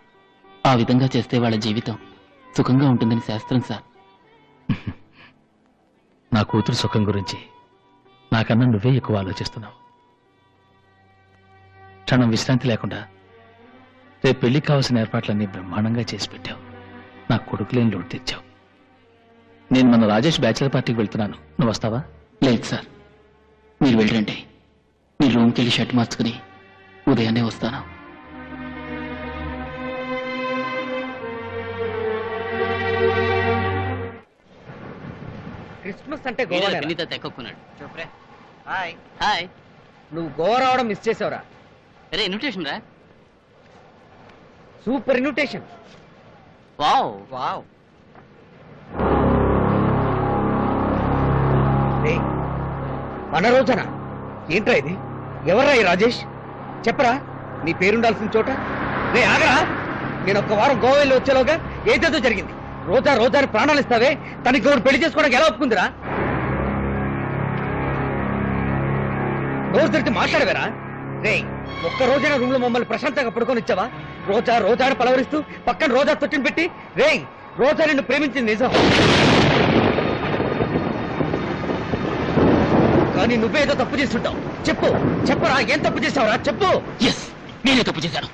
ఆ విధంగా చేస్తే వాళ్ళ జీవితం సుఖంగా ఉంటుందని శాస్త్రం సార్. నా కూతురు సుఖం గురించి నాకన్నా నువ్వే ఎక్కువ ఆలోచిస్తున్నావు. క్షణం విశ్రాంతి లేకుండా రేపు పెళ్లికి కావాల్సిన ఏర్పాట్లన్నీ బ్రహ్మాండంగా చేసి పెట్టావు. నా కొడుకులేని లోటు తెచ్చావు. నేను మన రాజేష్ బ్యాచిలర్ పార్టీకి వెళ్తున్నాను, నువ్వు వస్తావా? లేదు సార్, మీరు వెళ్ళండి. మీ రూమ్కి వెళ్ళి షర్ట్ మార్చుకుని ఉదయాన్నే వస్తాను. క్రిస్మస్ అంటే గోవా హాయ్ హాయ్. నువ్వు గోవా రావడం మిస్ చేసావురా. అరే ఇన్విటేషన్ రా. Super invitation. Wow wow. మన రోజన ఏంట్రా ఇది? ఎవర్రా ఈ రాజేష్? చెప్పరా నీ పేరుండాల్సిన చోట. రే ఆగరా, నేను ఒక్క వారం గోవా వెళ్ళి వచ్చేలోగా ఏదేదో జరిగింది. రోజాని ప్రాణాలు ఇస్తావే, తనకి ఎవరు పెళ్లి చేసుకోవడానికి ఎలా ఒప్పుకుందిరా? రోజు తిరిగి మాట్లాడవేరా? రే ఒక్క రోజైనా రూమ్ లో మమ్మల్ని ప్రశాంతంగా పడుకొని ఇచ్చావా? రోజాను పలవరిస్తూ పక్కన రోజా తొట్టిని పెట్టి, రే రోజా నిన్ను ప్రేమించింది నిజం, కానీ నువ్వేదో తప్పు చేస్తుంటావు. చెప్పరా, ఏం తప్పు చేసావురా? చెప్పు. ఎస్, నేనే తప్పు చేశాను.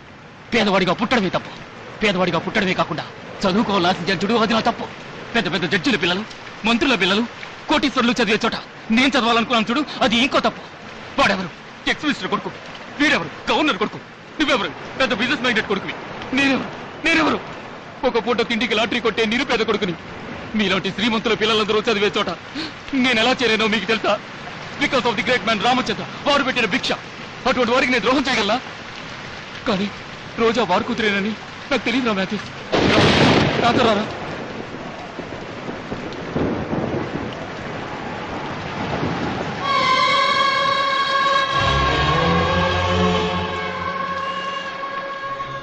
పేదవాడిగా పుట్టడమే తప్పు. పేదవాడిగా పుట్టడమే కాకుండా చదువుకోవాల్సిన జడ్జుడు అది నా తప్పు. పెద్ద పెద్ద జడ్జిల పిల్లలు, మంత్రుల పిల్లలు, కోటీశ్వరులు చదివే చోట నేను చదవాలనుకున్నాను చూడు, అది ఇంకో తప్పు. వాడెవరు? ఎక్స్ మినిస్టర్ కొడుకు, వీడెవరు? గవర్నర్ కొడుకు, నువ్వెవరు? పెద్ద బిజినెస్ మైండెడ్ కొడుకువి. నేనెవరు? ఒక పూట తిండికి లాటరీ కొట్టే నిరుపేద కొడుకుని. మీలాంటి శ్రీమంతుల పిల్లలందరూ చదివే చోట నేను ఎలా చేరానో మీకు తెలుసా? Because of the great man Ramachandra. వారు పెట్టిన భిక్ష. అటువంటి వారికి నేను ద్రోహం చేయగలనా? కానీ రోజా వారు కూతురేనని నాకు తెలియదు రా మ్యాథ్యూస్. రారా.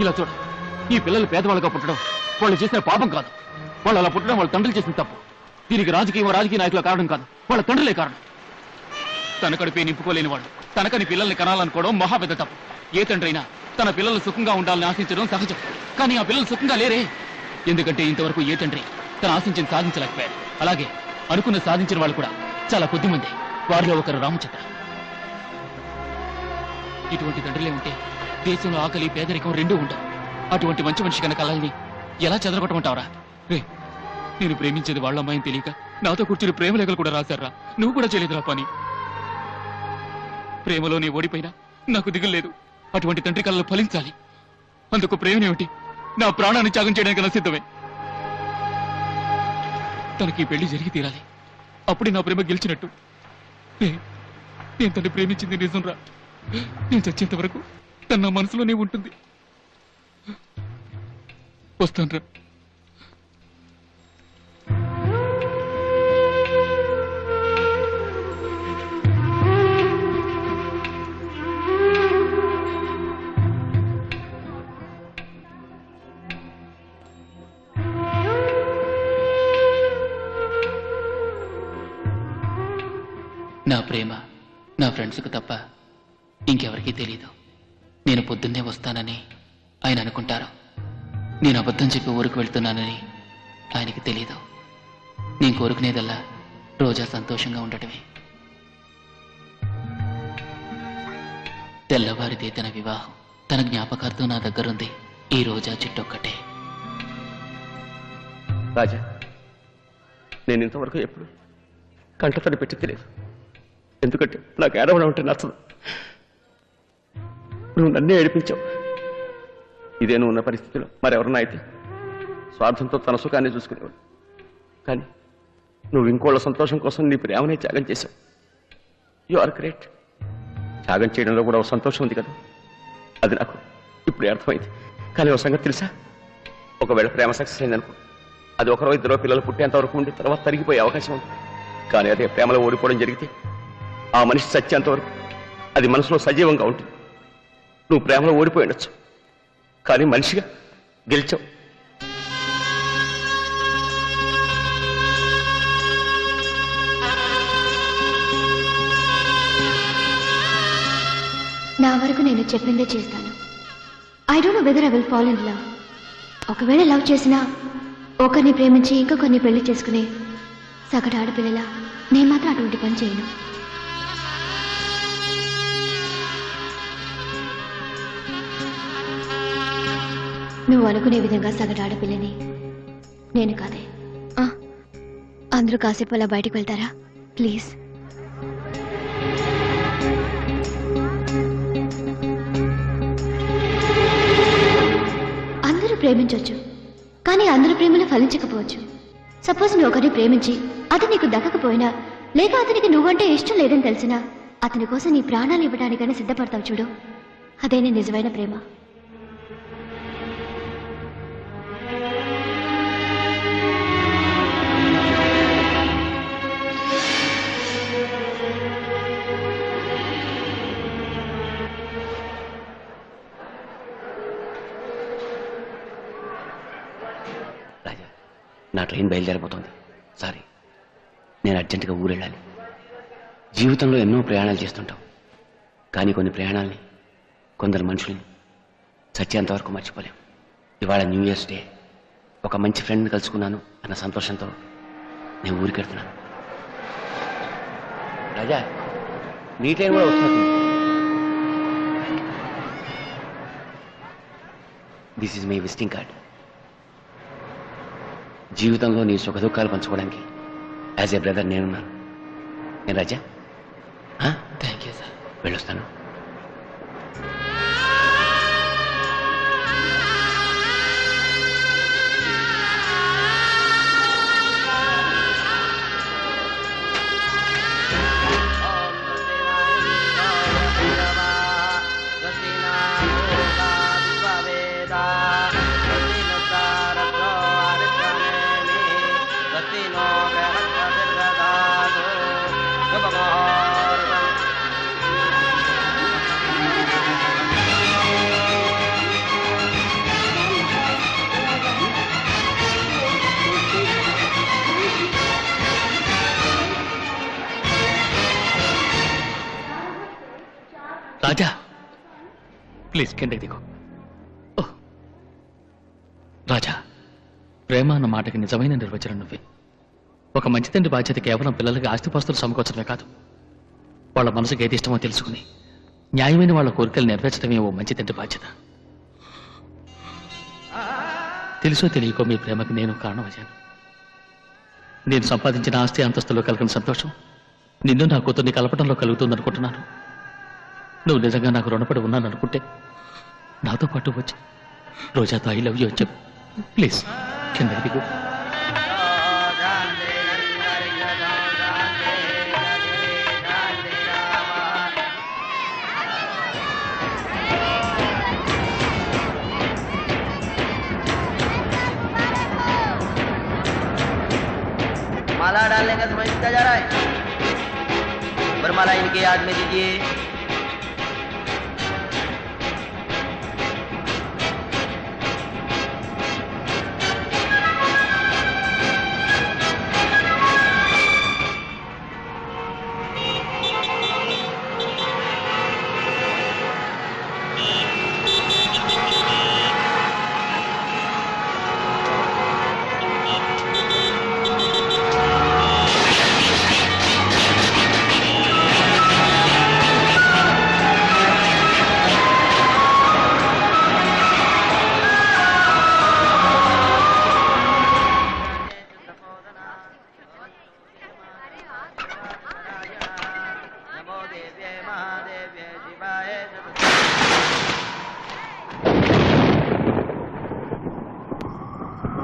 ఇలా చూడ, ఈ పిల్లలు పేదవాళ్ళగా పుట్టడం వాళ్ళు చేసిన పాపం కాదు. వాళ్ళు అలా పుట్టడం వాళ్ళ తండ్రులు చేసిన తప్పు. దీనికి రాజకీయ నాయకుల కారణం కాదు, వాళ్ళ తండ్రులే కారణం. తన కడుపే నింపుకోలేని వాళ్ళు తనకని పిల్లల్ని కనాలనుకోవడం మహా పెద్ద తప్పు. ఏ తండ్రి అయినా తన పిల్లలు సుఖంగా ఉండాలని ఆశించడం సహజం. కానీ ఆ పిల్లలు సుఖంగా లేరే. ఎందుకంటే ఇంతవరకు ఏ తండ్రి తను ఆశించింది సాధించలేకపోయారు. అలాగే అనుకున్న సాధించిన వాళ్ళు కూడా చాలా కొద్ది మంది. వారిలో ఒకరు రామచంద్ర. ఇటువంటి తండ్రులే ఉంటే దేశంలో ఆకలి పేదరికం రెండూ ఉండవు. అటువంటి మంచి మనిషి కన్నా కలల్ని ఎలా చెదరగొట్టమంటావరా? రే, నేను ప్రేమించేది వాళ్ళ అమ్మాయిని తెలియక నాతో కూర్చుని ప్రేమలేఖలు కూడా రాశారా? నువ్వు కూడా చేయలేదురా పని. ప్రేమలో నీ ఓడిపోయినా నాకు దిగులేదు. అటువంటి తండ్రి కళలు ఫలించాలి. అందుకు ప్రేమనేమిటి? నా ప్రాణాన్ని త్యాగం చేయడానికి సిద్ధమే. తనకి ఈ పెళ్లి జరిగి తీరాలి. అప్పుడే నా ప్రేమ గెలిచినట్టు. నేను తను ప్రేమించింది నిజం రా. నేను చచ్చేంత వరకు తన నా మనసులోనే ఉంటుంది. వస్తాను రా. నా ప్రేమ నా ఫ్రెండ్స్కు తప్ప ఇంకెవరికీ తెలీదు. నేను పొద్దున్నే వస్తానని ఆయన అనుకుంటారు. నేను అబద్ధం చెప్పి ఊరికి వెళ్తున్నానని ఆయనకి తెలీదు. నేను కోరుకునేదల్లా రోజా సంతోషంగా ఉండటమే. తెల్లవారితే తన వివాహం. తన జ్ఞాపకార్థం నా దగ్గరుంది ఈ రోజా చిట్టొక్కటే. రాజా, నేను ఇంతవరకు ఎప్పుడు కంటతడి పెట్టి తెలియదు. ఎందుకంటే నాకు ఏడవడం ఉంటే నచ్చదు. నువ్వు నన్నే ఏడిపించావు. ఇదే నువ్వు ఉన్న పరిస్థితిలో మరెవరన్నా అయితే స్వార్థంతో తన సుఖాన్ని చూసుకునేవాడు. కానీ నువ్వు ఇంకోళ్ళ సంతోషం కోసం నీ ప్రేమనే త్యాగం చేశావు. You are great. త్యాగం చేయడంలో కూడా ఒక సంతోషం ఉంది కదా, అది నాకు ఇప్పుడు అర్థమైంది. కానీ ఒక సంగతి తెలుసా, ఒకవేళ ప్రేమ సక్సెస్ అయిందనుకో, అది ఒకరో ఇద్దరో పిల్లలు పుట్టేంత వరకు ఉండి తర్వాత తరిగిపోయే అవకాశం ఉంది. కానీ అదే ప్రేమలో ఓడిపోవడం జరిగితే ఆ మనిషి చచ్చేంత వరకు అది మనసులో సజీవంగా ఉంటుంది. నువ్వు ప్రేమలో ఓడిపోయి ఉండొచ్చు, కానీ మనిషిగా గెలిచావు. నా వరకు నేను చెప్పిందే చేస్తాను. I don't know whether I will fall in love. ఒకవేళ లవ్ చేసినా ఒకరిని ప్రేమించి ఇంకొకరిని పెళ్లి చేసుకునే సగటు ఆడపిల్లలా నేను మాత్రం అటువంటి పని చేయను. నువ్వు అనుకునే విధంగా సగటు ఆడపిల్లని నేను కాదే. అందరూ కాసేపు అలా బయటకు వెళ్తారా ప్లీజ్? అందరూ ప్రేమించవచ్చు, కానీ అందరూ ప్రేమలో ఫలించకపోవచ్చు. సపోజ్ నువ్వు ఒకరిని ప్రేమించి అది నీకు దక్కకపోయినా, లేక అతనికి నువ్వంటే ఇష్టం లేదని తెలిసినా అతని కోసం నీ ప్రాణాలు ఇవ్వడానికైనా సిద్ధపడతావు చూడు, అదేనే నిజమైన ప్రేమ. నా ట్రైన్ బయలుదేరిపోతుంది. సారీ, నేను అర్జెంటుగా ఊరు వెళ్ళాలి. జీవితంలో ఎన్నో ప్రయాణాలు చేస్తుంటాం, కానీ కొన్ని ప్రయాణాలని, కొందరు మనుషుల్ని చచ్చేంతవరకు మర్చిపోలేం. ఇవాళ న్యూ ఇయర్స్ డే. ఒక మంచి ఫ్రెండ్ని కలుసుకున్నాను అన్న సంతోషంతో నేను ఊరికి వెళ్తున్నాను. రాజా, నీ ట్రైన్ కూడా వస్తుంది. This is my visiting card. జీవితంలో నీ సుఖ దుఃఖాలు పంచుకోవడానికి యాజ్ ఏ బ్రదర్ నేనున్నాను. నేను రాజా, థ్యాంక్ యూ సార్. వెళ్ళొస్తాను. రాజా ప్లీజ్ కిందకి దిగు. రాజా, ప్రేమ అన్న మాటకి నిజమైన నిర్వచనం నువ్వే. ఒక మంచి తండ్రి బాధ్యత కేవలం పిల్లలకి ఆస్తిపాస్తులు సమకూర్చడమే కాదు, వాళ్ళ మనసుకి ఏది ఇష్టమో తెలుసుకుని న్యాయమైన వాళ్ళ కోరికలు నెరవేర్చడమే ఓ మంచి తండ్రి బాధ్యత. తెలుసో తెలియకో మీ ప్రేమకి నేను కారణమయ్యాను. నేను సంపాదించిన ఆస్తి అంతస్తులో కలిగిన సంతోషం నిన్ను నా కూతుర్ని కలపడంలో కలుగుతుందనుకుంటున్నాను. నువ్వు నిజంగా నాకు రుణపడి ఉన్నాను అనుకుంటే నాతో పాటు వచ్చి రోజాతో ఐ లవ్ యూ అని చెప్పు ప్లీజ్. కిందకి దిగు. माला डालने का समय बीता जा रहा है। वरमाला इनके याद में दीजिए।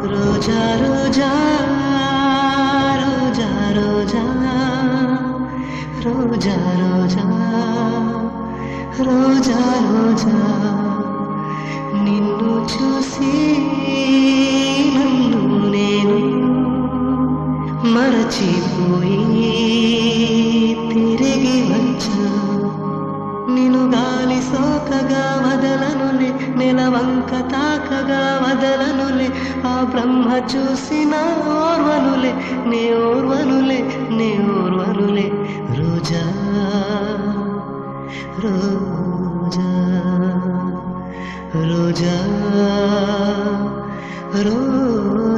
रोजा रोजा रोजा रोजा रोजा रोजा रोजा रोजा నిన్ను చూసి నన్ను నేను మరచిపోయి తిరిగి వచ్చా నిన్ను గాలి సోకగా వదలనులే నెలవంక తాకగా వదలనులే ఆ బ్రహ్మ చూసిన ఓర్వనులే నే ఓర్వనులే నే ఓర్వనులే రోజా రోజా రోజా రోజా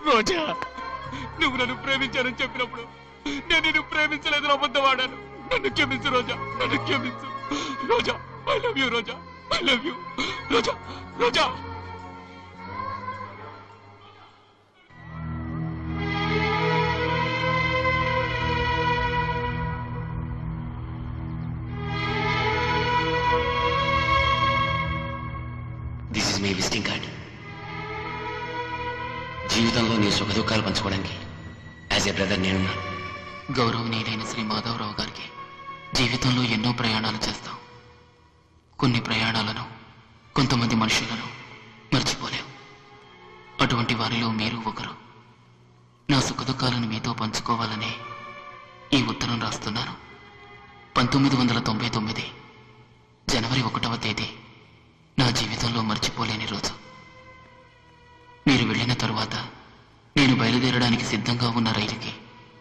రోజా, నువ్వు నన్ను ప్రేమించానని చెప్పినప్పుడు నేను నిన్ను ప్రేమించలేదు, అబద్ధమాడాను. నన్ను క్షమించు రోజా, నన్ను క్షమించు Roja. I love you Roja, I love you Roja, Roja. This is my visiting card. జీవితంలో నీ సుఖ దుఃఖాలు పంచుకోవడానికి యాజ్ ఏ బ్రదర్ నేనున్నాను. గౌరవనీయులైన శ్రీ మాధవరావు గారికి జీవితంలో ఎన్నో ప్రయాణాలు చేస్తాం. కొన్ని ప్రయాణాలను, కొంతమంది మనుషులను మర్చిపోలేం. అటువంటి వారిలో మీరు ఒకరు. నా సుఖదుఖాలను మీతో పంచుకోవాలని ఈ ఉత్తరం రాస్తున్నాను. 1999 జనవరి 1వ తేదీ నా జీవితంలో మర్చిపోలేని రోజు. మీరు వెళ్ళిన తరువాత నేను బయలుదేరడానికి సిద్ధంగా ఉన్న రైలుకి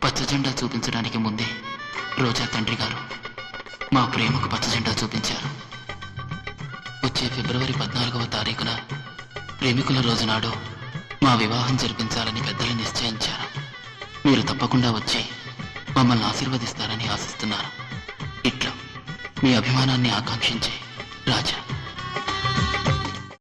పచ్చజెండా చూపించడానికి ముందే రోజా తండ్రి గారు మా ప్రేమకు పచ్చజెండా చూపించారు. వచ్చే ఫిబ్రవరి 14వ తారీఖున ప్రేమికుల రోజు నాడు మా వివాహం జరిపించాలని పెద్దలు నిశ్చయించారు. మీరు తప్పకుండా వచ్చి మమ్మల్ని ఆశీర్వదిస్తారని ఆశిస్తున్నాను. ఇట్లా మీ అభిమానాన్ని ఆకాంక్షించే రాజా.